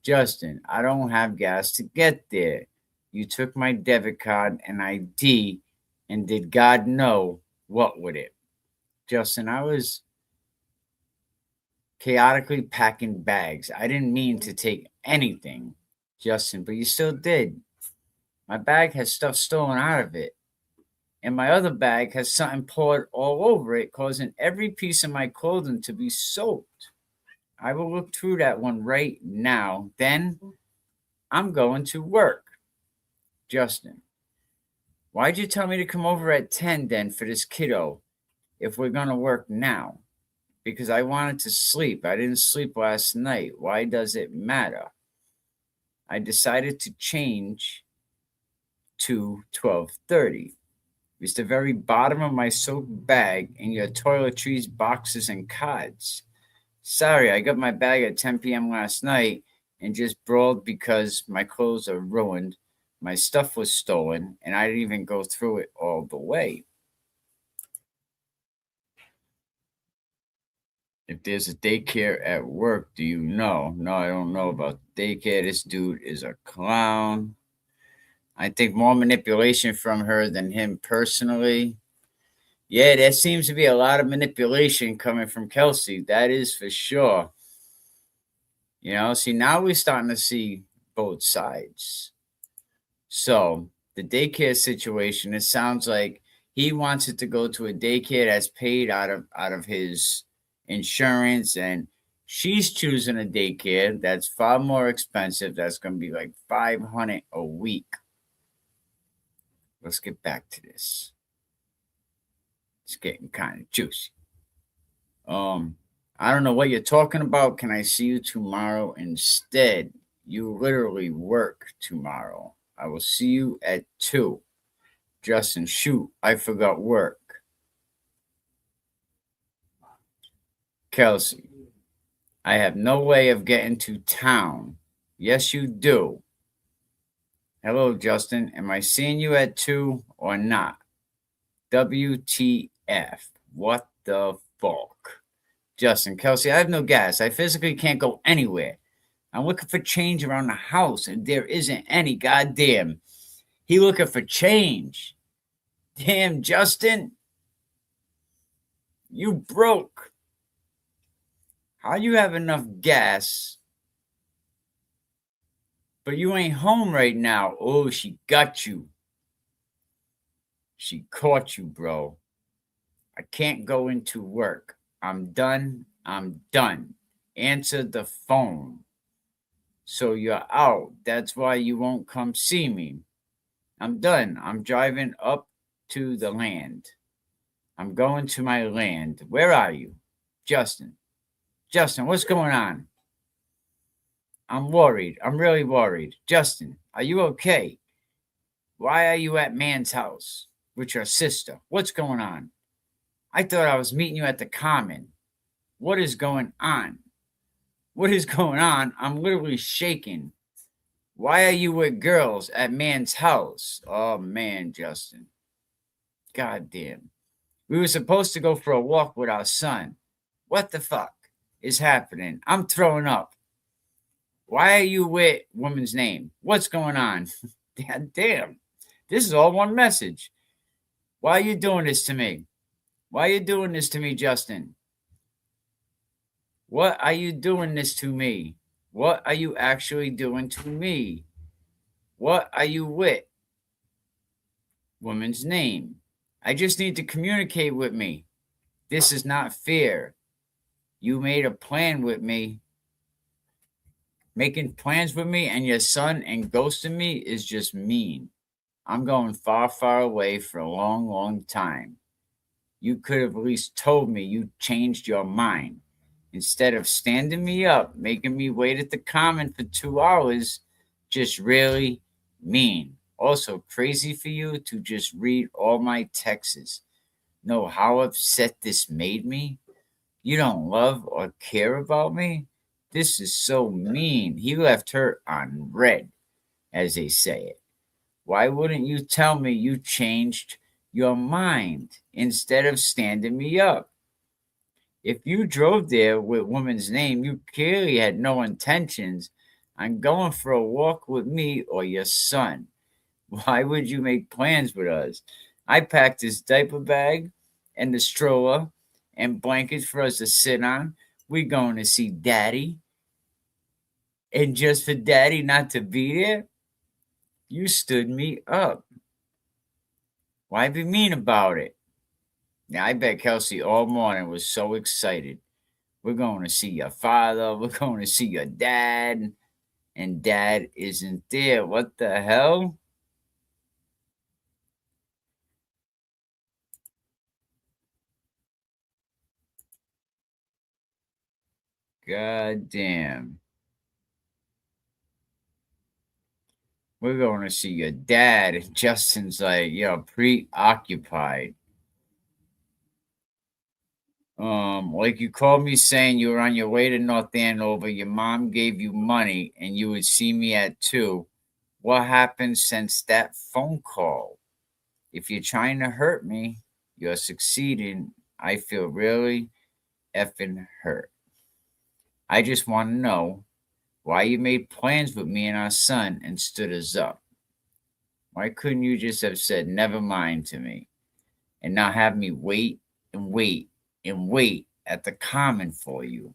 [SPEAKER 4] Justin, I don't have gas to get there. You took my debit card and ID and did God know what with it. Justin, I was chaotically packing bags. I didn't mean to take anything. Justin, but you still did. My bag has stuff stolen out of it. And my other bag has something poured all over it, causing every piece of my clothing to be soaked. I will look through that one right now. Then I'm going to work. Justin, why'd you tell me to come over at 10 then for this kiddo if we're going to work now? Because I wanted to sleep. I didn't sleep last night. Why does it matter? I decided to change to 12:30. It's the very bottom of my soaked bag and your toiletries, boxes, and cards. Sorry, I got my bag at 10 p.m. last night and just brawled because my clothes are ruined. My stuff was stolen, and I didn't even go through it all the way. If there's a daycare at work, do you know? No, I don't know about daycare. This dude is a clown. I think more manipulation from her than him personally. Yeah, there seems to be a lot of manipulation coming from Kelsey. That is for sure. You know, see, now we're starting to see both sides. So the daycare situation, it sounds like he wants it to go to a daycare that's paid out of his insurance, and She's choosing a daycare that's far more expensive. That's going to be like $500 a week. Let's get back to this. It's getting kind of juicy. I don't know what you're talking about. Can I see you tomorrow instead? You literally work tomorrow. I will see you at 2. Justin, shoot, I forgot work. Kelsey, I have no way of getting to town. Yes, you do. Hello, Justin. Am I seeing you at 2 or not? WTF. What the fuck? Justin, Kelsey, I have no gas. I physically can't go anywhere. I'm looking for change around the house, and there isn't any. Goddamn. He looking for change. Damn, Justin. You broke. How you have enough gas, but you ain't home right now? Oh, she got you. She caught you, bro. I can't go into work. I'm done. I'm done. Answer the phone. So you're out. That's why you won't come see me. I'm done. I'm driving up to the land. I'm going to my land. Where are you? Justin. Justin, what's going on? I'm worried. I'm really worried. Justin, are you okay? Why are you at man's house with your sister? What's going on? I thought I was meeting you at the common. What is going on? What is going on? I'm literally shaking. Why are you with girls at man's house? Oh, man, Justin. God damn. We were supposed to go for a walk with our son. What the fuck is happening? I'm throwing up. Why are you with woman's name? What's going on? God damn. This is all one message. Why are you doing this to me? Why are you doing this to me, Justin? What are you doing this to me? What are you actually doing to me? What are you with? Woman's name. I just need to communicate with me. This is not fair. You made a plan with me. Making plans with me and your son and ghosting me is just mean. I'm going far, far away for a long, long time. You could have at least told me you changed your mind. Instead of standing me up, making me wait at the common for 2 hours, just really mean. Also, crazy for you to just read all my texts. Know how upset this made me? You don't love or care about me? This is so mean. He left her on red, as they say it. Why wouldn't you tell me you changed your mind instead of standing me up? If you drove there with woman's name, you clearly had no intentions on going for a walk with me or your son. Why would you make plans with us? I packed this diaper bag and the stroller and blankets for us to sit on. We're going to see Daddy. And just for Daddy not to be there, you stood me up. Why be mean about it? Now, I bet Kelsey all morning was so excited. We're going to see your father. We're going to see your dad. And Dad isn't there. What the hell? God damn. We're going to see your dad. And Justin's like, preoccupied. Like you called me saying you were on your way to North Andover. Your mom gave you money and you would see me at 2. What happened since that phone call? If you're trying to hurt me, you're succeeding. I feel really effing hurt. I just want to know why you made plans with me and our son and stood us up. Why couldn't you just have said never mind to me and not have me wait and wait and wait at the common for you?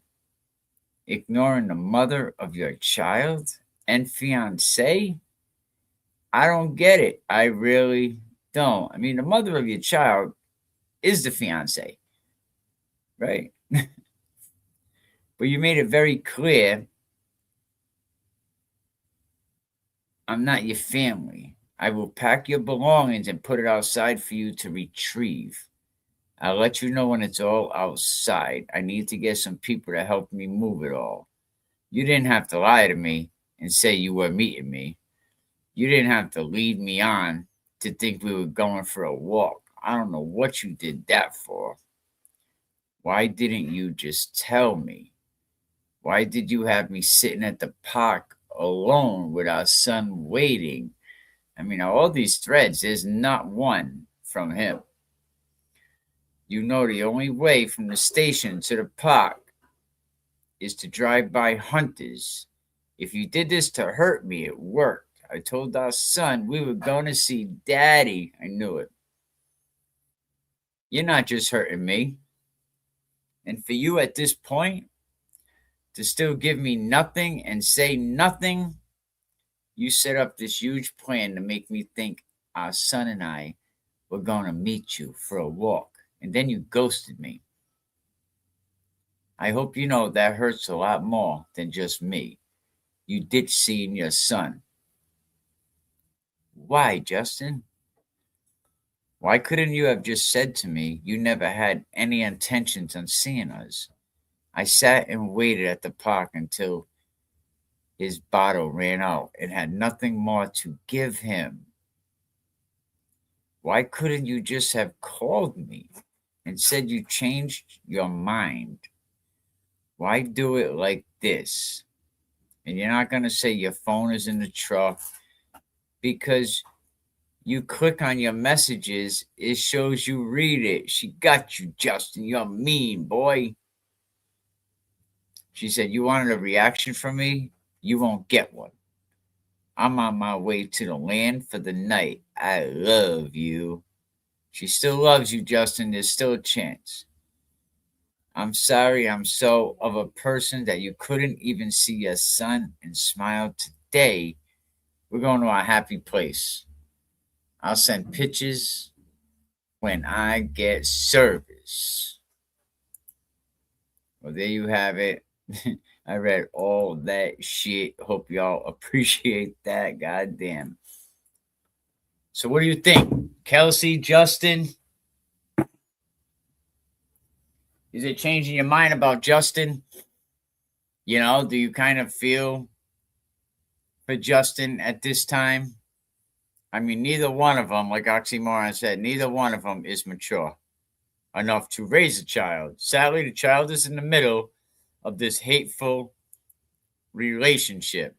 [SPEAKER 4] Ignoring the mother of your child and fiance? I don't get it. I really don't. I mean, the mother of your child is the fiance, right? But you made it very clear I'm not your family. I will pack your belongings and put it outside for you to retrieve. I'll let you know when it's all outside. I need to get some people to help me move it all. You didn't have to lie to me and say you were meeting me. You didn't have to lead me on to think we were going for a walk. I don't know what you did that for. Why didn't you just tell me? Why did you have me sitting at the park alone with our son waiting? I mean, all these threads, there's not one from him. You know the only way from the station to the park is to drive by hunters. If you did this to hurt me, it worked. I told our son we were going to see Daddy. I knew it. You're not just hurting me. And for you at this point to still give me nothing and say nothing, you set up this huge plan to make me think our son and I were going to meet you for a walk. And then you ghosted me. I hope you know that hurts a lot more than just me. You ditched seeing your son. Why, Justin? Why couldn't you have just said to me you never had any intentions on seeing us? I sat and waited at the park until his bottle ran out and had nothing more to give him. Why couldn't you just have called me and said you changed your mind? Why do it like this? And you're not going to say your phone is in the truck because you click on your messages, it shows you read it. She got you, Justin. You're mean, boy. She said, you wanted a reaction from me? You won't get one. I'm on my way to the land for the night. I love you. She still loves you, Justin. There's still a chance. I'm sorry I'm so of a person that you couldn't even see your son and smile today. We're going to a happy place. I'll send pictures when I get service. Well, there you have it. I read all that shit. Hope y'all appreciate that. Goddamn. So what do you think? Kelsey, Justin? Is it changing your mind about Justin? You know, do you kind of feel for Justin at this time? I mean, neither one of them, like Oxymoron said, neither one of them is mature enough to raise a child. Sadly, the child is in the middle of this hateful relationship.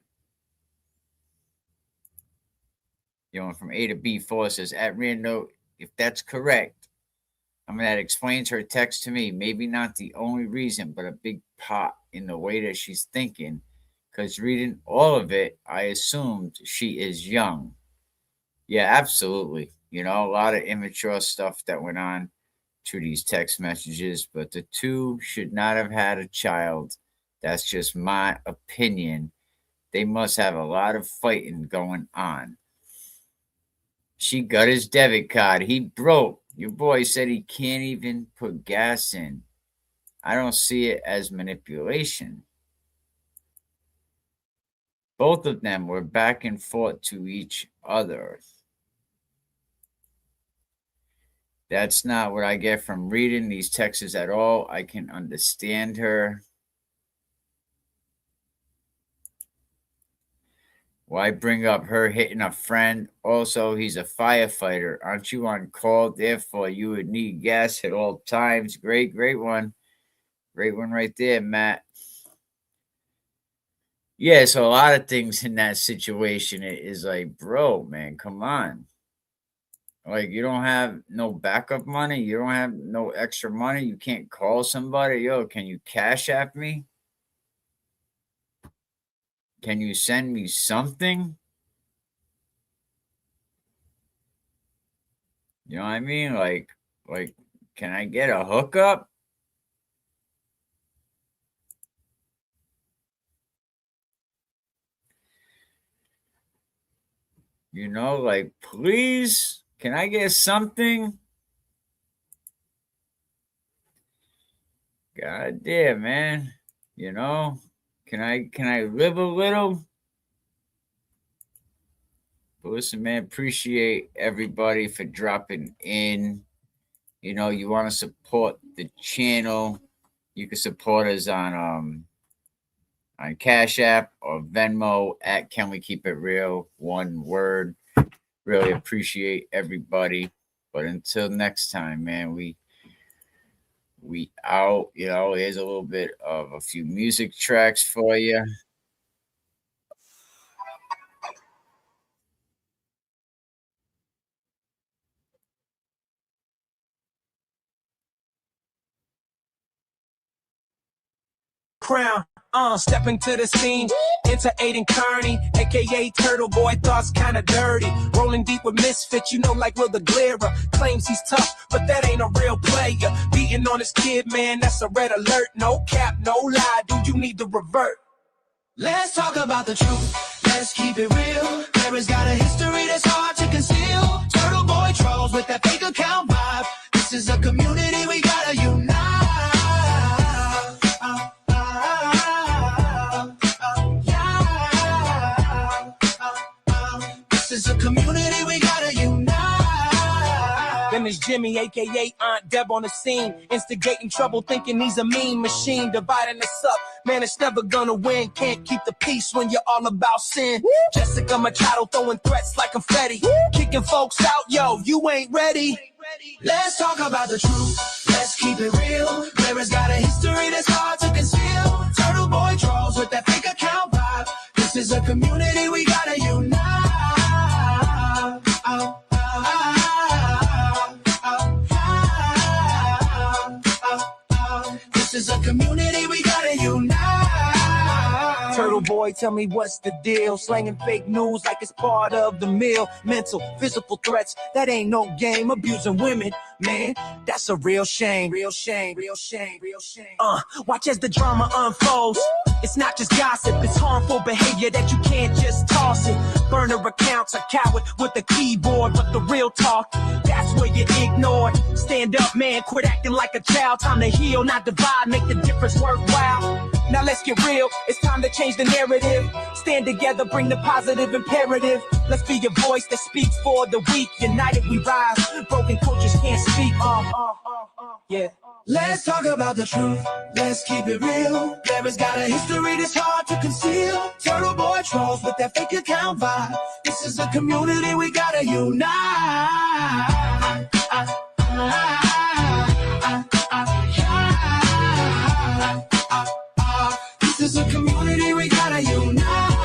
[SPEAKER 4] You know, from A to B, 4 says, at random, if that's correct, I mean, that explains her text to me. Maybe not the only reason, but a big part in the way that she's thinking. Because reading all of it, I assumed she is young. Yeah, absolutely. You know, a lot of immature stuff that went on through these text messages, but the two should not have had a child. That's just my opinion. They must have a lot of fighting going on. She got his debit card. He broke. Your boy said he can't even put gas in. I don't see it as manipulation. Both of them were back and forth to each other. That's not what I get from reading these texts at all. I can understand her. Why bring up her hitting a friend? Also, he's a firefighter. Aren't you on call? Therefore, you would need gas at all times. Great one. Great one right there, Matt. Yeah, so a lot of things in that situation is like, bro, man, come on. Like, you don't have no backup money. You don't have no extra money. You can't call somebody. Yo, can you cash app me? Can you send me something? You know what I mean? Like, can I get a hookup? You know, like, please, can I get something? God damn, man. You know, can I live a little? But listen, man, appreciate everybody for dropping in. You know, you want to support the channel, you can support us on Cash App or Venmo at Can We Keep It Real, one word. Really appreciate everybody. But until next time, man, we out. You know, here's a little bit of a few music tracks for you.
[SPEAKER 1] Crown, stepping to the scene, enter Aiden Kearney, aka Turtle Boy, thoughts kinda dirty, rolling deep with misfits, you know, like Will the Glera, claims he's tough, but that ain't a real player, beating on his kid, man, that's a red alert, no cap, no lie, dude, you need to revert. Let's talk about the truth, let's keep it real, Clara's got a history that's hard to conceal, Turtle Boy trolls with that fake account vibe, this is a community we gotta unite. This is a community we gotta unite. Then there's Jimmy, aka Aunt Deb on the scene, instigating trouble, thinking he's a mean machine, dividing us up. Man, it's never gonna win. Can't keep the peace when you're all about sin. Jessica Machado throwing threats like confetti, kicking folks out. Yo, you ain't ready. Let's talk about the truth. Let's keep it real. Clara's got a history that's hard to conceal. Turtle Boy trolls with that fake account vibe. This is a community we gotta unite. This is a community we gotta unite. Turtle Boy, tell me what's the deal? Slanging fake news like it's part of the meal. Mental, physical threats, that ain't no game. Abusing women, man, that's a real shame. Real shame, real shame, real shame. Watch as the drama unfolds. It's not just gossip, it's harmful behavior that you can't just toss it. Burner accounts, a coward with a keyboard, but the real talk, that's where you ignored. Stand up, man, quit acting like a child. Time to heal, not divide, make the difference worthwhile. Now let's get real, it's time to change the narrative. Stand together, bring the positive imperative. Let's be a voice that speaks for the weak. United we rise, broken cultures can't speak. Yeah. Let's talk about the truth, let's keep it real. Clara's got a history that's hard to conceal. Turtle Boy trolls with that fake account vibe. This is a community we gotta unite. This is a community we gotta unite.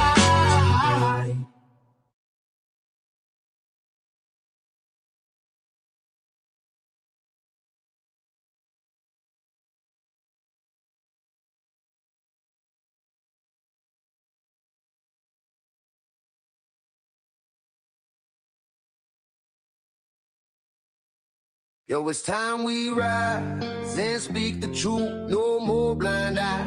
[SPEAKER 5] Yo, it's time we rise and speak the truth. No more blind eye.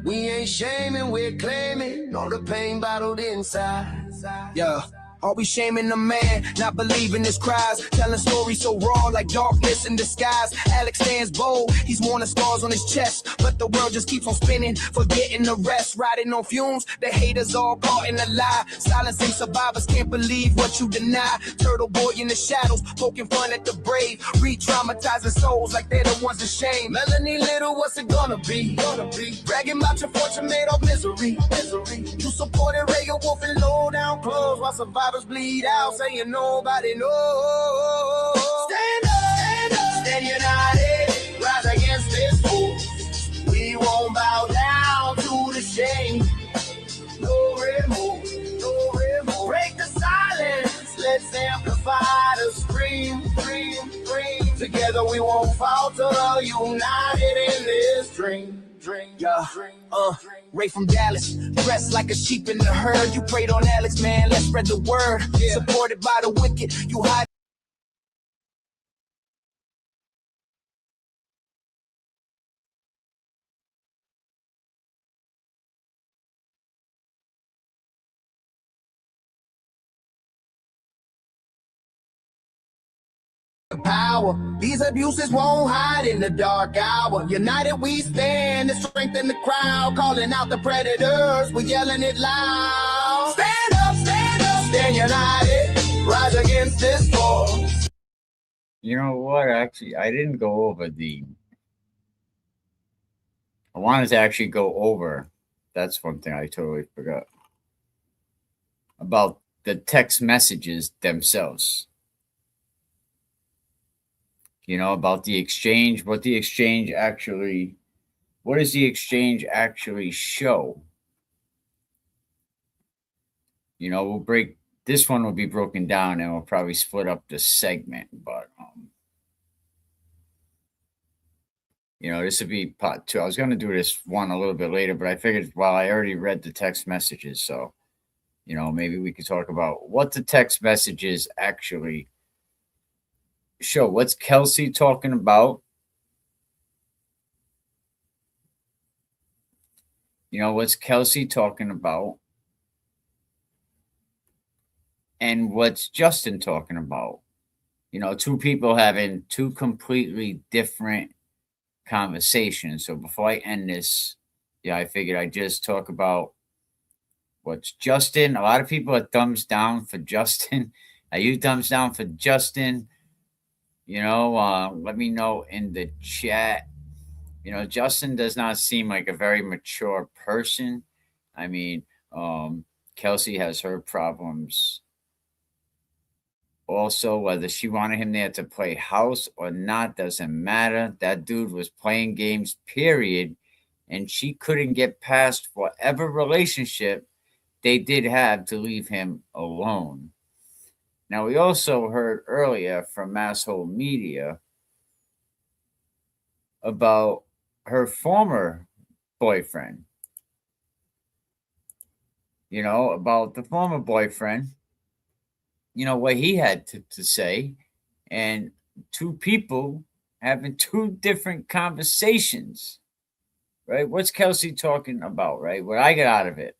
[SPEAKER 5] We ain't shaming, we're claiming all the pain bottled inside.
[SPEAKER 1] Yeah. Are we shaming the man, not believing his cries, telling stories so raw like darkness in disguise? Alex stands bold, he's worn the scars on his chest, but the world just keeps on spinning, forgetting the rest. Riding on fumes, the haters all caught in a lie. Silencing survivors, can't believe what you deny. Turtle Boy in the shadows, poking fun at the brave, re-traumatizing souls like they're the ones ashamed.
[SPEAKER 5] Melanie Little, what's it gonna be? Bragging about your fortune made of misery. You supported Reagan Wolf and low down clothes while survivors bleed out, saying nobody knows.
[SPEAKER 1] Stand up,
[SPEAKER 5] Stand united, rise against this fool. We won't bow down to the shame. No remorse. Break the silence, let's amplify the scream. Together we won't falter, united in this dream.
[SPEAKER 1] Ray from Dallas, dressed like a sheep in the herd. You prayed on Alex, man, let's spread the word. Supported by the wicked, you hide.
[SPEAKER 2] Power. These abuses won't hide in the dark hour. United we stand to strengthen the crowd, calling out the predators. We're yelling it loud. Stand up, stand united. Rise against this force.
[SPEAKER 4] You know what? Actually, I didn't go over I wanted to actually go over. That's one thing I totally forgot about the text messages themselves. You know, about the exchange, what does the exchange actually show? You know, this one will be broken down and we'll probably split up the segment, but you know, this would be part 2. I was going to do this one a little bit later, but I figured while I already read the text messages, so you know, maybe we could talk about what the text messages actually show. What's Kelsey talking about? You know, what's Kelsey talking about? And what's Justin talking about? You know, two people having two completely different conversations. So before I end this, yeah, I figured I'd just talk about what's Justin. A lot of people are thumbs down for Justin. Are you thumbs down for Justin? You know, let me know in the chat. You know, Justin does not seem like a very mature person. I mean, Kelsey has her problems. Also, whether she wanted him there to play house or not doesn't matter. That dude was playing games, period. And she couldn't get past whatever relationship they did have to leave him alone. Now, we also heard earlier from Masshole Media about her former boyfriend. You know, about the former boyfriend, you know, what he had to say. And two people having two different conversations, right? What's Kelsey talking about, right? What I get out of it.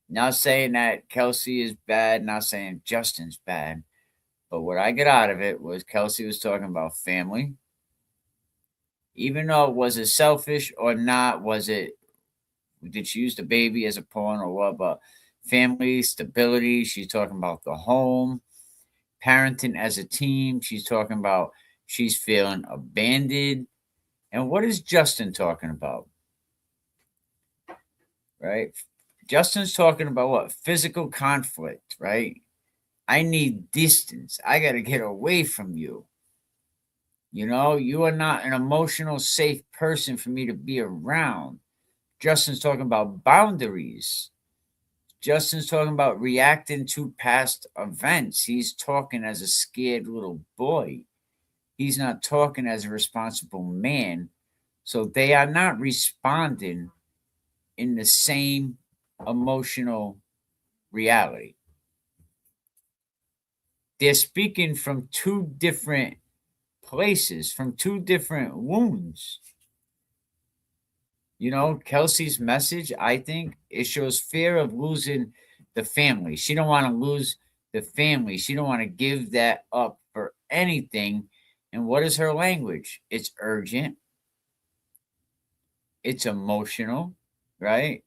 [SPEAKER 4] Not saying that Kelsey is bad, not saying Justin's bad, but what I get out of it was Kelsey was talking about family. Even though was it selfish or not, did she use the baby as a pawn or what? But family, stability, she's talking about the home, parenting as a team. She's talking about she's feeling abandoned. And what is Justin talking about? Right? Justin's talking about what? Physical conflict, right? I need distance. I got to get away from you. You know, you are not an emotional, safe person for me to be around. Justin's talking about boundaries. Justin's talking about reacting to past events. He's talking as a scared little boy. He's not talking as a responsible man. So they are not responding in the same emotional reality. They're speaking from two different places, from two different wounds. You know, Kelsey's message, I think, it shows fear of losing the family. She don't want to lose the family. She don't want to give that up for anything. And what is her language? It's urgent. It's emotional, right?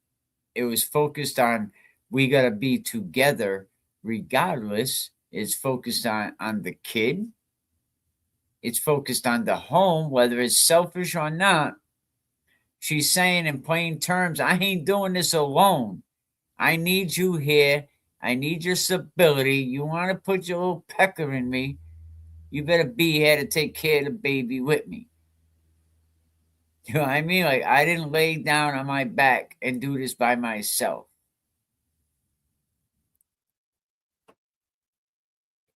[SPEAKER 4] It was focused on we got to be together regardless. It's focused on the kid. It's focused on the home, whether it's selfish or not. She's saying in plain terms, I ain't doing this alone. I need you here. I need your stability. You want to put your little pecker in me, you better be here to take care of the baby with me. You know what I mean? Like, I didn't lay down on my back and do this by myself.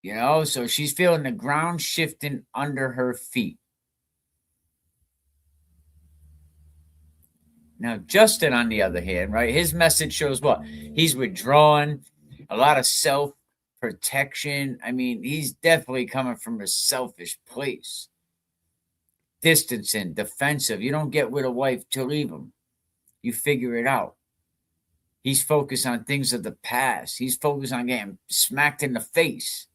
[SPEAKER 4] You know, so she's feeling the ground shifting under her feet. Now, Justin, on the other hand, right, his message shows what? He's withdrawn, a lot of self-protection. I mean, he's definitely coming from a selfish place. Distancing, defensive. You don't get with a wife to leave him. You figure it out. He's focused on things of the past. He's focused on getting smacked in the face.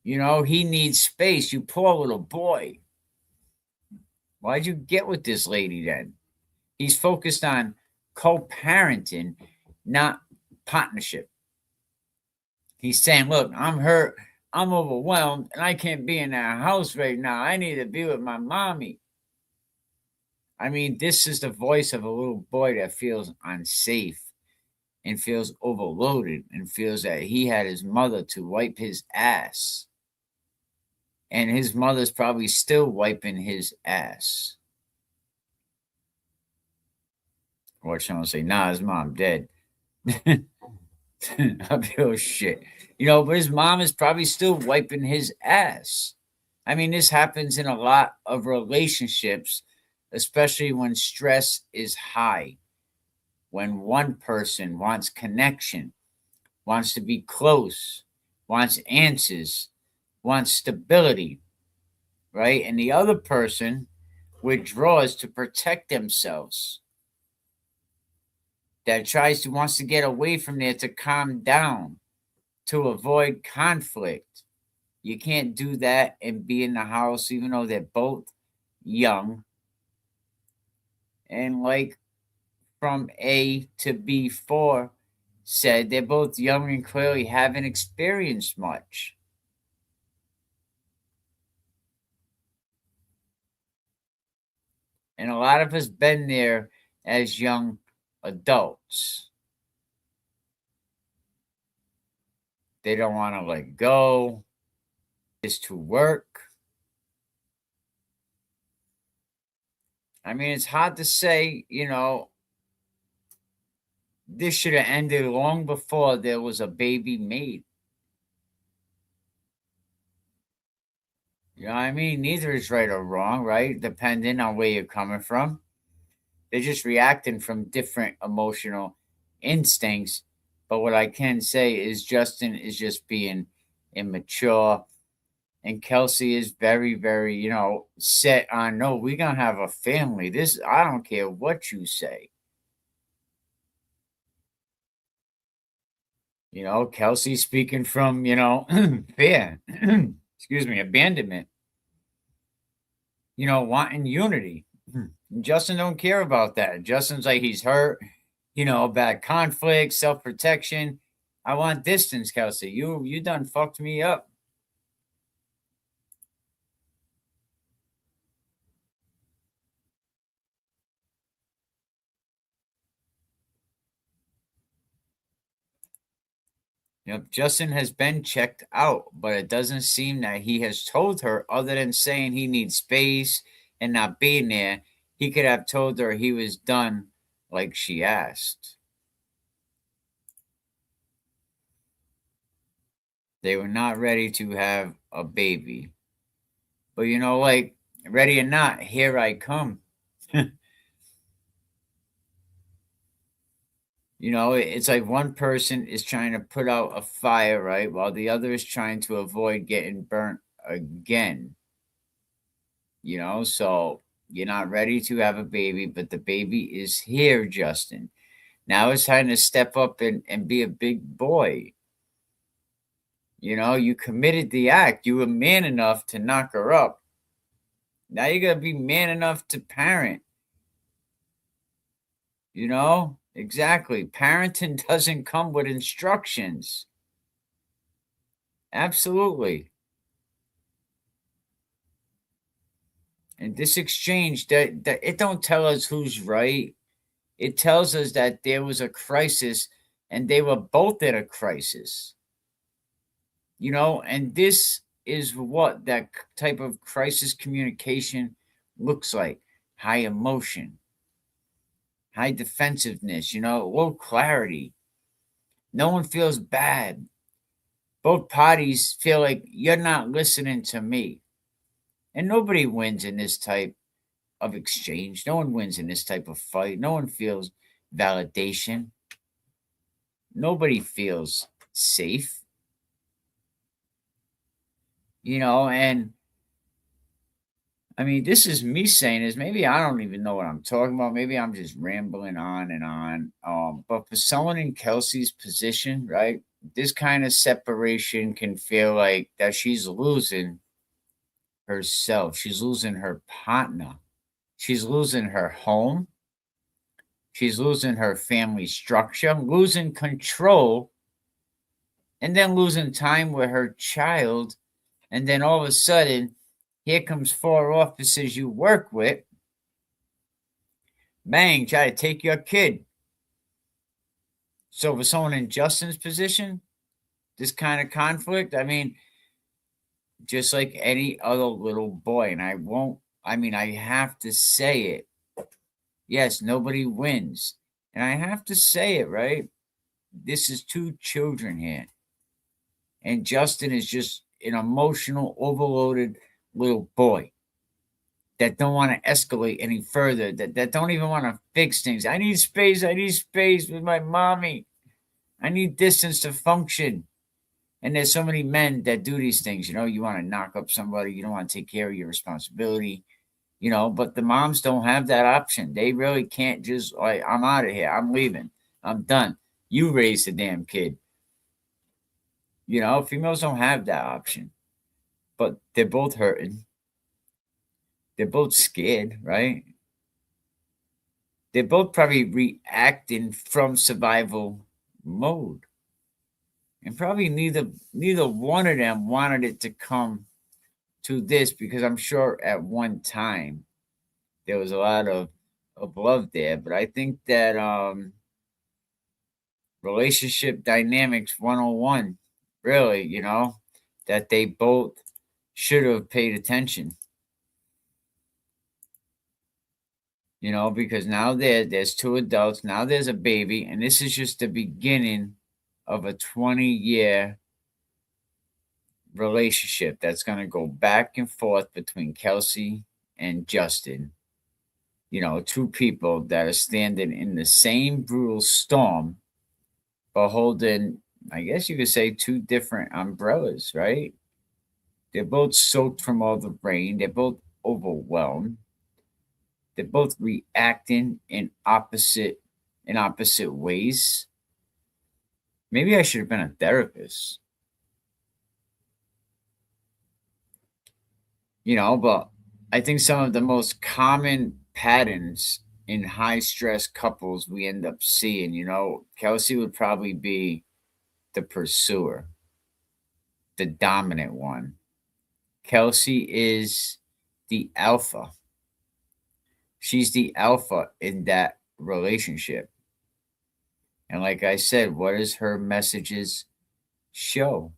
[SPEAKER 4] You know, he needs space. You poor little boy. Why'd you get with this lady then? He's focused on co-parenting, not partnership. He's saying, look, I'm hurt, I'm overwhelmed, and I can't be in that house right now. I need to be with my mommy. I mean, this is the voice of a little boy that feels unsafe and feels overloaded and feels that he had his mother to wipe his ass. And his mother's probably still wiping his ass. Or someone say, nah, his mom dead. I feel shit. You know, but his mom is probably still wiping his ass. I mean, this happens in a lot of relationships, especially when stress is high. When one person wants connection, wants to be close, wants answers, wants stability, right? And the other person withdraws to protect themselves. That wants to get away from there to calm down, to avoid conflict. You can't do that and be in the house, even though they're both young. And like from A to B4 said, they're both young and clearly haven't experienced much. And a lot of us been there as young adults. They don't want to let go. It's to work. I mean, it's hard to say, you know, this should have ended long before there was a baby made. You know what I mean? Neither is right or wrong, right? Depending on where you're coming from. They're just reacting from different emotional instincts. But what I can say is Justin is just being immature. And Kelsey is very, very, you know, set on, no, we're going to have a family. This, I don't care what you say. You know, Kelsey speaking from, you know, fear, excuse me, abandonment. You know, wanting unity. Justin don't care about that. Justin's like, he's hurt, you know, bad conflict, self-protection. I want distance, Kelsey. You done fucked me up. Yep, Justin has been checked out, but it doesn't seem that he has told her, other than saying he needs space and not being there. He could have told her he was done like she asked. They were not ready to have a baby. But you know, like, ready or not, here I come. You know, it's like one person is trying to put out a fire, right? While the other is trying to avoid getting burnt again. You know, so you're not ready to have a baby, but the baby is here, Justin. Now it's time to step up and be a big boy. You know, you committed the act. You were man enough to knock her up. Now you got to be man enough to parent. You know, exactly. Parenting doesn't come with instructions. Absolutely. And this exchange, that it don't tell us who's right. It tells us that there was a crisis and they were both at a crisis. You know, and this is what that type of crisis communication looks like. High emotion, high defensiveness, you know, low clarity. No one feels bad. Both parties feel like you're not listening to me. And nobody wins in this type of exchange. No one wins in this type of fight. No one feels validation. Nobody feels safe. You know, and I mean, this is me saying this. Maybe I don't even know what I'm talking about. Maybe I'm just rambling on and on. But for someone in Kelsey's position, right? this kind of separation can feel like that she's losing herself. She's losing her partner. She's losing her home. She's losing her family structure, losing control, and then losing time with her child. And then all of a sudden, here comes 4 officers you work with. Bang, try to take your kid. So for someone in Justin's position, this kind of conflict, I mean, just like any other little boy, and I have to say it. Yes, nobody wins. And I have to say it, right? This is 2 children here. And Justin is just an emotional, overloaded little boy that don't want to escalate any further, that don't even want to fix things. I need space with my mommy. I need distance to function. And there's so many men that do these things. You know, you want to knock up somebody. You don't want to take care of your responsibility. You know, but the moms don't have that option. They really can't just, like, I'm out of here. I'm leaving. I'm done. You raise the damn kid. You know, females don't have that option. But they're both hurting. They're both scared, right? They're both probably reacting from survival mode. And probably neither one of them wanted it to come to this, because I'm sure at one time there was a lot of love there. But I think that relationship dynamics 101, really, you know, that they both should have paid attention. You know, because now there's 2 adults, now there's a baby, and this is just the beginning of a 20-year relationship that's going to go back and forth between Kelsey and Justin. You know, 2 people that are standing in the same brutal storm, but holding, I guess you could say, 2 different umbrellas, right? They're both soaked from all the rain. They're both overwhelmed. They're both reacting in opposite ways. Maybe I should have been a therapist. You know, but I think some of the most common patterns in high stress couples we end up seeing, you know, Kelsey would probably be the pursuer, the dominant one. Kelsey is the alpha. She's the alpha in that relationship. And like I said, what does her messages show?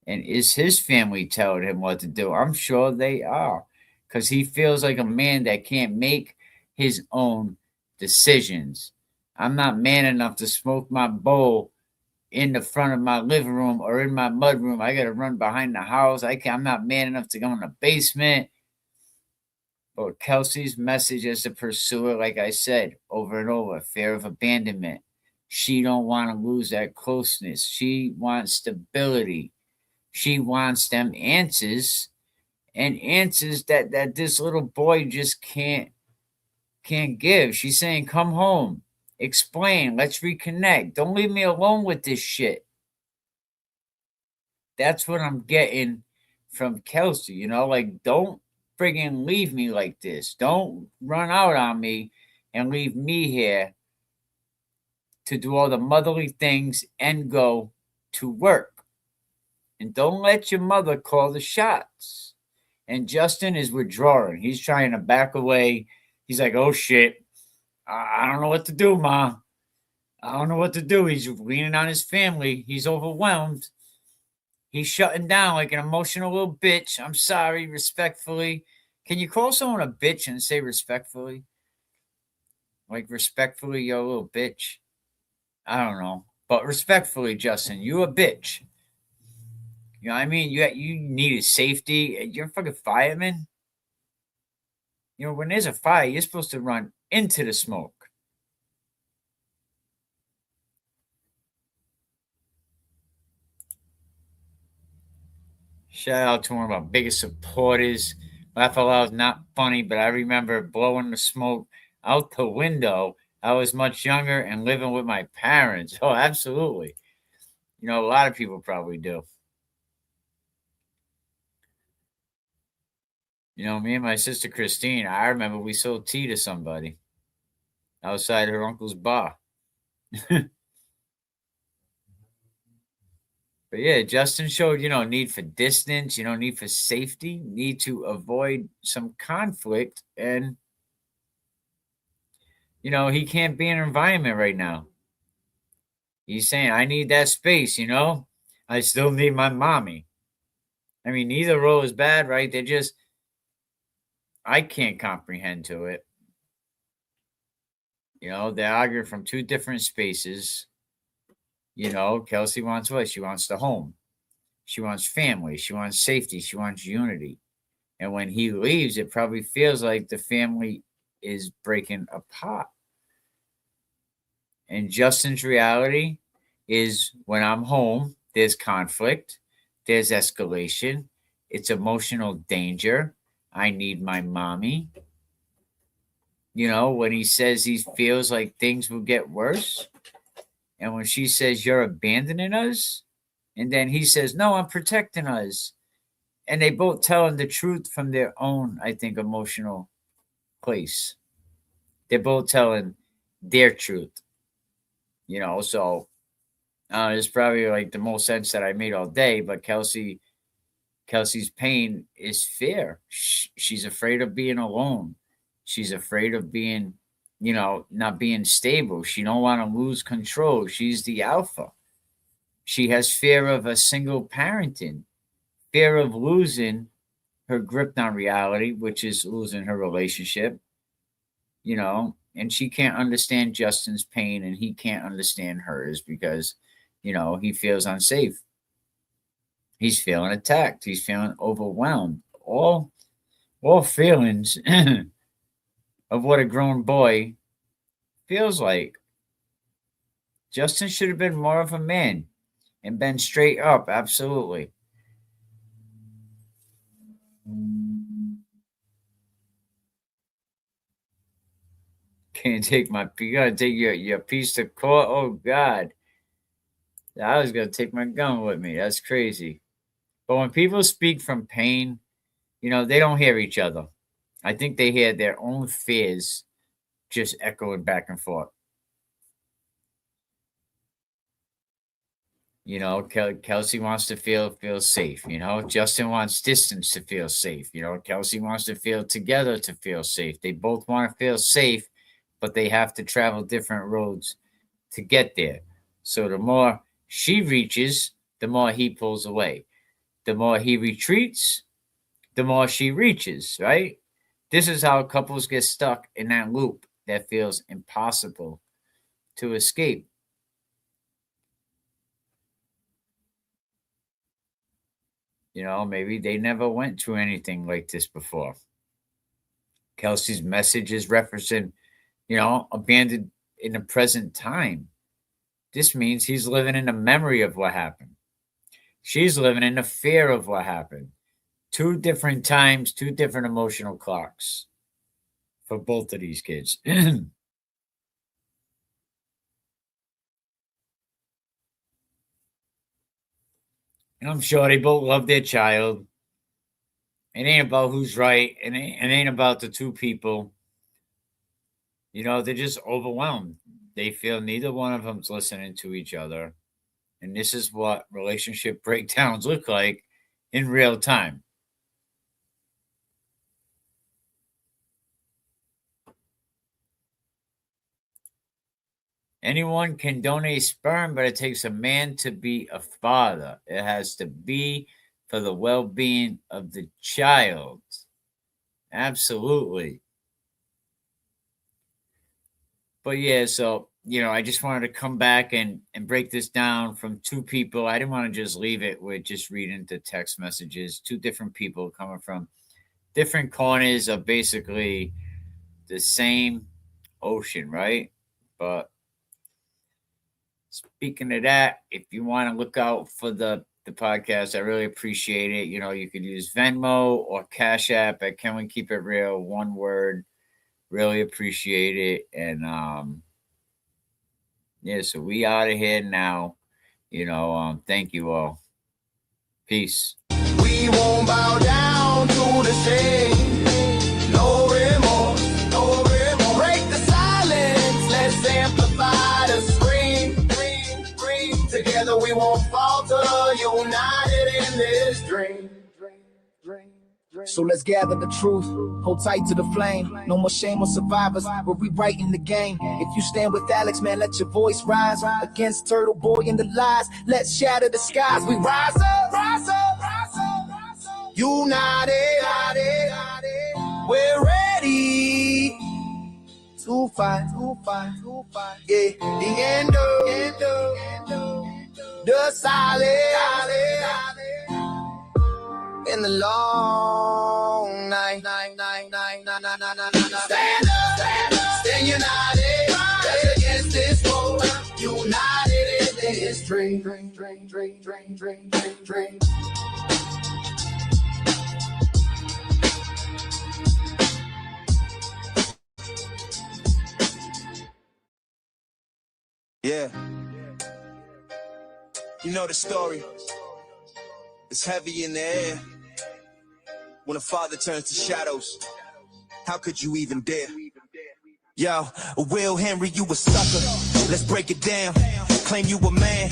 [SPEAKER 4] And is his family telling him what to do? I'm sure they are, because he feels like a man that can't make his own decisions. I'm not man enough to smoke my bowl in the front of my living room or in my mudroom. I got to run behind the house. I'm not man enough to go in the basement. But Kelsey's message as a pursuer, like I said, over and over, fear of abandonment. She don't want to lose that closeness. She wants stability. She wants them answers, and answers that this little boy just can't give. She's saying, come home, explain, let's reconnect. Don't leave me alone with this shit. That's what I'm getting from Kelsey, you know, like, don't friggin' leave me like this. Don't run out on me and leave me here to do all the motherly things and go to work. And don't let your mother call the shots. And Justin is withdrawing. He's trying to back away. He's like, oh shit, I don't know what to do, Ma. I don't know what to do. He's leaning on his family. He's overwhelmed. He's shutting down like an emotional little bitch. I'm sorry, respectfully. Can you call someone a bitch and say respectfully? Like, respectfully, yo, little bitch. I don't know. But respectfully, Justin, you a bitch. You know what I mean? You needed safety. You're a fucking fireman. You know, when there's a fire, you're supposed to run into the smoke. Shout out to one of our biggest supporters. Laugh Out Loud is not funny, but I remember blowing the smoke out the window. I was much younger and living with my parents. Oh, absolutely. You know, a lot of people probably do. You know, me and my sister Christine, I remember we sold tea to somebody outside her uncle's bar. But yeah, Justin showed, need for distance, need for safety, need to avoid some conflict. And, he can't be in an environment right now. He's saying, I need that space, I still need my mommy. I mean, neither role is bad, right? I can't comprehend to it. They're arguing from two different spaces. Kelsey wants what? She wants the home. She wants family. She wants safety. She wants unity. And when he leaves, it probably feels like the family is breaking apart. And Justin's reality is when I'm home, there's conflict, there's escalation, it's emotional danger. I need my mommy. When he says he feels like things will get worse, and when she says, you're abandoning us, and then he says, no, I'm protecting us. And they both tell him the truth from their own, I think, emotional place. They're both telling their truth. So it's probably like the most sense that I made all day. But Kelsey's pain is fear. She's afraid of being alone. She's afraid of being, not being stable. She don't want to lose control. She's the alpha. She has fear of a single parenting, fear of losing her grip on reality, which is losing her relationship, and she can't understand Justin's pain and he can't understand hers because, he feels unsafe. He's feeling attacked. He's feeling overwhelmed. All feelings of what a grown boy feels like. Justin should have been more of a man and been straight up. Absolutely. Can't take you gotta take your piece to court. Oh God. I was gonna take my gun with me. That's crazy. But when people speak from pain, they don't hear each other. I think they hear their own fears just echoing back and forth. Kelsey wants to feel safe. Justin wants distance to feel safe. Kelsey wants to feel together to feel safe. They both want to feel safe, but they have to travel different roads to get there. So the more she reaches, the more he pulls away. The more he retreats, the more she reaches, right? This is how couples get stuck in that loop that feels impossible to escape. Maybe they never went through anything like this before. Kelsey's message is referencing, abandoned in the present time. This means he's living in the memory of what happened. She's living in the fear of what happened. Two different times, two different emotional clocks for both of these kids. And I'm sure they both love their child. It ain't about who's right. It ain't about the two people. They're just overwhelmed. They feel neither one of them's listening to each other. And this is what relationship breakdowns look like in real time. Anyone can donate sperm, but it takes a man to be a father. It has to be for the well-being of the child. Absolutely. But yeah, so, I just wanted to come back and break this down from two people. I didn't want to just leave it with just reading the text messages. Two different people coming from different corners of basically the same ocean, right? But speaking of that, if you want to look out for the podcast, I really appreciate it. You could use Venmo or Cash App at Can We Keep It Real, one word. Really appreciate it. And yeah, so we out of here now. Thank you all. Peace.
[SPEAKER 2] We won't bow down to the shame. No remorse, no remorse. Break the silence, let's amplify the scream. Together we won't falter, united in this dream.
[SPEAKER 1] So let's gather the truth, hold tight to the flame. No more shame on survivors, we're rewriting the game. If you stand with Alex, man, let your voice rise against Turtle Boy and the lies. Let's shatter the skies. We rise up, rise up, rise up, rise up. United, we're ready to fight, Yeah, the end of the silence. In the long night. Stand up, stand united. Just against this world, united in this dream.
[SPEAKER 5] Yeah. You know the story. It's heavy in the air. When a father turns to shadows, how could you even dare? Yo, Will Henry, you a sucker. Let's break it down. Claim you a man,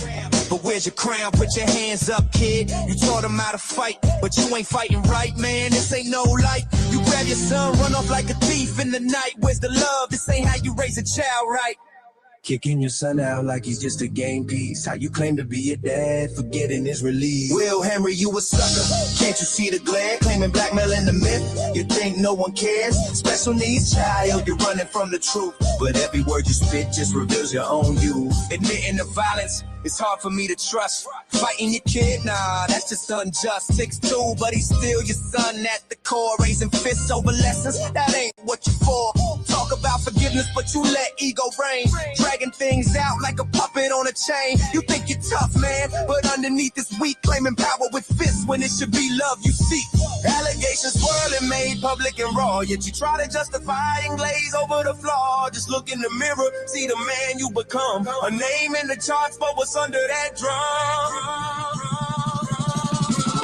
[SPEAKER 5] but where's your crown? Put your hands up, kid. You taught him how to fight, but you ain't fighting right, man. This ain't no light. You grab your son, run off like a thief in the night. Where's the love? This ain't how you raise a child, right?
[SPEAKER 1] Kicking your son out like he's just a game piece. How you claim to be a dad, forgetting his release.
[SPEAKER 5] Will Henry, you a sucker. Can't you see the glare? Claiming blackmail in the myth. You think no one cares? Special needs child, you're running from the truth. But every word you spit just reveals your own you. Admitting the violence, it's hard for me to trust. Fighting your kid, nah, that's just unjust. 6'2", but he's still your son at the core. Raising fists over lessons, that ain't what you for. Talk about forgiveness, but you let ego reign. Dragging things out like a puppet on a chain. You think you're tough, man, but underneath is weak. Claiming power with fists when it should be love you seek. Allegations swirling, made public and raw. Yet you try to justify and glaze over the flaw. Just look in the mirror, see the man you become. A name in the charts, but what's under that drum?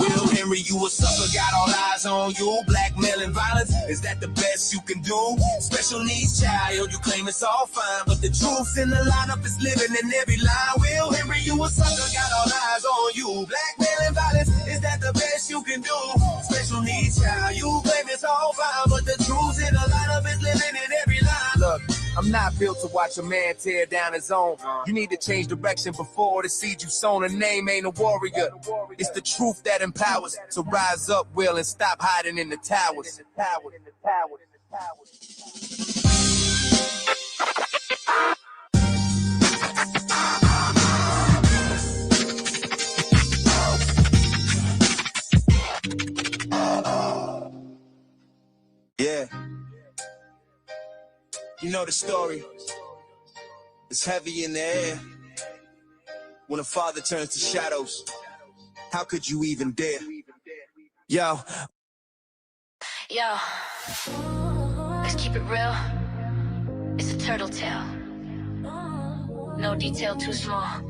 [SPEAKER 5] Will Henry, you a sucker, got all eyes on you. Blackmail and violence, is that the best you can do? Special needs child, you claim it's all fine, but the truth in the lineup is living in every line. Will Henry, you a sucker, got all eyes on you. Blackmail and violence, is that the best you can do? Special needs child, you claim it's all fine, but the truth in the lineup is living in every line.
[SPEAKER 1] Look, I'm not built to watch a man tear down his own. You need to change direction before the seed you sown. A name ain't a warrior. It's the truth that empowers. So rise up, Will, and stop hiding in the towers.
[SPEAKER 5] Yeah. You know the story. It's heavy in the air. When a father turns to shadows, how could you even dare? Yo,
[SPEAKER 13] let's keep it real. It's a turtle tale. No detail too small.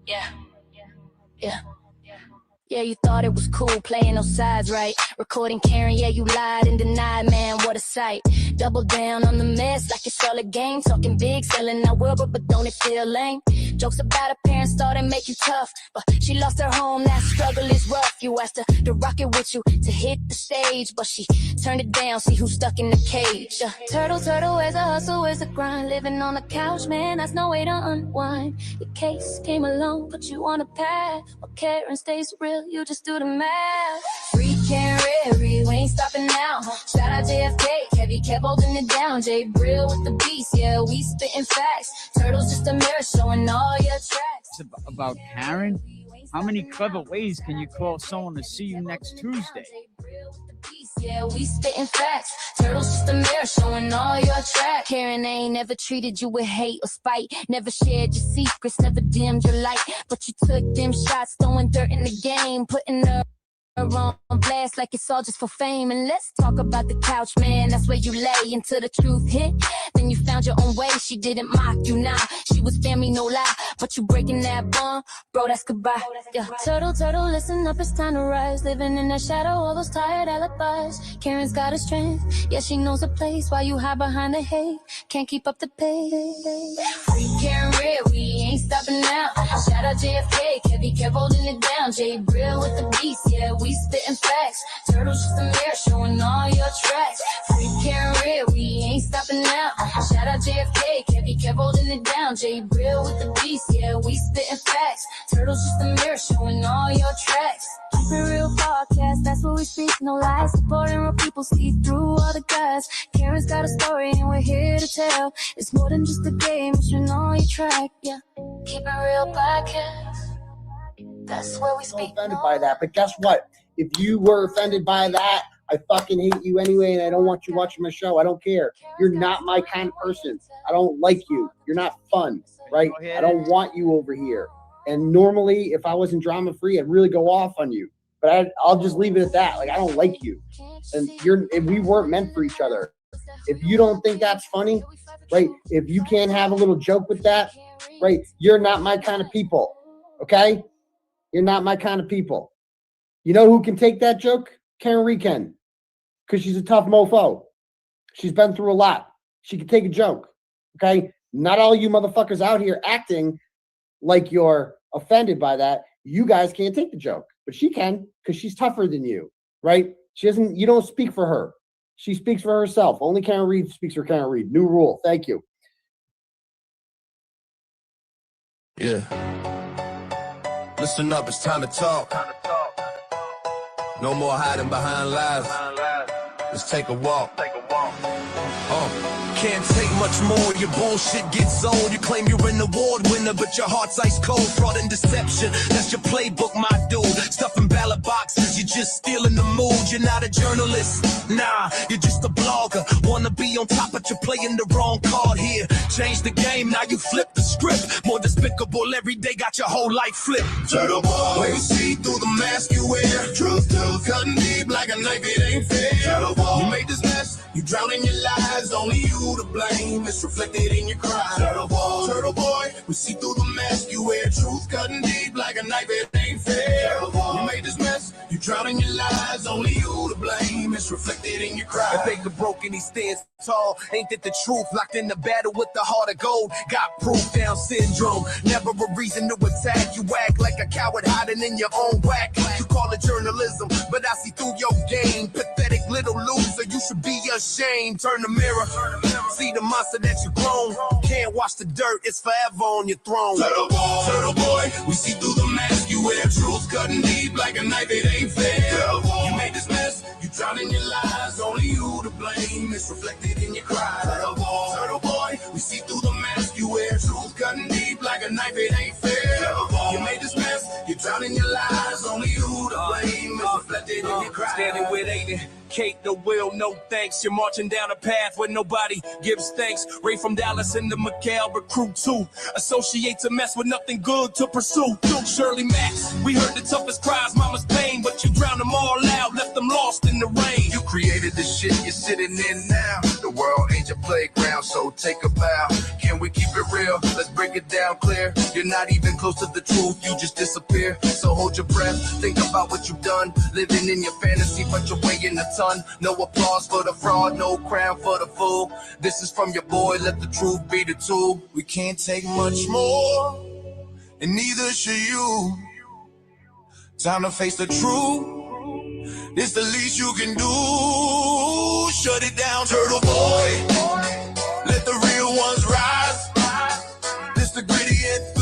[SPEAKER 13] Yeah. Yeah, you thought it was cool playing those sides, right? Recording Karen, yeah, you lied and denied, man, what a sight. Double down on the mess like it's all a game. Talking big, selling our world, but don't it feel lame? Jokes about her parents thought it'd make you tough, but she lost her home, that struggle is rough. You asked her to rock it with you, to hit the stage, but she turned it down, see who's stuck in the cage. Turtle, where's the hustle, where's the grind? Living on the couch, man, that's no way to unwind. Your case came along, put you on a path. While Karen stays real, you just do the math. Free Karen, we ain't stopping now. Shout out JFK, Heavy kept holding it down. Jay Brill with the beast, yeah, we spitting facts. Turtle's just a mirror showing all your tracks.
[SPEAKER 4] About Karen? How many clever ways can you call someone to see you next Tuesday?
[SPEAKER 13] Yeah, we spitting facts. Turtle's just a mirror showing all your tracks. Karen ain't never treated you with hate or spite. Never shared your secrets, never dimmed your light. But you took them shots, throwing dirt in the game, putting her on blast like it's all just for fame. And let's talk about the couch, man. That's where you lay until the truth hit. Then you found your own way. She didn't mock you, nah. She was family, no lie. But you breaking that bond, bro, that's goodbye. Yeah. Turtle, listen up, it's time to rise. Living in that shadow, all those tired alibis. Karen's got a strength, yeah, she knows a place. While you hide behind the hate, can't keep up the pace. Free Karen Red, we ain't stopping now. Shout out JFK, Kevy kept holding it down. Jay Brill with the beast, yeah, we spitting facts. Turtle's just a mirror showing all your tracks. Free Karen Red, we ain't stopping now. Shout out JFK, Kevy kept holding it down. Jay Brill with the beast, yeah, we spitting facts. Turtle's just a mirror showing all your tracks. Keep it real podcast, that's what we speak, no lies. Supporting real people, see through all the guys. Karen's got a story and we're here to tell. It's more than just a game, it's been on your track, yeah. Keep it real podcast, that's where we speak.
[SPEAKER 14] I'm offended by that, but guess what? If you were offended by that, I fucking hate you anyway, and I don't want you watching my show. I don't care. You're not my kind of person. I don't like you. You're not fun, right? I don't want you over here. And normally, if I wasn't drama-free, I'd really go off on you. But I'll just leave it at that. Like, I don't like you. And we weren't meant for each other. If you don't think that's funny, right? If you can't have a little joke with that, right? You're not my kind of people, okay? You're not my kind of people. You know who can take that joke? Karen Reed can, because she's a tough mofo. She's been through a lot. She can take a joke, okay? Not all you motherfuckers out here acting like you're offended by that. You guys can't take the joke, but she can, because she's tougher than you, right? She doesn't. You don't speak for her. She speaks for herself. Only Karen Reed speaks for Karen Reed. New rule. Thank you.
[SPEAKER 5] Yeah. Listen up, it's time to talk. No more hiding behind lies. Let's take a walk. Can't take much more, your bullshit gets old. You claim you're an award winner, but your heart's ice cold. Fraud and deception, that's your playbook, my dude. Stuffing ballot boxes, you're just stealing the mood. You're not a journalist, nah, you're just a blogger. Wanna be on top, but you're playing the wrong card here. Change the game, now you flip the script. More despicable, every day got your whole life flipped. Turtle boy, we see through the mask you wear. Truth tells, cutting deep like a knife, it ain't fair. Turtle boy, you made this mess, you drown in your lies, only you to blame. It's reflected in your cries. Turtle boy, we see through the mask you wear. Truth cutting deep like a knife, it ain't fair. You made this mess, you drown in your lies, only you to blame. It's reflected in your cries. If Baker broke and he stands tall, ain't that the truth? Locked in the battle with the heart of gold. Got proof, Down syndrome, never a reason to attack. You act like a coward hiding in your own whack. You call it journalism, but I see through your game. Pathetic little loser, you should be ashamed. Turn the mirror, see the monster that you grown. Can't wash the dirt, it's forever on your throne. Turtle boy, we see through the mask you wear. Truth cutting deep like a knife, it ain't fair. You made this mess, you drown in your lies, only you to blame. It's reflected in your cries. Turtle boy, we see through the mask you wear. Truth cutting deep like a knife, it ain't fair. You made this mess, you drown in your lies, only you to blame. It's reflected in your cries. Standing with Aiden, Kate the will, no thanks. You're marching down a path where nobody gives thanks. Ray from Dallas and the McHale recruit too. Associate to mess with nothing good to pursue. Shirley Max, we heard the toughest cries, mama's pain, but you drowned them all out, left them lost in the rain. You created the shit you're sitting in now. The world ain't your playground, so take a bow. Can we keep it real? Let's break it down clear. You're not even close to the truth, you just disappear. So hold your breath, think about what you've done. Living in your fantasy, but you're weighing a ton. No applause for the fraud, no crown for the fool. This is from your boy, let the truth be the tool. We can't take much more, and neither should you. Time to face the truth, this the least you can do. Shut it down, turtle boy, let the real ones rise. This the gritty and